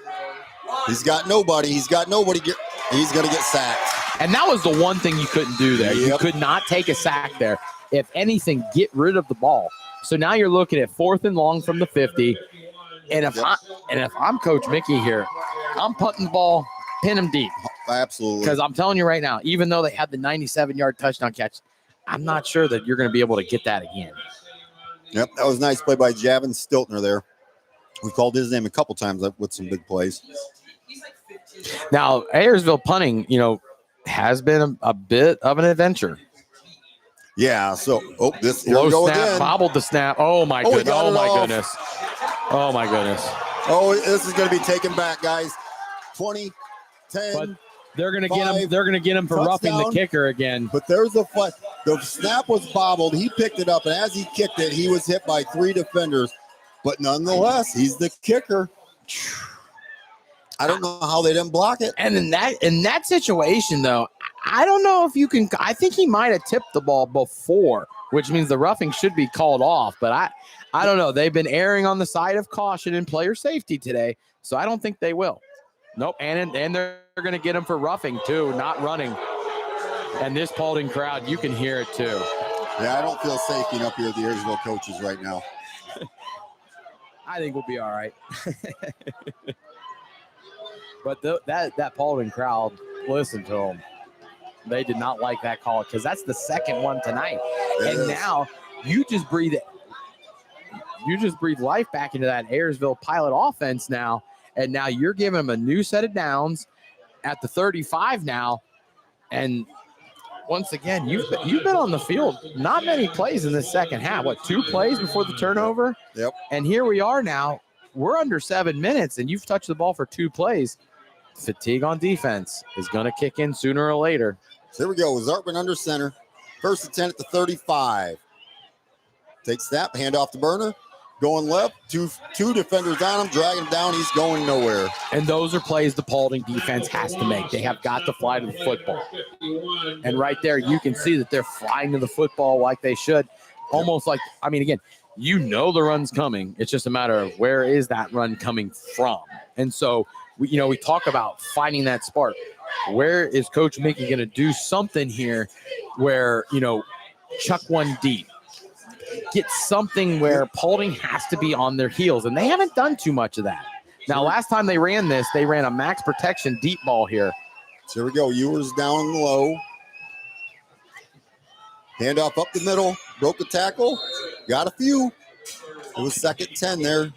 He's got nobody. He's going to get sacked. And that was the one thing you couldn't do there. Yep. You could not take a sack there. If anything, get rid of the ball. So now you're looking at 4th and long from the 50. And if I'm Coach Mickey here, I'm punting the ball, pin him deep. Absolutely. Because I'm telling you right now, even though they had the 97-yard touchdown catch, I'm not sure that you're going to be able to get that again. Yep, that was a nice play by Javin Stiltner there. We've called his name a couple times with some big plays. Now, Ayersville punting, has been a bit of an adventure. Yeah, so, here Low we go snap, again. bobbled the snap. Oh, my goodness. got Oh, it my off. goodness. Oh, my goodness. Oh, this is going to be taken back, guys. 20, 10. But they're going to get him. 5, They're going to get him for roughing the touchdown. kicker again. But there's a flag. The snap was bobbled. He picked it up, and as he kicked it, he was hit by 3 defenders. But nonetheless, he's the kicker. I don't know how they didn't block it. And in that situation, though, I don't know if you can. I think he might have tipped the ball before, which means the roughing should be called off. But I don't know. They've been erring on the side of caution in player safety today, so I don't think they will. Nope. And they're going to get him for roughing too, not running. And this Paulding crowd, you can hear it too. Yeah, I don't feel safe being up here with the Ayersville coaches right now. I think we'll be all right. But that Paulding crowd, listen to them. They did not like that call because that's the second one tonight. And now you just breathe life back into that Ayersville Pilot offense now. And now you're giving them a new set of downs at the 35 now. And once again, you've been on the field not many plays in the second half. 2 plays before the turnover? Yep. And here we are now. We're under 7 minutes, and you've touched the ball for 2 plays. Fatigue on defense is going to kick in sooner or later. So here we go. Zartman under center. 1st and 10 at the 35. Takes snap, hand off to Burner. Going left. Two defenders on him, dragging him down. He's going nowhere. And those are plays the Paulding defense has to make. They have got to fly to the football. And right there, you can see that they're flying to the football like they should. Almost like, again, the run's coming. It's just a matter of where is that run coming from. And so, we talk about finding that spark. Where is Coach Mickey going to do something here where, chuck one deep, get something where Paulding has to be on their heels, and they haven't done too much of that. Now, last time they ran this, they ran a max protection deep ball here. So here we go. Ewers down low. Handoff up the middle. Broke the tackle. Got a few. It was 2nd and 10 there.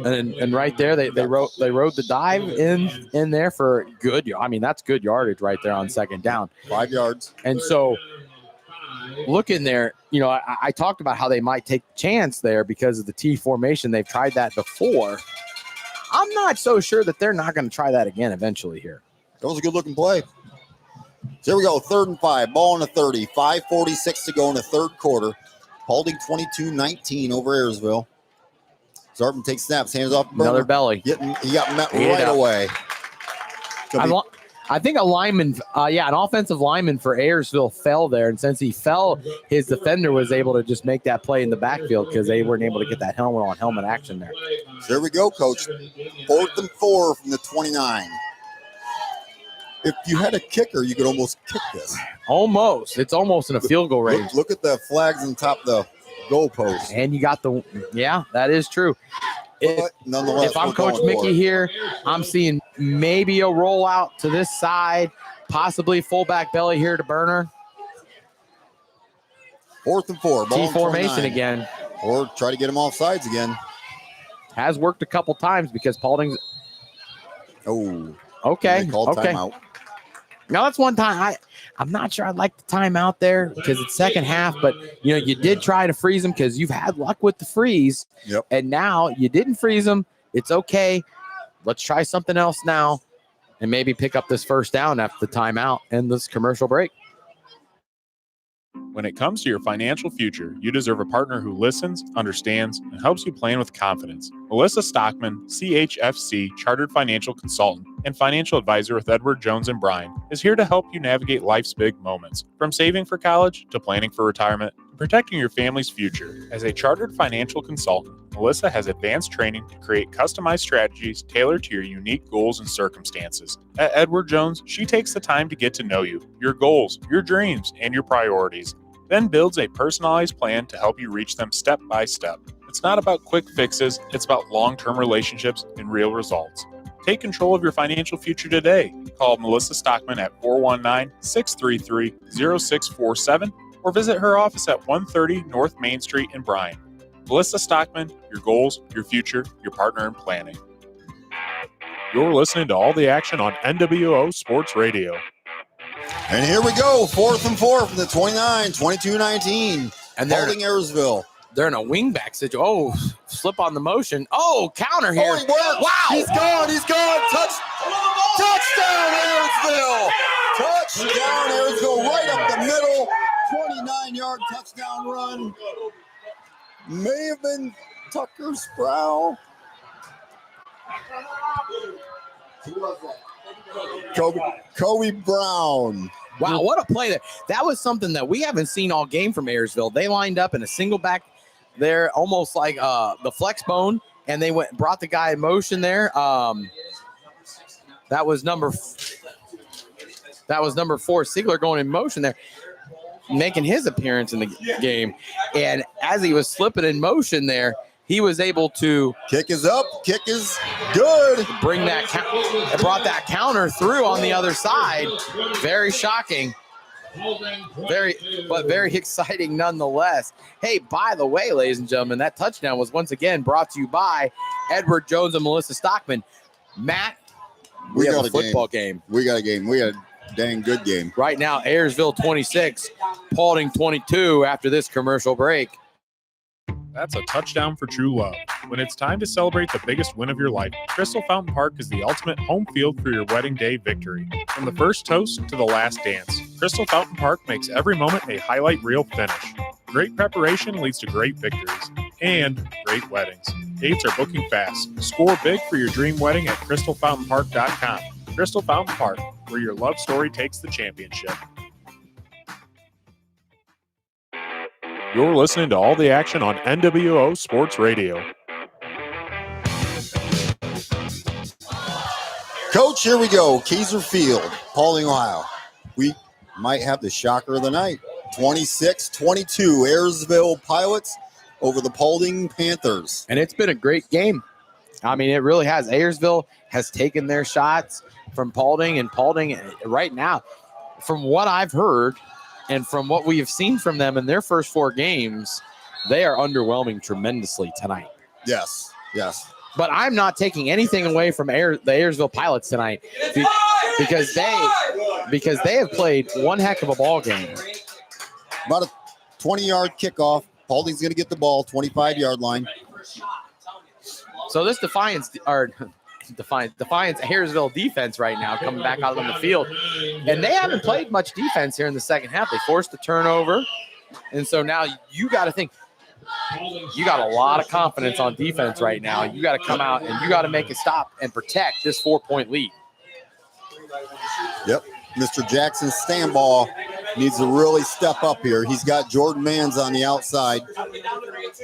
And right there, they rode the dive in there for good. I mean, that's good yardage right there on 2nd down. 5 yards. And so look in there, I talked about how they might take a chance there because of the T formation. They've tried that before. I'm not so sure that they're not going to try that again eventually here. That was a good looking play. So here we go. 3rd and 5. Ball on the 30. 5:46 to go in the 3rd quarter. Paulding 22-19 over Ayersville. Zartman takes snaps. Hands off. Another belly. He got met right away. I think a lineman, an offensive lineman for Ayersville fell there. And since he fell, his defender was able to just make that play in the backfield because they weren't able to get that helmet-on-helmet action there. So here we go, Coach. 4th and 4 from the 29. If you had a kicker, you could almost kick this. Almost. It's almost in a field goal range. Look at the flags on top of the goalpost. And you got that is true. Nonetheless, if I'm Coach Mickey here, I'm seeing maybe a rollout to this side, possibly fullback belly here to Burner. 4th and 4. T formation again. Or try to get him off sides again. Has worked a couple times because Paulding's. Oh. Okay. Timeout. Now that's one time I'm not sure I'd like the timeout there because it's 2nd half, but you did try to freeze them because you've had luck with the freeze. Yep. And now you didn't freeze them. It's okay. Let's try something else now and maybe pick up this 1st down after the timeout and this commercial break. When it comes to your financial future, you deserve a partner who listens, understands, and helps you plan with confidence. Melissa Stockman, CHFC Chartered Financial Consultant and Financial Advisor with Edward Jones & Bryan, is here to help you navigate life's big moments, from saving for college to planning for retirement to protecting your family's future. As a chartered financial consultant, Melissa has advanced training to create customized strategies tailored to your unique goals and circumstances. At Edward Jones, she takes the time to get to know you, your goals, your dreams, and your priorities, then builds a personalized plan to help you reach them step by step. It's not about quick fixes, it's about long-term relationships and real results. Take control of your financial future today. Call Melissa Stockman at 419-633-0647 or visit her office at 130 North Main Street in Bryan. Melissa Stockman, your goals, your future, your partner in planning. You're listening to all the action on NWO Sports Radio. And here we go. 4th and 4 from the 29, 22-19. And Paulding Ayersville. They're in a wingback situation. Oh, slip on the motion. Oh, counter here. Oh, he worked. Wow. He's gone. Touchdown, Ayersville. Touchdown, Ayersville. Right up the middle. 29-yard touchdown run. May have been Tucker Sproul. Who was that? Kobe Brown. Wow, what a play there. That was something that we haven't seen all game from Ayersville. They lined up in a single back there, almost like the flex bone, and they brought the guy in motion there. That was number 4, Siegler, going in motion there, making his appearance in the game. And as he was slipping in motion there, he was able to kick is up, kick is good. Brought that counter through on the other side. Very shocking. Very exciting nonetheless. Hey, by the way, ladies and gentlemen, that touchdown was once again brought to you by Edward Jones and Melissa Stockman. Matt, we have a football game. We got a game. We got a dang good game. Right now, Ayersville 26, Paulding 22 after this commercial break. That's a touchdown for true love. When it's time to celebrate the biggest win of your life, Crystal Fountain Park is the ultimate home field for your wedding day victory. From the first toast to the last dance, Crystal Fountain Park makes every moment a highlight reel finish. Great preparation leads to great victories and great weddings. Dates are booking fast. Score big for your dream wedding at crystalfountainpark.com. Crystal Fountain Park, where your love story takes the championship. You're listening to all the action on NWO Sports Radio. Coach, here we go. Kaiser Field, Paulding, Ohio. We might have the shocker of the night. 26-22, Ayersville Pilots over the Paulding Panthers. And it's been a great game. I mean, it really has. Ayersville has taken their shots from Paulding, and Paulding right now, from what I've heard and from what we have seen from them in their first 4 games, they are underwhelming tremendously tonight. Yes. But I'm not taking anything away from the Ayersville Pilots tonight because they have played one heck of a ball game. About a 20-yard kickoff. Paulding's going to get the ball, 25-yard line. So this Defiance Ayersville defense right now coming back out on the field. And they haven't played much defense here in the second half. They forced a turnover. And so now you got to think, you got a lot of confidence on defense right now. You got to come out and you got to make a stop and protect this 4-point lead. Yep. Mr. Jackson Stanball needs to really step up here. He's got Jordan Mans on the outside.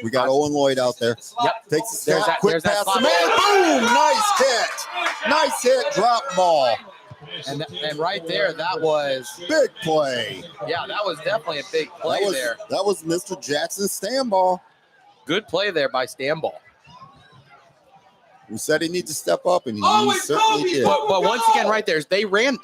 We got Owen Lloyd out there. Yep. Takes a step, quick pass to man. Boom! Nice hit, drop ball. And right there, that was big play. Yeah, that was definitely a big play there. That was Mr. Jackson Stanball. Good play there by Stanball. Who said he needs to step up, and he certainly did. But once again, right there, they ran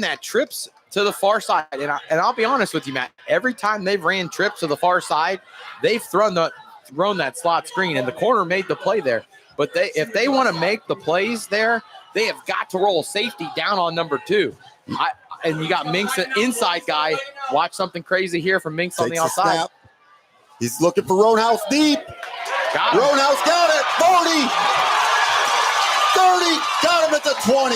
that trips to the far side, and I'll be honest with you, Matt. Every time they've ran trips to the far side, they've thrown that slot screen, and the corner made the play there. But if they want to make the plays there, they have got to roll safety down on number 2. And you got Minks, an inside guy. Watch something crazy here from Minks on the outside. Snap. He's looking for Roanhouse deep. Roanhouse got it. 30, got him at the 20.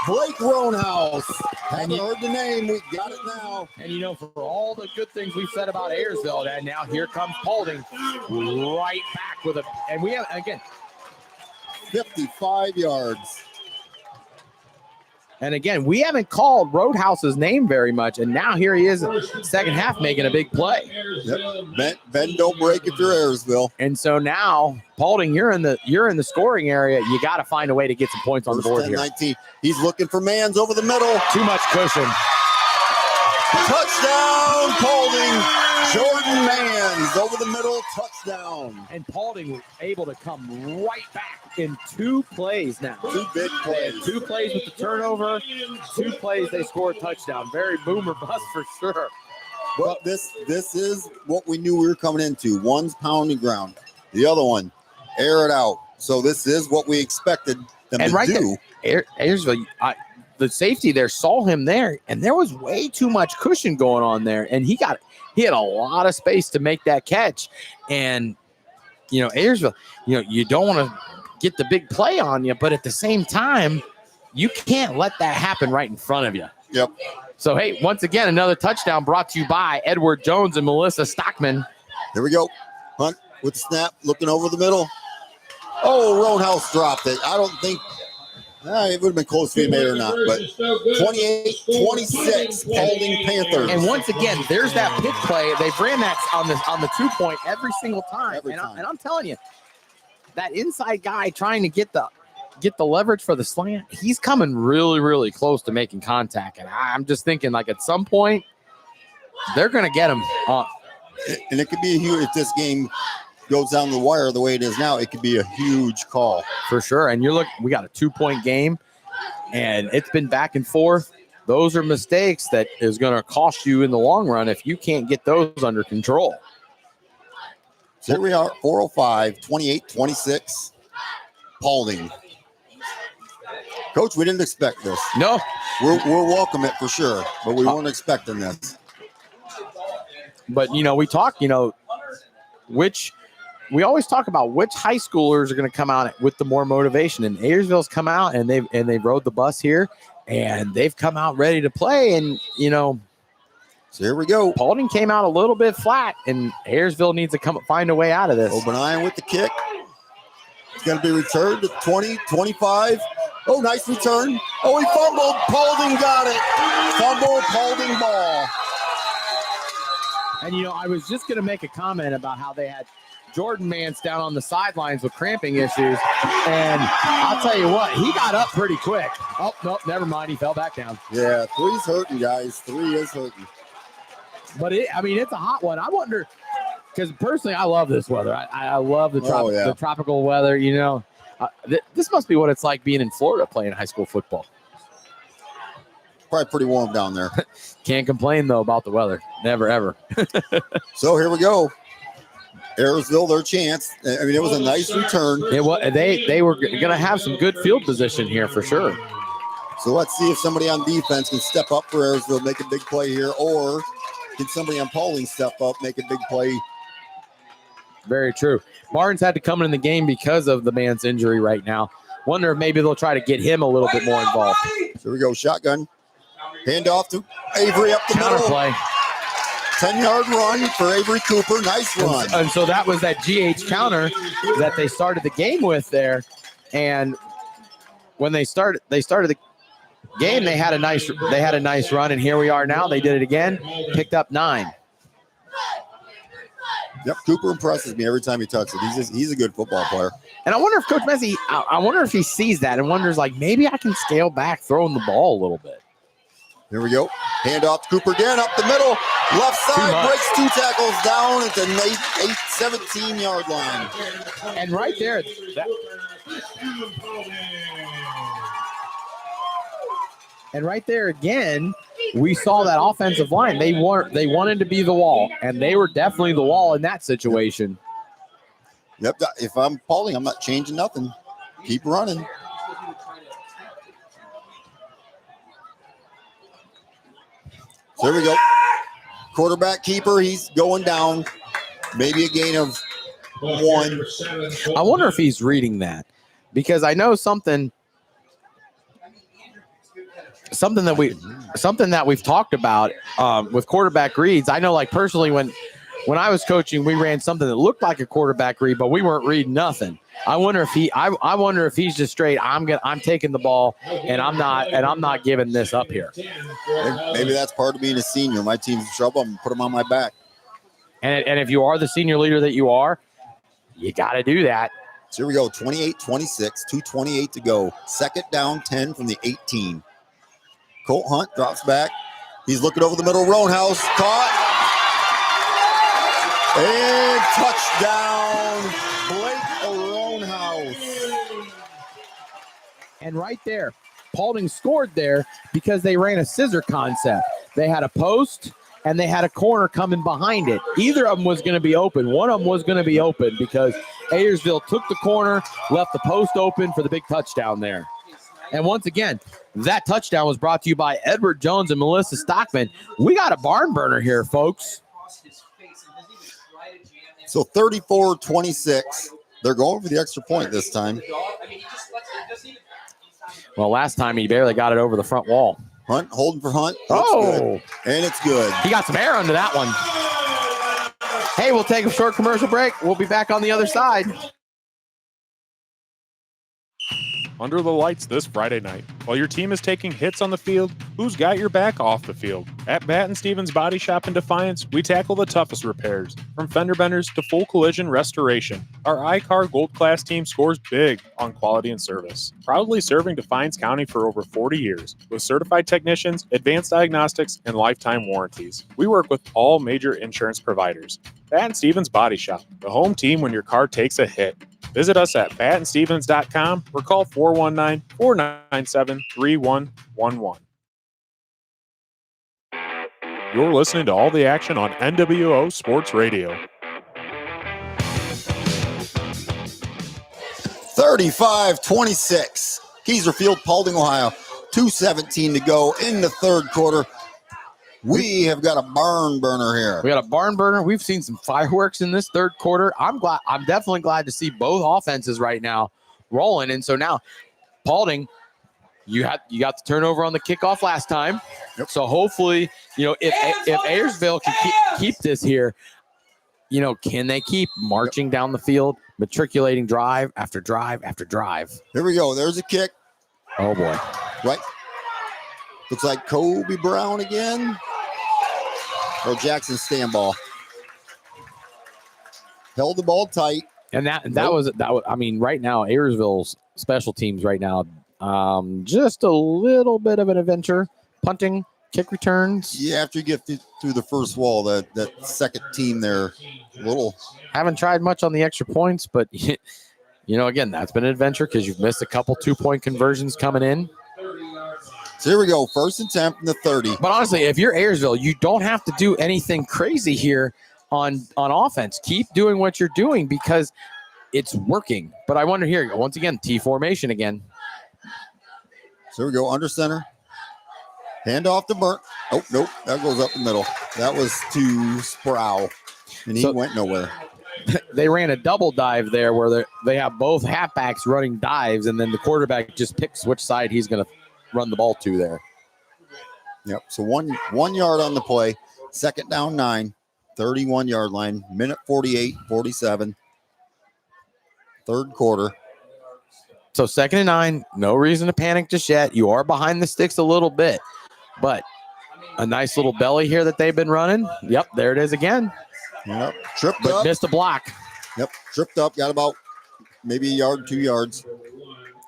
Blake Roanhouse. Haven't heard the name. We got it now. And you know, for all the good things we've said about Ayersville, and now here comes Paulding right back with and we have, again, 55 yards. And again, we haven't called Roadhouse's name very much, and now here he is, second half, making a big play. Yep. Bend don't break if you're Ayersville. And so now, Paulding, you're in the scoring area. You got to find a way to get some points on the board 10, here. 19. He's looking for Mans over the middle. Too much cushion. Touchdown, Paulding. Jordan Mans over the middle, touchdown. And Paulding was able to come right back in 2 plays now. 2 big plays. 2 plays with the turnover, 2 plays they scored touchdown. Very boomer bust for sure. Well, this is what we knew we were coming into. One's pounding ground. The other one, air it out. So this is what we expected them to do. There, Ayersville, the safety there saw him there, and there was way too much cushion going on there, and he had a lot of space to make that catch. And you know, Ayersville, you don't want to get the big play on you, but at the same time, you can't let that happen right in front of you. Yep. So hey, once again, another touchdown brought to you by Edward Jones and Melissa Stockman. Here we go. Hunt with the snap, looking over the middle. Oh, Roadhouse dropped it. I don't think it would have been close if he made it or not, but 28-26, Paulding Panthers. And once again, there's that pick play. They've ran that on the 2-point every single time. And I'm telling you, that inside guy trying to get the leverage for the slant, he's coming really, really close to making contact. And I'm just thinking, like, at some point, they're going to get him. And it could be a huge, if this game goes down the wire the way it is now, it could be a huge call. For sure. And we got a 2-point game, and it's been back and forth. Those are mistakes that is going to cost you in the long run if you can't get those under control. So here we are, 4:05, 28-26, Paulding. Coach, we didn't expect this. No. We'll welcome it for sure, but we weren't expecting this. But, we talk, we always talk about which high schoolers are going to come out with the more motivation. And Ayersville's come out and they rode the bus here, and they've come out ready to play. And, so here we go. Paulding came out a little bit flat, and Ayersville needs to find a way out of this. O'Brien with the kick. It's going to be returned to 20, 25. Oh, nice return. Oh, he fumbled. Paulding got it. Fumble, Paulding ball. And, I was just going to make a comment about how they had Jordan Mans down on the sidelines with cramping issues. And I'll tell you what, he got up pretty quick. Oh, no, never mind. He fell back down. Yeah, 3's hurting, guys. 3 is hurting. But it's a hot one. I wonder, because personally, I love this weather. I love the tropical weather. This must be what it's like being in Florida playing high school football. Probably pretty warm down there. Can't complain though about the weather. Never ever. So here we go. Ayersville, their chance. I mean, it was a nice return. They were going to have some good field position here for sure. So let's see if somebody on defense can step up for Ayersville, make a big play here, or can somebody on Paulding step up, make a big play? Very true. Barnes had to come in the game because of the man's injury right now. Wonder if maybe they'll try to get him a little bit more involved. Here we go, shotgun. Hand off to Avery up the middle. Counterplay. 10-yard run for Avery Cooper. Nice run. And so that was that GH counter that they started the game with there. And when they started the game, they had a nice run. And here we are now. They did it again. Picked up 9. Yep, Cooper impresses me every time he touches it. He's a good football player. And I wonder if Coach Messi, I wonder if he sees that and wonders, like, maybe I can scale back throwing the ball a little bit. Here we go. Hand off to Cooper again, up the middle. Left side, breaks 2 tackles down at the 17-yard line. And right there, again, we saw that offensive line. They wanted to be the wall, and they were definitely the wall in that situation. Yep. If I'm Paulding, I'm not changing nothing. Keep running. So here we go. Quarterback keeper, he's going down. Maybe a gain of 1. I wonder if he's reading that, because I know something that we've talked about with quarterback reads. I know, like, personally, when I was coaching, we ran something that looked like a quarterback read, but we weren't reading nothing. I wonder if he's just straight. I'm taking the ball and I'm not giving this up here. Maybe that's part of being a senior. My team's in trouble. I'm gonna put them on my back. And if you are the senior leader that you are, you got to do that. So here we go. 28-26, 2:28 to go. Second down, 10 from the 18. Colt Hunt drops back. He's looking over the middle. Roanhouse caught. And touchdown, Blake Roanhouse. And right there, Paulding scored there because they ran a scissor concept. They had a post and they had a corner coming behind it. Either of them was going to be open. One of them was going to be open because Ayersville took the corner, left the post open for the big touchdown there. And once again, that touchdown was brought to you by Edward Jones and Melissa Stockman. We got a barn burner here, folks. So 34-26. They're going for the extra point this time. Well, last time he barely got it over the front wall. Hunt, holding for Hunt. Oh! Good. And it's good. He got some air under that one. Hey, we'll take a short commercial break. We'll be back on the other side. Under the lights this Friday night. While your team is taking hits on the field, who's got your back off the field? At Batt & Stevens Body Shop in Defiance, we tackle the toughest repairs, from fender benders to full collision restoration. Our iCar Gold Class team scores big on quality and service. Proudly serving Defiance County for over 40 years, with certified technicians, advanced diagnostics, and lifetime warranties. We work with all major insurance providers. Batt & Stevens Body Shop, the home team when your car takes a hit. Visit us at batandstevens.com or call 419-497-3111. You're listening to all the action on NWO Sports Radio. 35-26. Keyser Field, Paulding, Ohio. 2:17 to go in the third quarter. We have got a barn burner here. We got a barn burner. We've seen some fireworks in this third quarter. I'm definitely glad to see both offenses right now rolling. And so now, Paulding, you got the turnover on the kickoff last time. Yep. So hopefully, if Ayersville can keep this here, can they keep marching down the field, matriculating drive after drive after drive? Here we go. There's a kick. Oh boy! Right. Looks like Kobe Brown again. Or Jackson Stanball. Held the ball tight. And that was I mean, right now, Ayersville's special teams right now, just a little bit of an adventure. Punting, kick returns. Yeah, after you get through the first wall, that second team there, Haven't tried much on the extra points, but again, that's been an adventure because you've missed a couple 2-point conversions coming in. So here we go, 1st and 10 from the 30. But honestly, if you're Ayersville, you don't have to do anything crazy here on offense. Keep doing what you're doing because it's working. But I wonder here, once again, T formation again. So here we go, under center. Hand off to Burnt. Oh, nope, that goes up the middle. That was to Sproul, and he went nowhere. They ran a double dive there where they have both halfbacks running dives, and then the quarterback just picks which side he's going to run the ball to there. Yep, so one yard on the play. 2nd down 9, 31-yard line, minute 48, 47. 3rd quarter. So 2nd and 9, no reason to panic just yet. You are behind the sticks a little bit, but a nice little belly here that they've been running. Yep, there it is again. Yep, tripped but up. Missed a block. Yep, tripped up, got about maybe a yard, 2 yards.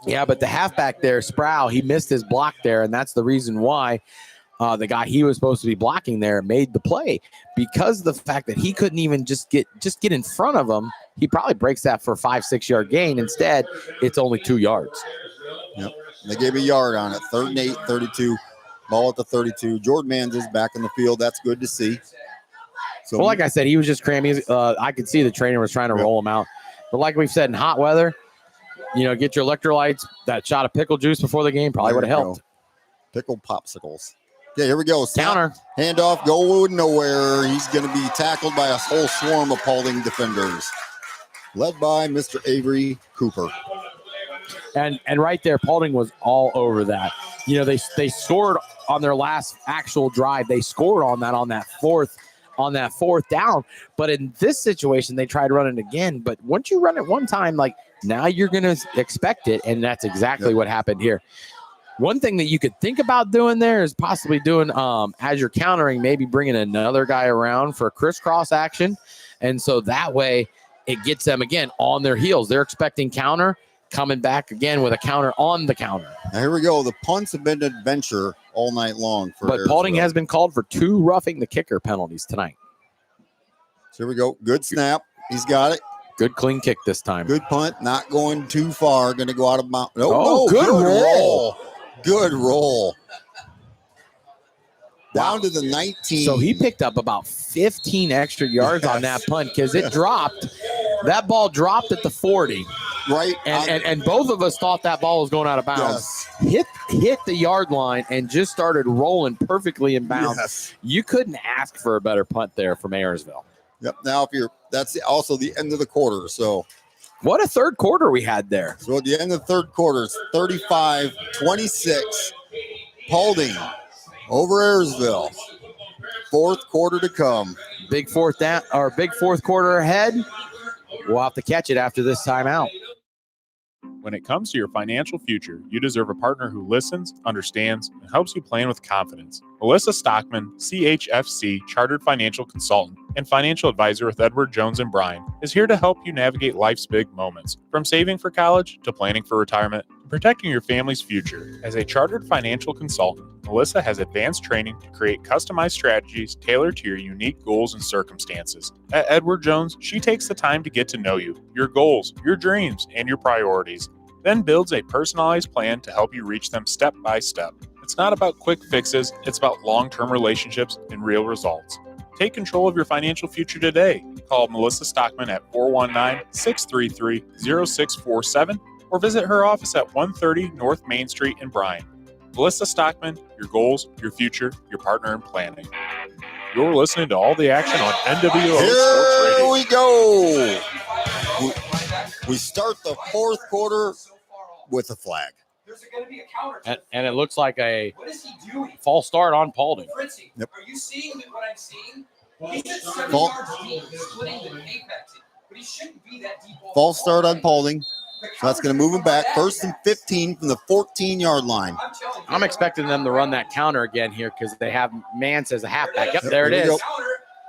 Yeah, but the halfback there, Sproul, he missed his block there, and that's the reason why the guy he was supposed to be blocking there made the play, because of the fact that he couldn't even just get in front of him. He probably breaks that for a 5-6 yard gain. Instead, it's only 2 yards. Yep, they gave a yard on it. 3rd and 8, 32. Ball at the 32. Jordan Mans is back in the field. That's good to see. So, well, like I said, he was just cramming. I could see the trainer was trying to roll him out. But like we've said, in hot weather, get your electrolytes, that shot of pickle juice before the game probably would have helped. Pickle popsicles. Okay, here we go. Counter. Handoff, go nowhere. He's going to be tackled by a whole swarm of Paulding defenders, led by Mr. Avery Cooper. And right there, Paulding was all over that. They scored on their last actual drive. They scored on that fourth down. But in this situation, they tried running again. But once you run it one time, like now you're going to expect it. And that's exactly what happened here. One thing that you could think about doing there is possibly doing, as you're countering, maybe bringing another guy around for a crisscross action. And so that way it gets them, again, on their heels. They're expecting counter, coming back again with a counter on the counter. Now here we go. The punts have been an adventure all night long. But Paulding has been called for 2 roughing the kicker penalties tonight. So here we go. Good snap. He's got it. Good clean kick this time. Good punt. Not going too far. Going to go out of bounds. Good roll. Good roll. Down to the 19. So he picked up about 15 extra yards on that punt because it dropped. That ball dropped at the 40. Right. And both of us thought that ball was going out of bounds. Yes. Hit the yard line and just started rolling perfectly in bounds. Yes. You couldn't ask for a better punt there from Ayersville. Yep. Now that's also the end of the quarter. So what a 3rd quarter we had there. So at the end of the 3rd quarter, it's 35-26. Paulding over Ayersville. 4th quarter to come. Big 4th quarter ahead. We'll have to catch it after this timeout. When it comes to your financial future, you deserve a partner who listens, understands, and helps you plan with confidence. Melissa Stockman, CHFC Chartered Financial Consultant and Financial Advisor with Edward Jones and Bryan, is here to help you navigate life's big moments, from saving for college to planning for retirement to protecting your family's future. As a Chartered Financial Consultant, Melissa has advanced training to create customized strategies tailored to your unique goals and circumstances. At Edward Jones, she takes the time to get to know you, your goals, your dreams, and your priorities, then builds a personalized plan to help you reach them step by step. It's not about quick fixes, it's about long-term relationships and real results. Take control of your financial future today. Call Melissa Stockman at 419-633-0647 or visit her office at 130 North Main Street in Bryan. Melissa Stockman, your goals, your future, your partner in planning. You're listening to all the action on NWO Sports Radio. Here we go. We start the 4th quarter with a flag. And it looks like a false start on Paulding. Yep. Are you seeing what I'm seeing? He's at 7 False. yards deep, splitting the apex, but he shouldn't be that deep. False start on Paulding. So that's going to move him back. 1st and 15 from the 14-yard line. I'm expecting them to run that counter again here because they have Mance as a halfback. Yep, there it is.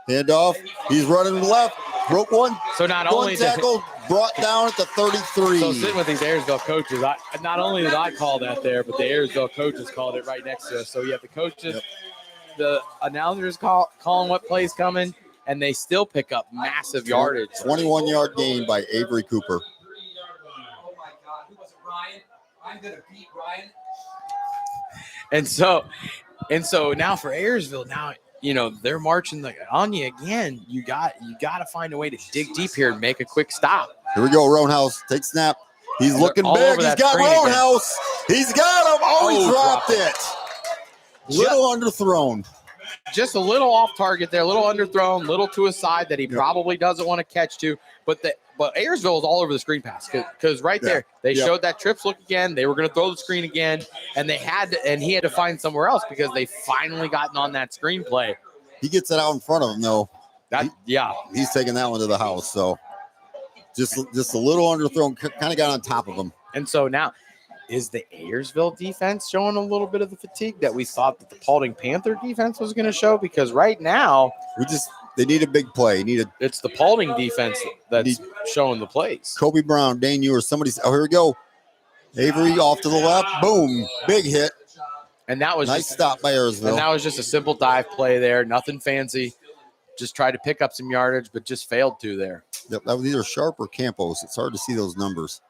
Hand off. He's running left. Broke one. So not one only tackle brought down at the 33. So sitting with these Ayersville coaches, not only did I call that there, but the Ayersville coaches called it right next to us. So you have the coaches the announcers calling what play's coming, and they still pick up massive yardage. 21-yard gain by Avery Cooper. Oh my God, who was it, Ryan? I'm gonna beat Ryan. And so now for Ayersville, now they're marching on you again. You got to find a way to dig deep here and make a quick stop. Here we go. Roundhouse take snap. He's looking all big. over He's that got screen Roundhouse. He's got him. Oh, he dropped it. Little underthrown. Just a little off target there, a little underthrown, little to his side that he probably doesn't want to catch to. But Ayersville is all over the screen pass because right there they showed that trips look again. They were going to throw the screen again, and he had to find somewhere else because they finally gotten on that screen play. He gets it out in front of him though. He's taking that one to the house. So just a little underthrown, kind of got on top of him. And so now, is the Ayersville defense showing a little bit of the fatigue that we thought that the Paulding Panther defense was going to show? Because right now, they need a big play. It's the Paulding defense that's showing the plays. Kobe Brown, Dane Ewers, here we go. Avery off to the left. Boom. Big hit. And that was nice stop by Ayersville. And that was just a simple dive play there. Nothing fancy. Just tried to pick up some yardage, but just failed to there. Yep, that was either Sharp or Campos. It's hard to see those numbers.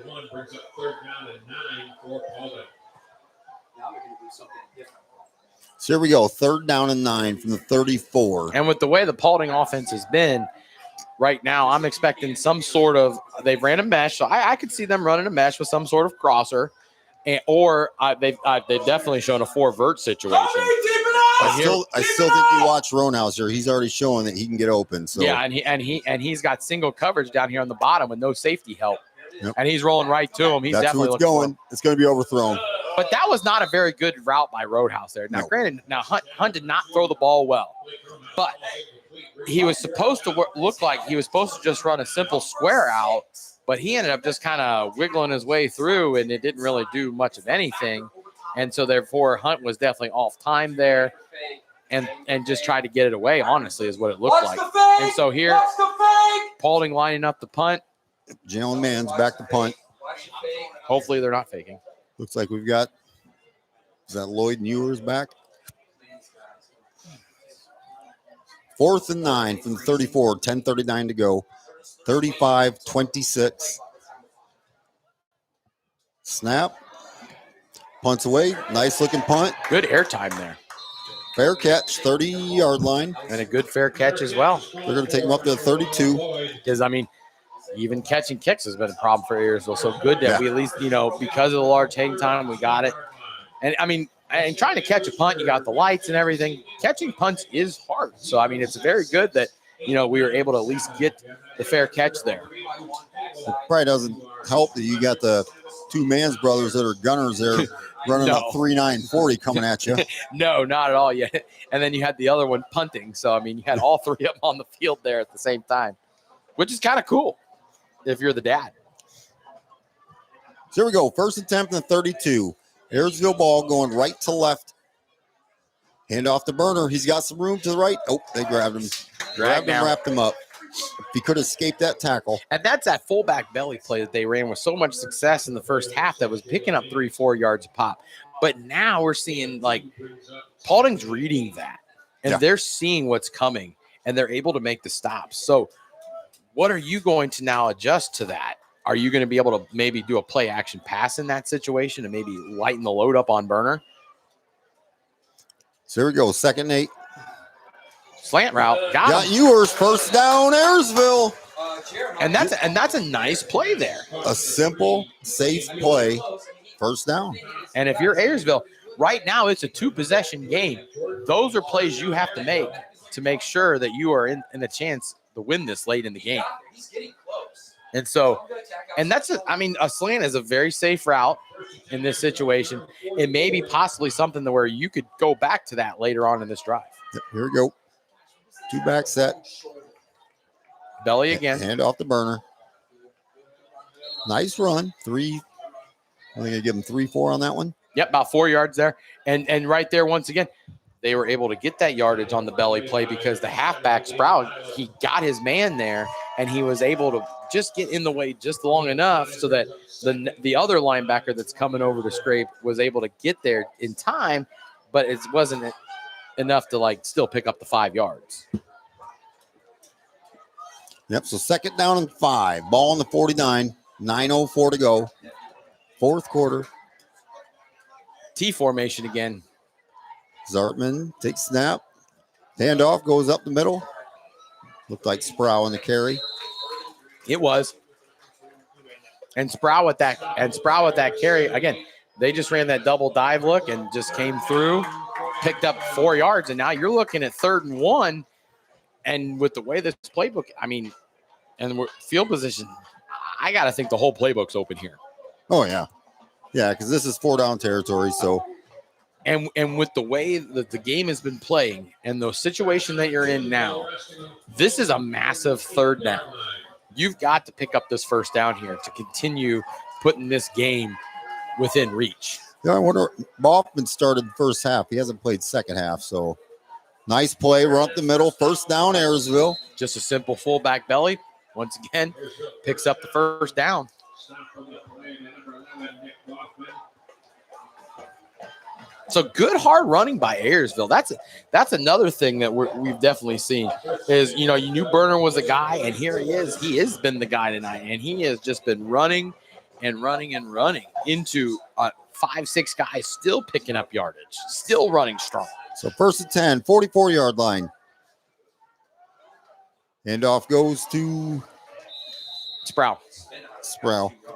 One brings up 3rd down and 9 for Paulding. Now we're gonna do something different. So here we go. 3rd down and 9 from the 34. And with the way the Paulding offense has been right now, I'm expecting some sort of – they've ran a mesh. So I could see them running a mesh with some sort of crosser. Or they've definitely shown a 4-vert situation. I still think you watch Roundhouse here. He's already showing that he can get open. So yeah, and he's got single coverage down here on the bottom with no safety help. Yep. And he's rolling right to him. He's That's definitely who it's going. It's going to be overthrown. But that was not a very good route by Roadhouse there. Now, granted, Hunt did not throw the ball well, but he was supposed to look like he was supposed to just run a simple square out, but he ended up just kind of wiggling his way through, and it didn't really do much of anything. And so, therefore, Hunt was definitely off time there and just tried to get it away, honestly, is what it looked like. And so here, Paulding lining up the punt. Jalen Mann's back to punt. Hopefully they're not faking. Looks like we've got, is that Lloyd Ewers back? 4th and 9 from the 34, 10:39 to go. 35-26. Snap. Punts away. Nice looking punt. Good airtime there. Fair catch, 30-yard line. And a good fair catch as well. They're going to take him up to the 32. Because, I mean, even catching kicks has been a problem for Ayersville. So good that we at least, because of the large hang time, we got it. And, I mean, and trying to catch a punt, you got the lights and everything. Catching punts is hard. So, I mean, it's very good that, we were able to at least get the fair catch there. It probably doesn't help that you got the two Mans brothers that are gunners there running a 3.940 coming at you. No, not at all yet. And then you had the other one punting. So, I mean, you had all three of them on the field there at the same time, which is kind of cool if you're the dad. So here we go. First attempt in the 32. Ayersville ball going right to left. Hand off to Burner. He's got some room to the right. Oh, they grabbed him. Wrapped him up. If he could escape that tackle. And that's that fullback belly play that they ran with so much success in the first half that was picking up 3-4 yards a pop. But now we're seeing, Paulding's reading that. And they're seeing what's coming. And they're able to make the stops. So what are you going to now adjust to that? Are you going to be able to maybe do a play action pass in that situation and maybe lighten the load up on Burner? So here we go. 2nd and 8. Slant route. Got yours. First down, Ayersville. And that's a nice play there. A simple, safe play. First down. And if you're Ayersville, right now it's a 2-possession game. Those are plays you have to make sure that you are in a chance to win this late in the game. He's getting close. And so, and a slant is a very safe route in this situation. It may be possibly something to where you could go back to that later on in this drive. Here we go. 2-back set. Belly again. Hand off the Burner. Nice run. 3. I think I give him 3-4 on that one. Yep, about 4 yards there. And right there, once again, they were able to get that yardage on the belly play because the halfback Sprout, he got his man there, and he was able to just get in the way just long enough so that the other linebacker that's coming over to scrape was able to get there in time, but it wasn't enough to like still pick up the 5 yards. Yep, so second down and 5. Ball on the 49. 9:04 to go. Fourth quarter. T formation again. Zartman takes snap. Handoff goes up the middle. Looked like Sproul in the carry. It was. And Sproul with that carry again. They just ran that double dive look and just came through, picked up 4 yards, and now you're looking at 3rd and 1. And with the way this playbook, I mean, and field position, I got to think the whole playbook's open here. Oh yeah, yeah, because this is 4-down territory. So, and with the way that the game has been playing and the situation that you're in now, this is a massive 3rd down. You've got to pick up this 1st down here to continue putting this game within reach. Yeah, I wonder. Boffman started the first half. He hasn't played second half. So, nice play, run up the middle. 1st down, Ayersville. Just a simple fullback belly. Once again, picks up the 1st down. So good hard running by Ayersville. That's another thing that we've definitely seen is, you know, you knew Burner was a guy, and here he is. He has been the guy tonight, and he has just been running and running and running into 5-6 guys still picking up yardage, still running strong. So 1st and 10, 44-yard line. Handoff goes to Sproul.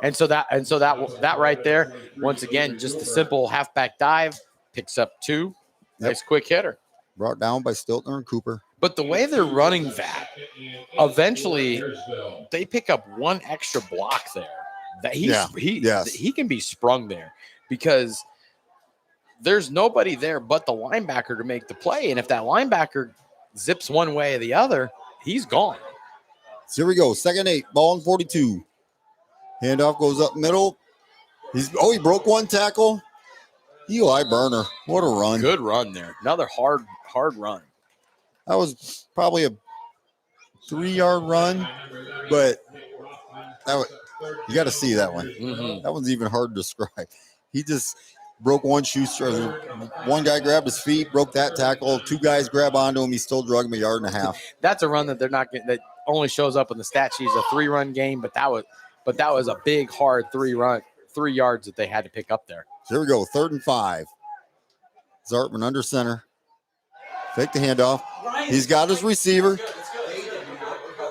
And so that right there, once again, just a simple halfback dive, picks up 2. Nice quick hitter. Brought down by Stiltner and Cooper. But the way they're running that, eventually they pick up 1 extra block there. That he can be sprung there because there's nobody there but the linebacker to make the play. And if that linebacker zips one way or the other, he's gone. So here we go. 2nd and 8. Ball on 42. Handoff goes up middle. He broke 1 tackle. Eli Burner. What a run. Good run there. Another hard run. That was probably a 3-yard run, but you got to see that one. Mm-hmm. That one's even hard to describe. He just broke 1 shoe strap. 1 guy grabbed his feet, broke that tackle. 2 guys grab onto him. He still drug him 1.5 yards. That's a run that they're not getting. That only shows up in the stat sheet as a 3-run game, but that was a big, hard 3 yards that they had to pick up there. Here we go. 3rd and 5. Zartman under center. Fake the handoff. He's got his receiver.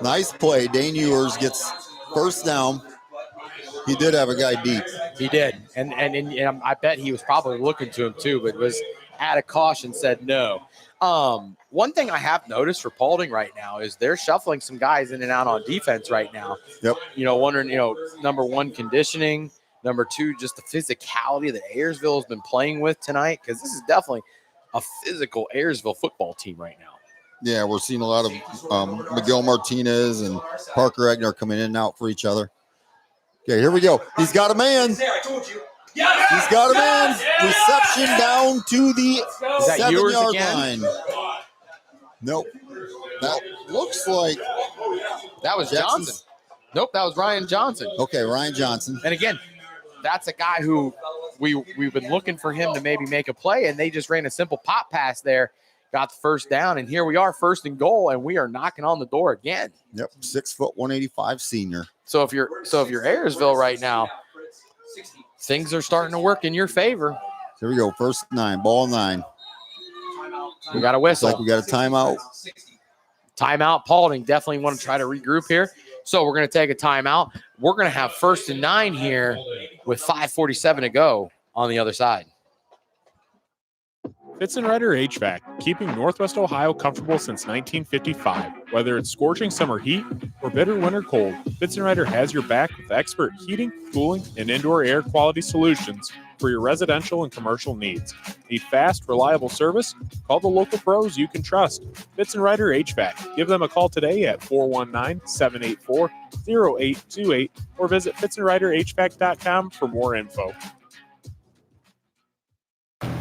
Nice play. Dane Ewers gets 1st down. He did have a guy deep. He did. And I bet he was probably looking to him too, but was out of caution, said no. One thing I have noticed for Paulding right now is they're shuffling some guys in and out on defense right now. Yep. You know, wondering, number 1, conditioning. Number 2, just the physicality that Ayersville has been playing with tonight, because this is definitely a physical Ayersville football team right now. Yeah, we're seeing a lot of Miguel Martinez and Parker Egner coming in and out for each other. Okay, here we go. He's got a man. He's got a man. Reception down to the 7-yard line. Nope. That looks like that was Johnson. Nope, that was Ryan Johnson. Okay, Ryan Johnson. And again, that's a guy who we've been looking for him to maybe make a play, and they just ran a simple pop pass there, got the 1st down, and here we are, 1st and goal, and we are knocking on the door again. Yep, 6 foot 185 senior. So if you're Ayersville right now, things are starting to work in your favor. Here we go, 1st 9, ball 9. We got a whistle. Looks like we got a timeout. Timeout. Paulding definitely want to try to regroup here. So we're going to take a timeout. We're going to have 1st and 9 here with 5:47 to go on the other side. Fitzenreiter HVAC, keeping Northwest Ohio comfortable since 1955. Whether it's scorching summer heat or bitter winter cold, Fitzenreiter has your back with expert heating, cooling, and indoor air quality solutions for your residential and commercial needs. Need fast, reliable service? Call the local pros you can trust. Fitzenreiter HVAC. Give them a call today at 419-784-0828 or visit fitzenreiterhvac.com for more info.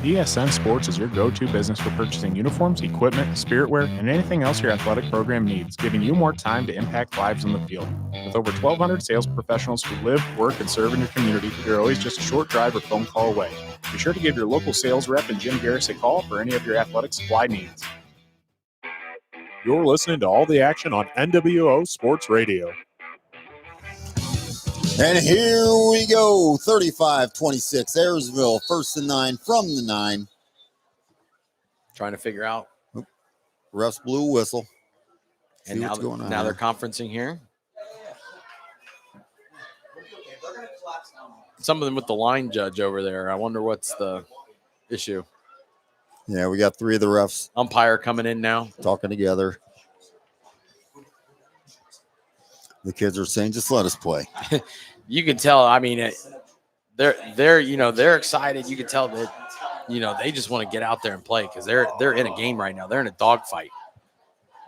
ESN Sports is your go-to business for purchasing uniforms, equipment, spiritware, and anything else your athletic program needs, giving you more time to impact lives on the field. With over 1,200 sales professionals who live, work, and serve in your community, you're always just a short drive or phone call away. Be sure to give your local sales rep and Jim Garris a call for any of your athletic supply needs. You're listening to all the action on NWO Sports Radio. And here we go, 35-26, Ayersville, 1st and 9 from the 9. Trying to figure out. Refs blew whistle. And See what's going on now here. they're conferencing here. Some of them with the line judge over there. I wonder what's the issue. Yeah, we got 3 of the refs Umpire coming in now. talking together. The kids are saying, just let us play. You can tell. I mean, they're excited. You can tell that they just want to get out there and play because they're in a game right now. They're in a dogfight.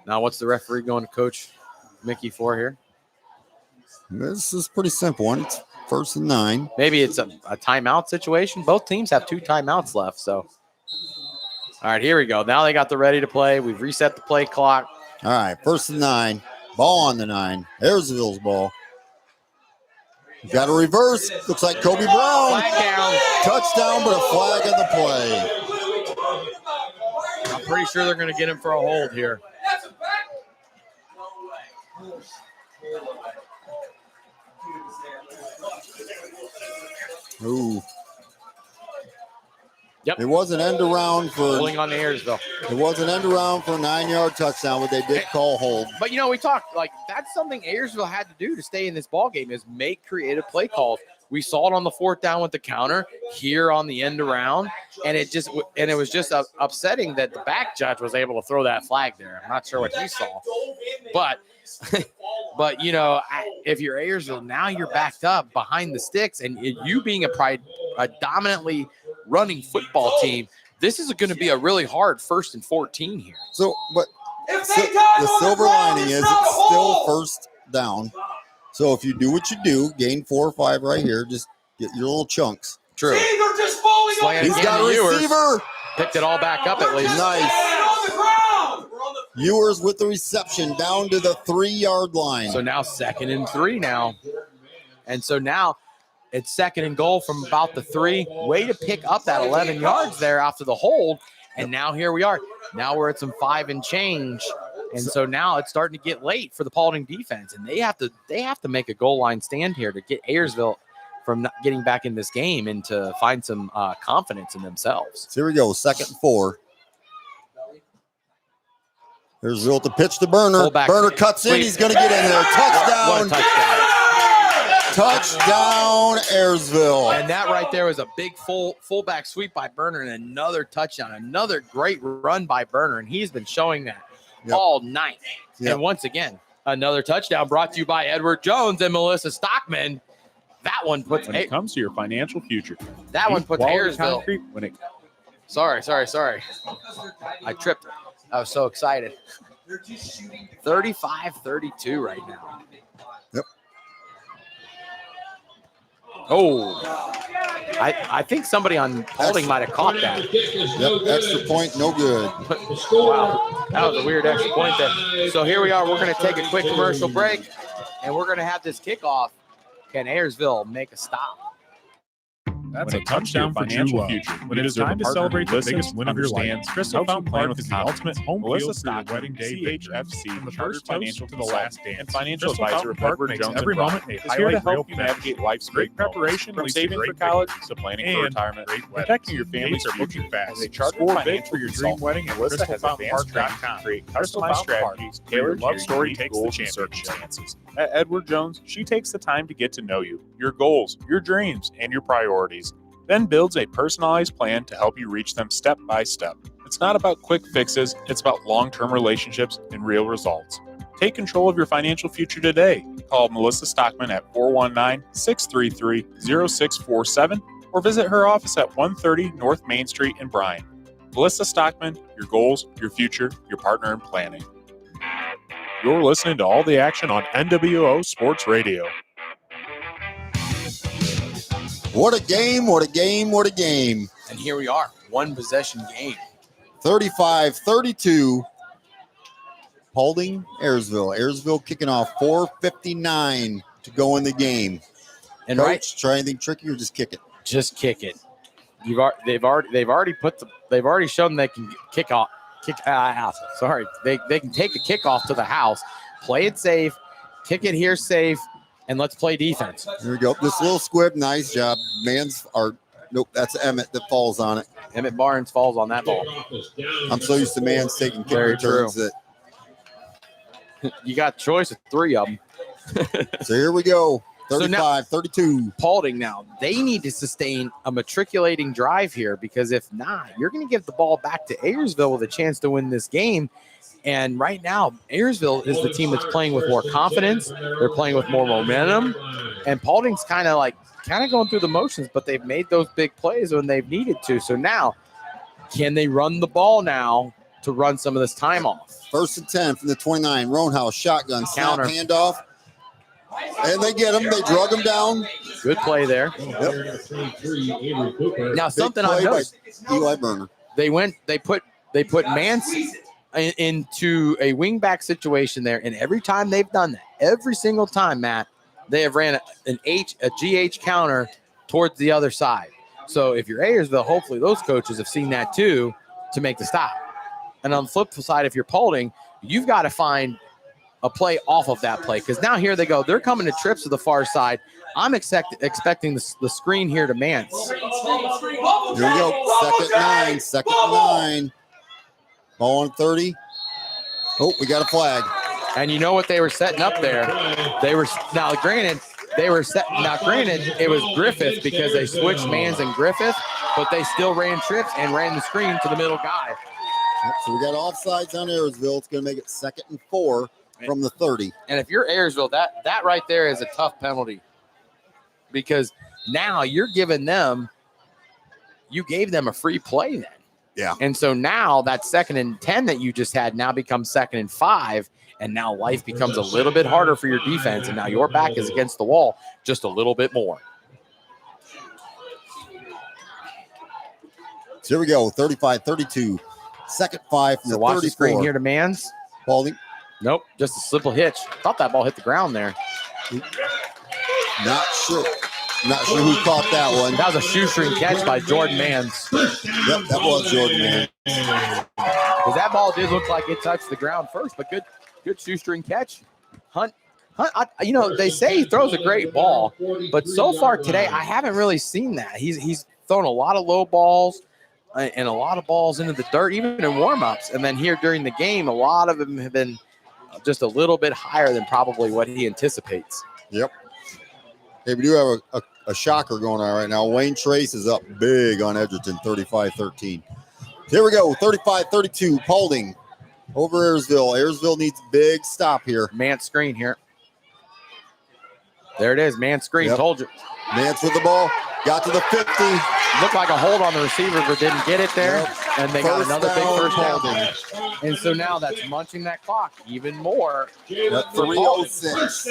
Now, what's the referee going to coach Mickey for here? This is pretty simple. It's 1st and 9. Maybe it's a timeout situation. Both teams have 2 timeouts left. So, all right, here we go. Now they got the ready to play. We've reset the play clock. All right, 1st and 9. Ball on the 9. Ayersville's ball. Got a reverse. Looks like Kobe Brown. Flag down. Touchdown, but a flag on the play. I'm pretty sure they're going to get him for a hold here. Ooh. Yep. It was an end around for Holding on to Ayersville. it was an end around for a 9-yard touchdown, but they did call hold. But we talked like that's something Ayersville had to do to stay in this ball game is make creative play calls. We saw it on the 4th down with the counter, here on the end around, and it was just upsetting that the back judge was able to throw that flag there. I'm not sure what he saw, but if you're Ayersville, now you're backed up behind the sticks, and you being a dominantly running football team, this is going to be a really hard 1st and 14 here. So, but the silver lining is it's still 1st down. So if you do what you do, gain 4 or 5 right here, just get your little chunks. True. See, they're just falling Slaying He's again got a to Ewers. receiver. Picked it all back up at least. Nice. on the ground. Ewers with the reception down to the 3-yard line. So now 2nd and 3 now. And so now it's 2nd and goal from about the 3. Way to pick up that 11 yards there after the hold. And now here we are. Now we're at some 5 and change. And so now it's starting to get late for the Paulding defense. And they have to make a goal line stand here to get Ayersville from not getting back in this game and to find some confidence in themselves. So here we go, 2nd and 4. There's Zilt to pitch to Burner. Fullback. Burner cuts in. He's going to get in there. What a Touchdown. Touchdown, Ayersville. And that right there was a big fullback sweep by Burner and another touchdown. Another great run by Burner. And he's been showing that all night. Yep. And once again, another touchdown brought to you by Edward Jones and Melissa Stockman. That one puts When it comes to your financial future, that one puts quality Ayersville. concrete when it Sorry. I tripped. I was so excited. 35-32 right now. Yep. Oh, I think somebody on Paulding might have caught that. Yep, extra point, no good. Wow, that was a weird extra point there. So here we are. We're going to take a quick commercial break, and we're going to have this kickoff. Can Ayersville make a stop? That's a touchdown for financial future. When it is time to celebrate the biggest win of your life, Crystal Fountain Park is the ultimate home field for your wedding day CHFC, from the first financial to the last dance, and financial advisor of Edward Jones every and Brown moment is here to help you navigate life's great preparation, from saving for college to planning for retirement, protecting your family's future. As a chartered financial for your dream consultant, wedding at Melissa has advanced training to create customized strategies tailored to your story unique takes the goals and championship. circumstances. At Edward Jones, she takes the time to get to know you, your goals, your dreams, and your priorities, then builds a personalized plan to help you reach them step by step. It's not about quick fixes, it's about long-term relationships and real results. Take control of your financial future today. Call Melissa Stockman at 419-633-0647 or visit her office at 130 North Main Street in Bryan. Melissa Stockman, your goals, your future, your partner in planning. You're listening to all the action on NWO Sports Radio. What a game, what a game, what a game. And here we are, one possession game. 35-32. Paulding, Ayersville. Ayersville kicking off 4:59 to go in the game. And Coach, try anything tricky or just kick it? Just kick it. They've already shown they can kick off. Sorry, they can take a kickoff to the house, play it safe, kick it here safe, and let's play defense. Here we go. This little squib, nice job. Nope, that's Emmett that falls on it. Emmett Barnes falls on that ball. I'm so used to Mans taking kick Very returns true. that. You got a choice of 3 of them. So here we go. So now- 35-32. Paulding now, they need to sustain a matriculating drive here, because if not, you're going to give the ball back to Ayersville with a chance to win this game. And right now, Ayersville is the team that's playing with more confidence. They're playing with more momentum. And Paulding's kind of going through the motions, but they've made those big plays when they've needed to. So now, can they run the ball now to run some of this time off? 1st and 10 from the 29. Roanhouse shotgun, snap, Counter. handoff. And they get him. They drug him down. Good play there. Now, something Big I've play by noticed, Eli Berner. they put Mance into a wingback situation there, and every time they've done that, every single time, Matt, they have ran a GH counter towards the other side. So if you're Ayersville, hopefully those coaches have seen that too to make the stop. And on the flip side, if you're Paulding, you've got to find a play off of that play, because now here they go. They're coming to trips to the far side. I'm expecting the screen here to Mance. Here we go. Second and 9. Ball on 30. Oh, we got a flag. And you know what they were setting up there? Granted, it was Griffith, because they switched Mans and Griffith, but they still ran trips and ran the screen to the middle guy. So we got offsides on Ayersville. It's going to make it 2nd and 4 from the 30. And if you're Ayersville, that right there is a tough penalty, because now you gave them a free play then. Yeah. And so now that 2nd and 10 that you just had now becomes 2nd and 5, and now life becomes a little bit harder for your defense, and now your back is against the wall just a little bit more. So here we go. 35-32. 2nd 5 from So the watch the screen 34. here to Mans. Paulding. Nope, just a simple hitch. Thought that ball hit the ground there. Not sure who caught that one. That was a shoestring catch by Jordan Mans. Yep, that was Jordan, man. Because that ball did look like it touched the ground first, but good shoestring catch. Hunt, they say he throws a great ball, but so far today, I haven't really seen that. He's thrown a lot of low balls and a lot of balls into the dirt, even in warm-ups. And then here during the game, a lot of them have been just a little bit higher than probably what he anticipates. Yep. Hey, we do have a shocker going on right now. Wayne Trace is up big on Edgerton, 35-13. Here we go, 35-32, Paulding over Ayersville. Ayersville needs a big stop here. Man screen here. There it is, man screen, told you. Mance with the ball, got to the 50. Looked like a hold on the receiver, but didn't get it there. Yep. And they got another big first down. Paulding. And so now that's munching that clock even more. At For 3:06.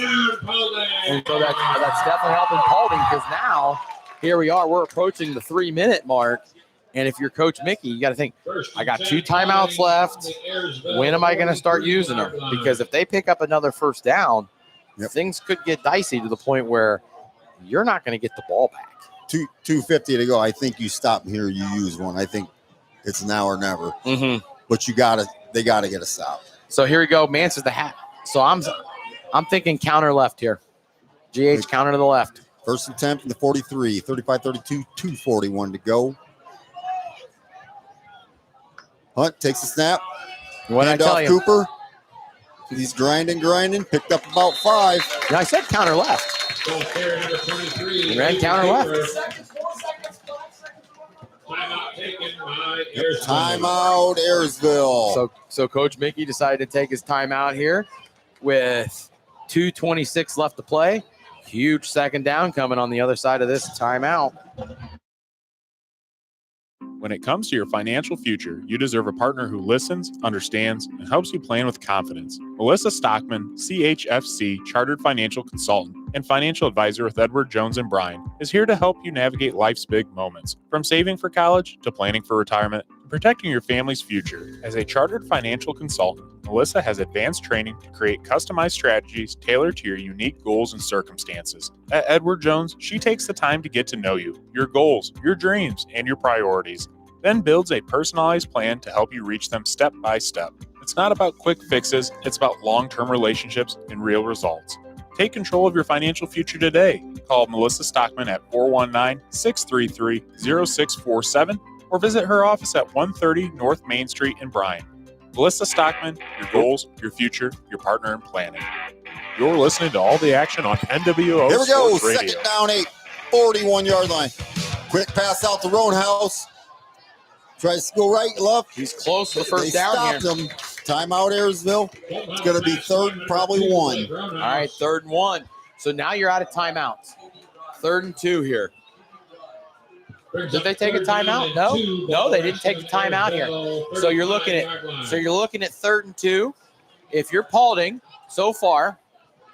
And so that's definitely helping Paulding, because now here we are. We're approaching the 3-minute mark. And if you're Coach Mickey, you got to think, I got 2 timeouts left. When am I going to start using them? Because if they pick up another first down, things could get dicey to the point where you're not going to get the ball back. 2:50 to go. I think you stop here, you use one. I think it's now or never. Mm-hmm. But they gotta get a stop. So here we go. Mance is the hat. So I'm thinking counter left here. GH counter to the left. 1st and 10 from the 43. 35-32, 2:41 to go. Hunt takes a snap. What I tell you? Cooper. He's grinding, picked up about 5. I said counter left. He ran counter left. Timeout taken by Ayersville. Timeout, Ayersville. So Coach Mickey decided to take his timeout here with 2:26 left to play. Huge 2nd down coming on the other side of this timeout. When it comes to your financial future, you deserve a partner who listens, understands, and helps you plan with confidence. Melissa Stockman, CHFC Chartered Financial Consultant and Financial Advisor with Edward Jones and Bryan, is here to help you navigate life's big moments, from saving for college to planning for retirement and protecting your family's future. As a chartered financial consultant, Melissa has advanced training to create customized strategies tailored to your unique goals and circumstances. At Edward Jones, she takes the time to get to know you, your goals, your dreams, and your priorities, then builds a personalized plan to help you reach them step by step. It's not about quick fixes, it's about long-term relationships and real results. Take control of your financial future today. Call Melissa Stockman at 419-633-0647 or visit her office at 130 North Main Street in Bryan. Melissa Stockman, your goals, your future, your partner in planning. You're listening to all the action on NWO Here we go. Sports Radio. Second down 8, 41-yard line. Quick pass out to Roanhouse. Tries to go right, left. He's close to the They first down here. stopped him. Timeout, Ayersville. It's going to be third and probably 1. All right, 3rd and 1. So now you're out of timeouts. 3rd and 2 here. Did they take a timeout? No, they didn't take a timeout here. So you're looking at 3rd and 2. If you're Paulding, so far,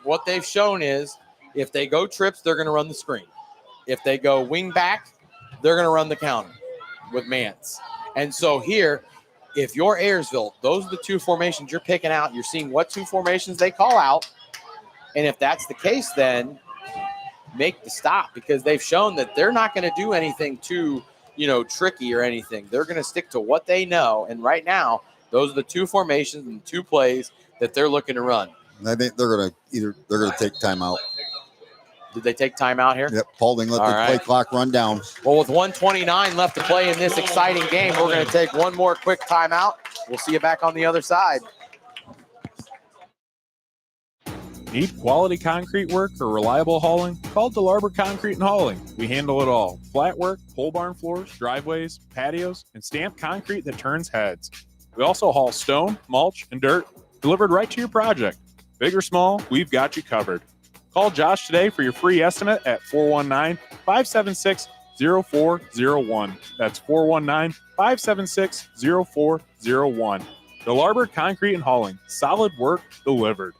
what they've shown is if they go trips, they're going to run the screen. If they go wing back, they're going to run the counter with Mance. And so here, if you're Ayersville, those are the 2 formations you're picking out. You're seeing what 2 formations they call out. And if that's the case, then make the stop, because they've shown that they're not going to do anything too, tricky or anything. They're going to stick to what they know. And right now, those are the 2 formations and 2 plays that they're looking to run. I think they're going to take timeout. Did they take timeout here? Yep, Paulding let the play clock run down. Well, with 1:29 left to play in this exciting game, we're going to take one more quick timeout. We'll see you back on the other side. Need quality concrete work or reliable hauling? Call DeLarber Concrete and Hauling. We handle it all. Flat work, pole barn floors, driveways, patios, and stamped concrete that turns heads. We also haul stone, mulch, and dirt delivered right to your project. Big or small, we've got you covered. Call Josh today for your free estimate at 419-576-0401. That's 419-576-0401. DeLarber Concrete and Hauling. Solid work delivered.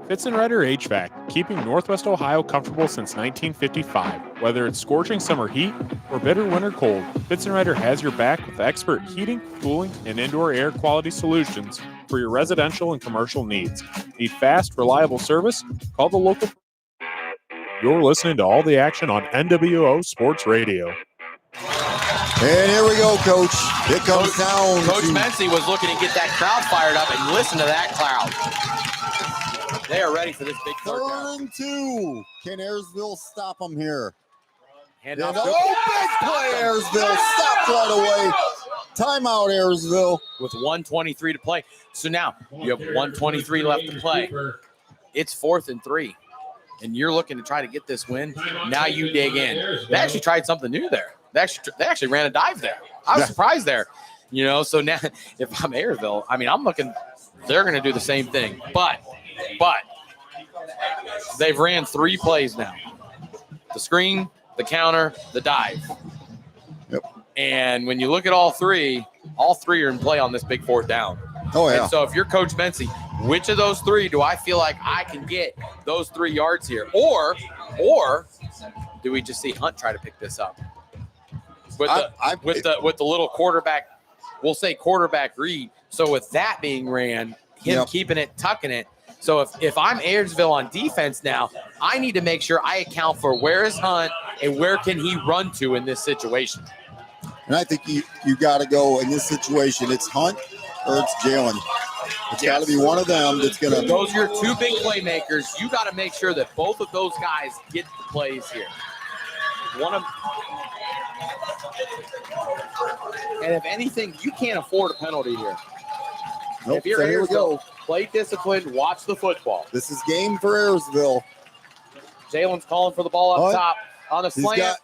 Fitzenreiter HVAC, keeping Northwest Ohio comfortable since 1955. Whether it's scorching summer heat or bitter winter cold, Fitzenreiter has your back with expert heating, cooling, and indoor air quality solutions for your residential and commercial needs. Need fast, reliable service? Call the local. You're listening to all the action on NWO Sports Radio. And here we go, Coach. It comes down. Coach Mency was looking to get that crowd fired up, and listen to that crowd. They are ready for this big third down. 3rd and 2. Can Ayersville stop them here? Hand off. Big play, Ayersville. Stopped right away. Timeout, Ayersville. With 1:23 to play. So now you have 1:23 left to play. It's 4th and 3. And you're looking to try to get this win. Now you dig in. They actually tried something new there. They actually ran a dive there. I was surprised there. So now if I'm Ayersville, I'm looking, they're going to do the same thing. But they've ran 3 plays now. The screen, the counter, the dive. Yep. And when you look at all three are in play on this big 4th down. Oh, yeah. And so if you're Coach Mency, which of those 3 do I feel like I can get those 3 yards here? Or do we just see Hunt try to pick this up? With the little quarterback, we'll say quarterback read. So with that being ran, him keeping it, tucking it. So if I'm Ayersville on defense now, I need to make sure I account for where is Hunt and where can he run to in this situation. And I think you got to go in this situation. It's Hunt or it's Jalen. It's got to be one of them that's going to. Those are your 2 big playmakers. You got to make sure that both of those guys get the plays here. And if anything, you can't afford a penalty here. Nope, if you're so here we go. Play disciplined, watch the football. This is game for Ayersville. Jalen's calling for the ball up top on the slant.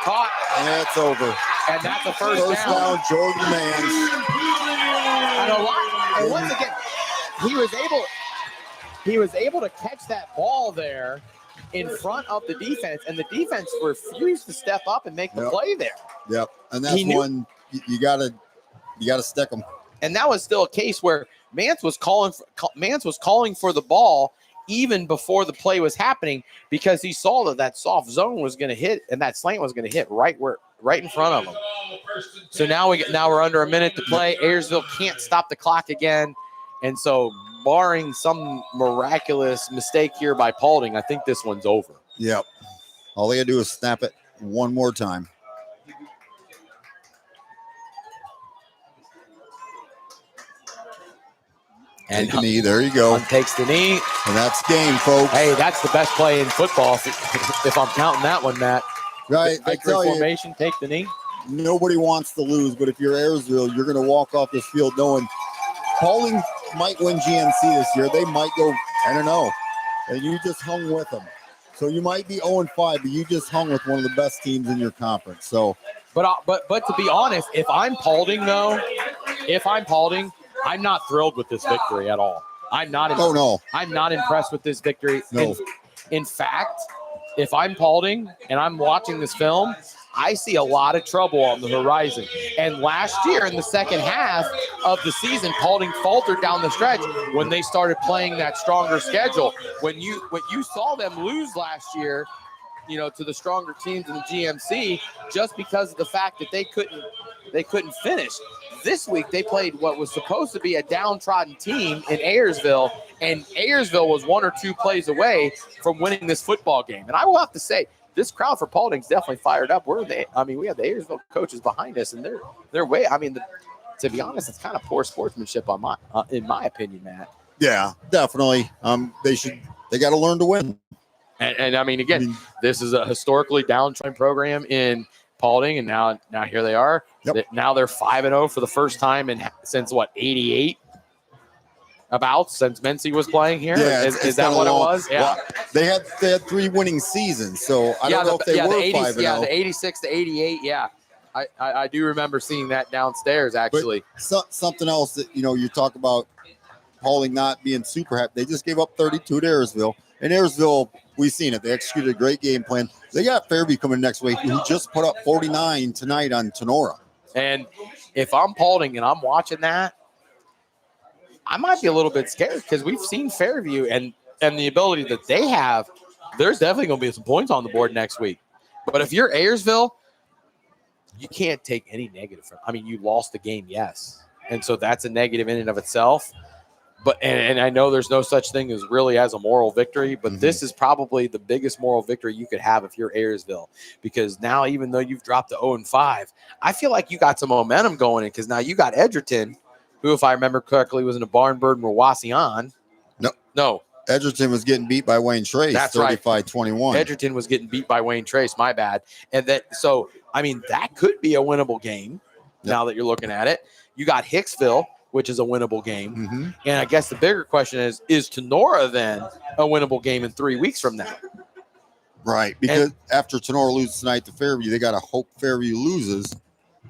Caught. And it's over. And that's a first down. Jordan Mans. And once again, he was able to catch that ball there in front of the defense, and the defense refused to step up and make the play there. Yep, and that's one you gotta stick them. And that was still a case where Mance was calling for the ball even before the play was happening, because he saw that soft zone was going to hit and that slant was going to hit right in front of him. So now we're under a minute to play. Ayersville can't stop the clock again, and so barring some miraculous mistake here by Paulding, I think this one's over. Yep. All they got to do is snap it one more time. And take the knee. There you go. Hunt takes the knee. And that's game, folks. Hey, that's the best play in football if I'm counting that one, Matt. Right. Victory I tell formation, you, take the knee. Nobody wants to lose, but if you're Ayersville, you're going to walk off this field knowing Paulding might win GNC this year. They might go 10-0, and you just hung with them. So you might be 0-5, but you just hung with one of the best teams in your conference. So, but to be honest, if I'm Paulding, I'm not thrilled with this victory at all. I'm not. I'm not impressed with this victory. No. In fact, if I'm Paulding and I'm watching this film, I see a lot of trouble on the horizon. And last year in the second half of the season, Paulding faltered down the stretch when they started playing that stronger schedule. When you saw them lose last year, to the stronger teams in the GMC, just because of the fact that they couldn't finish. This week they played what was supposed to be a downtrodden team in Ayersville, and Ayersville was 1 or 2 plays away from winning this football game. And I will have to say, this crowd for Paulding's definitely fired up. We have the Ayersville coaches behind us, and they're way. To be honest, it's kind of poor sportsmanship in my opinion, Matt. Yeah, definitely. They got to learn to win. And this is a historically downtrodden program in Paulding, and now here they are. Yep. Now they're 5-0 for the first time since 88. Since Mency was playing here. Yeah, is that what it was? Yeah. Well, they had 3 winning seasons, so I don't know if they were 5-0. Yeah, the 86 to 88. Yeah, I do remember seeing that downstairs actually. But something else that you talk about Paulding not being super happy. They just gave up 32 to Ayersville. And Ayersville, we've seen it. They executed a great game plan. They got Fairview coming next week, who just put up 49 tonight on Tenora. And if I'm Paulding and I'm watching that, I might be a little bit scared because we've seen Fairview and the ability that they have. There's definitely going to be some points on the board next week. But if you're Ayersville, you can't take any negative from. You lost the game, yes, and so that's a negative in and of itself. But and I know there's no such thing as a moral victory, but This is probably the biggest moral victory you could have if you're Ayersville, because now even though you've dropped to 0-5, I feel like you got some momentum going in because now you got Edgerton, who, if I remember correctly, was in a barn bird and Wasion. No. Edgerton was getting beat by Wayne Trace. That's 35-21. Edgerton was getting beat by Wayne Trace. My bad. And that could be a winnable game. Now that you're looking at it, you got Hicksville, which is a winnable game. And I guess the bigger question is Tenora then a winnable game in 3 weeks from now? Right, because after Tenora loses tonight to Fairview, they got to hope Fairview loses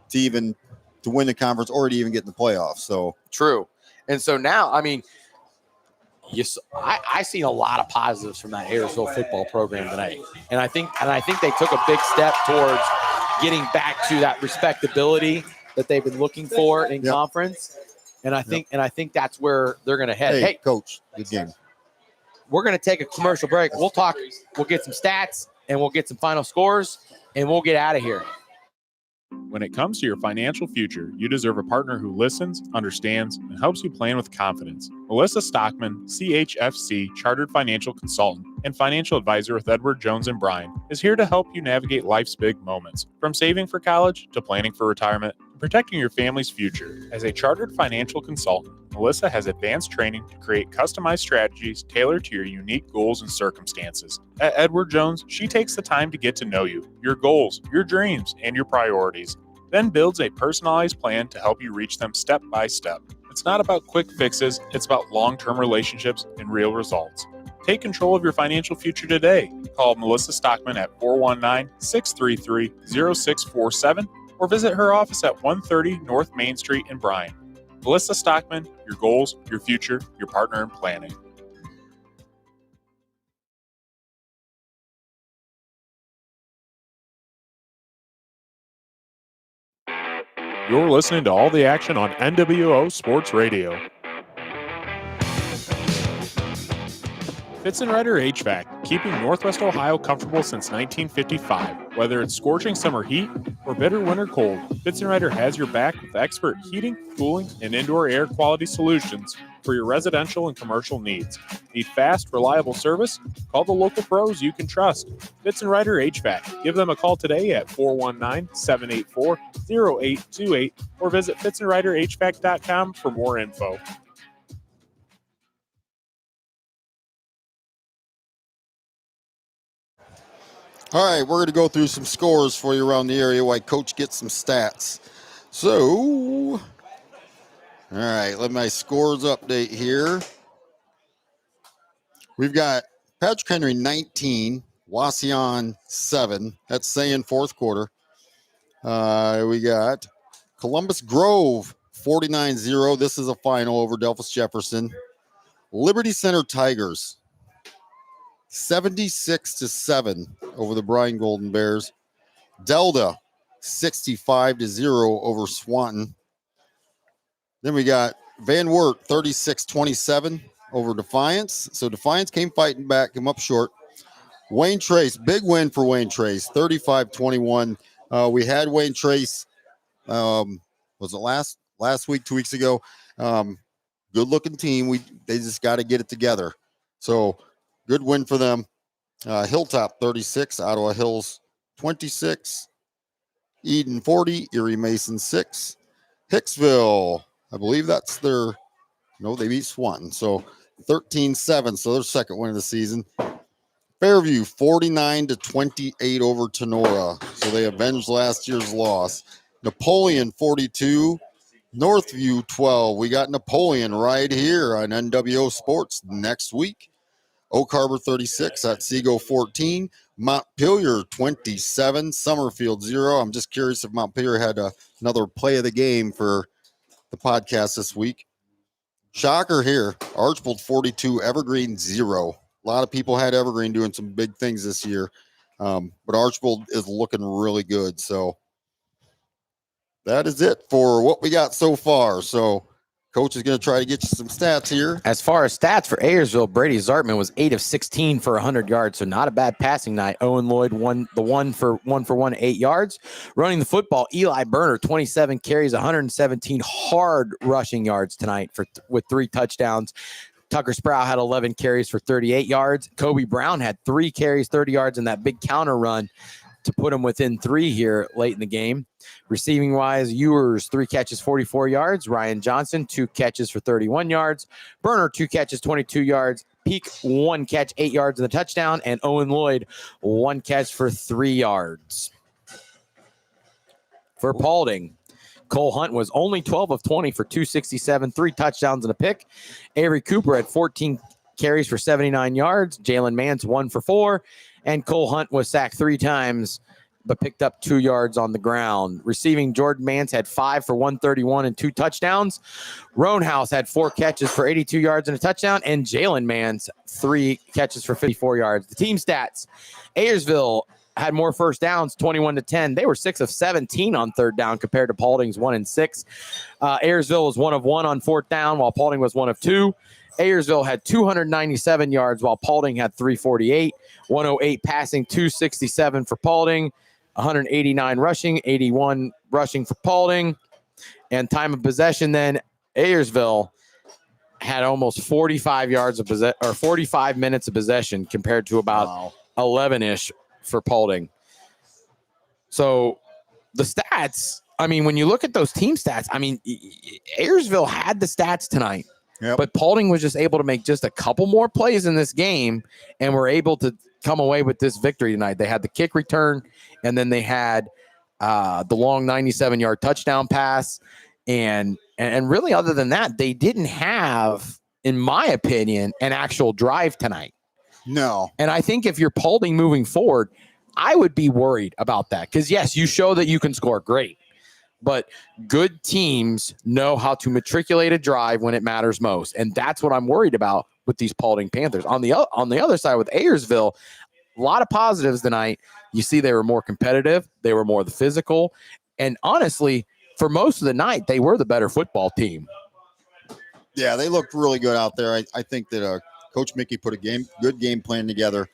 to win the conference or to even get in the playoffs. So true. And so now, I seen a lot of positives from that Ayersville football program tonight. And I think they took a big step towards getting back to that respectability that they've been looking for in conference. And I think that's where they're going to head. Hey, Coach, good game. We're going to take a commercial break. We'll get some stats, and we'll get some final scores, and we'll get out of here. When it comes to your financial future, you deserve a partner who listens, understands, and helps you plan with confidence. Melissa Stockman, CHFC Chartered Financial Consultant and Financial Advisor with Edward Jones and Bryan, is here to help you navigate life's big moments, from saving for college to planning for retirement and protecting your family's future. As a chartered financial consultant, Melissa has advanced training to create customized strategies tailored to your unique goals and circumstances. At Edward Jones, she takes the time to get to know you, your goals, your dreams, and your priorities, then builds a personalized plan to help you reach them step by step. It's not about quick fixes, it's about long-term relationships and real results. Take control of your financial future today. Call Melissa Stockman at 419-633-0647 or visit her office at 130 North Main Street in Bryan. Melissa Stockman, your goals, your future, your partner in planning. You're listening to all the action on NWO Sports Radio. Fitz & Rider HVAC, keeping Northwest Ohio comfortable since 1955. Whether it's scorching summer heat or bitter winter cold, Fitz & Rider has your back with expert heating, cooling, and indoor air quality solutions for your residential and commercial needs. Need fast, reliable service? Call the local pros you can trust. Fitz & Rider HVAC. Give them a call today at 419-784-0828 or visit fitzandriderhvac.com for more info. All right, we're going to go through some scores for you around the area while Coach gets some stats. So, all right, let my scores update here. We've got Patrick Henry 19, Wasion 7. That's saying fourth quarter. We got Columbus Grove 49-0. This is a final over Delphus Jefferson. Liberty Center Tigers 76-7 over the Bryan Golden Bears. Delta 65-0 over Swanton. Then we got Van Wert 36-27 over Defiance. So Defiance came fighting back, came up short. Wayne Trace, big win for Wayne Trace, 35-21. We had Wayne Trace, was it last week, 2 weeks ago? Good looking team. They just got to get it together. So good win for them. Hilltop 36, Ottawa Hills 26, Eden 40, Erie Mason 6, Hicksville, I believe that's they beat Swanton. So 13-7, so their second win of the season. Fairview 49-28 over Tenora, so they avenged last year's loss. Napoleon 42, Northview 12. We got Napoleon right here on NWO Sports next week. Oak Harbor 36, Otsego 14, Montpelier 27, Summerfield 0. I'm just curious if Montpelier had another play of the game for the podcast this week. Shocker here, Archbold 42, Evergreen 0. A lot of people had Evergreen doing some big things this year, but Archbold is looking really good. So that is it for what we got so far. So Coach is going to try to get you some stats here. As far as stats for Ayersville, Brady Zartman was 8 of 16 for 100 yards, so not a bad passing night. Owen Lloyd won the one for 8 yards. Running the football, Eli Berner, 27 carries, 117 hard rushing yards tonight with 3 touchdowns. Tucker Sproul had 11 carries for 38 yards. Kobe Brown had 3 carries, 30 yards in that big counter run to put him within 3 here late in the game. Receiving wise, Ewers 3 catches, 44 yards. Ryan Johnson 2 catches for 31 yards. Berner 2 catches, 22 yards. Peak 1 catch, 8 yards in the touchdown. And Owen Lloyd 1 catch for 3 yards. For Paulding, Cole Hunt was only 12 of 20 for 267, 3 touchdowns and a pick. Avery Cooper had 14 carries for 79 yards. Jalen Mance 1 for 4. And Cole Hunt was sacked 3 times, but picked up 2 yards on the ground. Receiving, Jordan Mance had 5 for 131 and 2 touchdowns. Roanhouse had 4 catches for 82 yards and a touchdown. And Jalen Mance, 3 catches for 54 yards. The team stats, Ayersville had more first downs, 21-10. They were 6 of 17 on third down compared to Paulding's 1 and 6. Ayersville was 1 of 1 on fourth down, while Paulding was 1 of 2. Ayersville had 297 yards, while Paulding had 348. 108 passing, 267 for Paulding, 189 rushing, 81 rushing for Paulding. And time of possession, then Ayersville had almost 45 yards of 45 minutes of possession compared to about 11-ish for Paulding. So the stats, I mean, when you look at those team stats, I mean, Ayersville had the stats tonight. Yep. But Paulding was just able to make just a couple more plays in this game and were able to come away with this victory tonight. They had the kick return, and then they had the long 97-yard touchdown pass. And really, other than that, they didn't have, in my opinion, an actual drive tonight. No. And I think if you're Paulding moving forward, I would be worried about that. Because, yes, you show that you can score. Great. But good teams know how to matriculate a drive when it matters most. And that's what I'm worried about with these Paulding Panthers. On the other side with Ayersville, a lot of positives tonight. You see they were more competitive. They were more the physical. And honestly, for most of the night, they were the better football team. Yeah, they looked really good out there. I think that Coach Mickey put a good game plan together.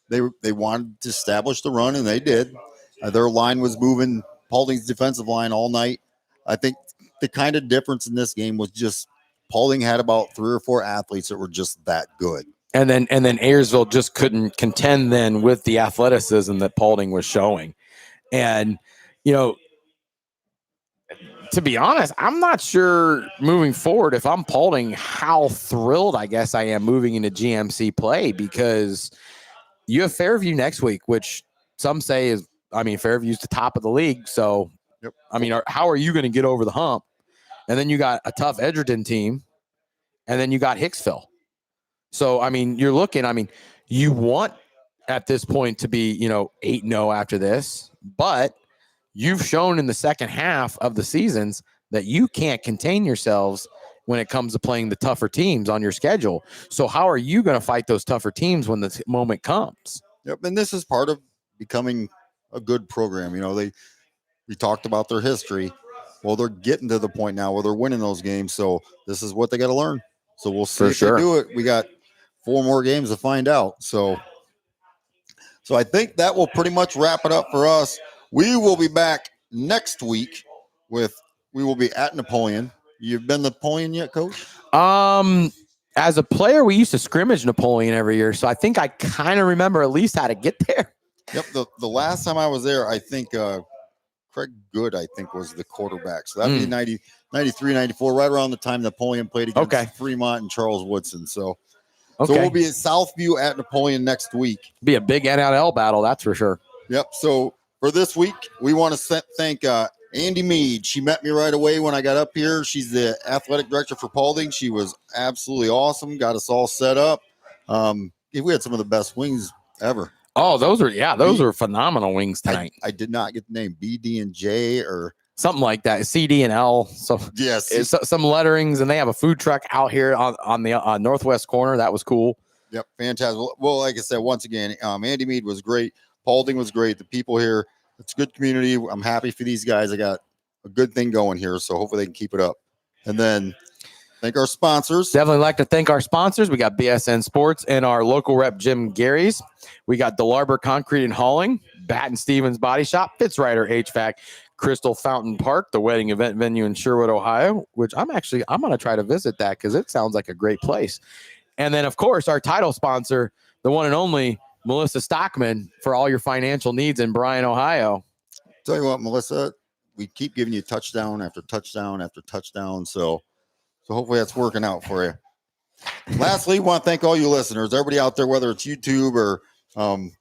They wanted to establish the run, and they did. Their line was moving, Paulding's defensive line all night. I think the kind of difference in this game was just Paulding had about 3 or 4 athletes that were just that good. And then Ayersville just couldn't contend then with the athleticism that Paulding was showing. And, you know, to be honest, I'm not sure moving forward if I'm Paulding how thrilled I guess I am moving into GMC play, because you have Fairview next week, which some say is, I mean, Fairview's the top of the league. So, yep. I mean, how are you going to get over the hump? And then you got a tough Edgerton team, and then you got Hicksville. So, I mean, you're looking, I mean, you want at this point to be, 8-0 after this, but you've shown in the second half of the seasons that you can't contain yourselves when it comes to playing the tougher teams on your schedule. So how are you going to fight those tougher teams when the moment comes? Yep. And this is part of becoming a good program. We talked about their history. Well, they're getting to the point now where they're winning those games. So this is what they got to learn. So we'll see if they do it. We got 4 more games to find out. So I think that will pretty much wrap it up for us. We will be back next week we will be at Napoleon. You've been to Napoleon yet, Coach? As a player, we used to scrimmage Napoleon every year. So I think I kind of remember at least how to get there. Yep. The last time I was there, I think Craig Good, was the quarterback. So that'd be 93, 94, right around the time Napoleon played against Fremont and Charles Woodson. So we'll be at Southview at Napoleon next week. Be a big NIL battle, that's for sure. Yep. So for this week, we want to thank Andy Mead. She met me right away when I got up here. She's the athletic director for Paulding. She was absolutely awesome. Got us all set up. We had some of the best wings ever. Oh, those are phenomenal wings tonight. I did not get the name B, D, and J or something like that. C, D, and L. So yes, some letterings, and they have a food truck out here on the northwest corner. That was cool. Yep, fantastic. Well, like I said, once again, Andy Mead was great. Paulding was great. The people here, it's a good community. I'm happy for these guys. I got a good thing going here, so hopefully they can keep it up. And then thank our sponsors. Definitely like to thank our sponsors. We got BSN Sports and our local rep, Jim Gary's. We got DeLarber Concrete and Hauling, Batten Stevens Body Shop, Fitzrider HVAC, Crystal Fountain Park, the wedding event venue in Sherwood, Ohio, which I'm going to try to visit that because it sounds like a great place. And then, of course, our title sponsor, the one and only Melissa Stockman, for all your financial needs in Bryan, Ohio. Tell you what, Melissa, we keep giving you touchdown after touchdown after touchdown. So hopefully that's working out for you. Lastly, want to thank all you listeners, everybody out there, whether it's YouTube or on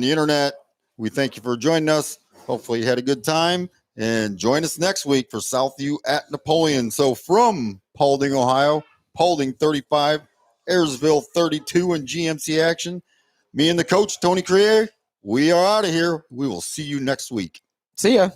the internet. We thank you for joining us. Hopefully you had a good time, and join us next week for Southview at Napoleon. So from Paulding, Ohio, Paulding 35, Ayersville 32 in GMC action. Me and the coach, Tony Crier, we are out of here. We will see you next week. See ya.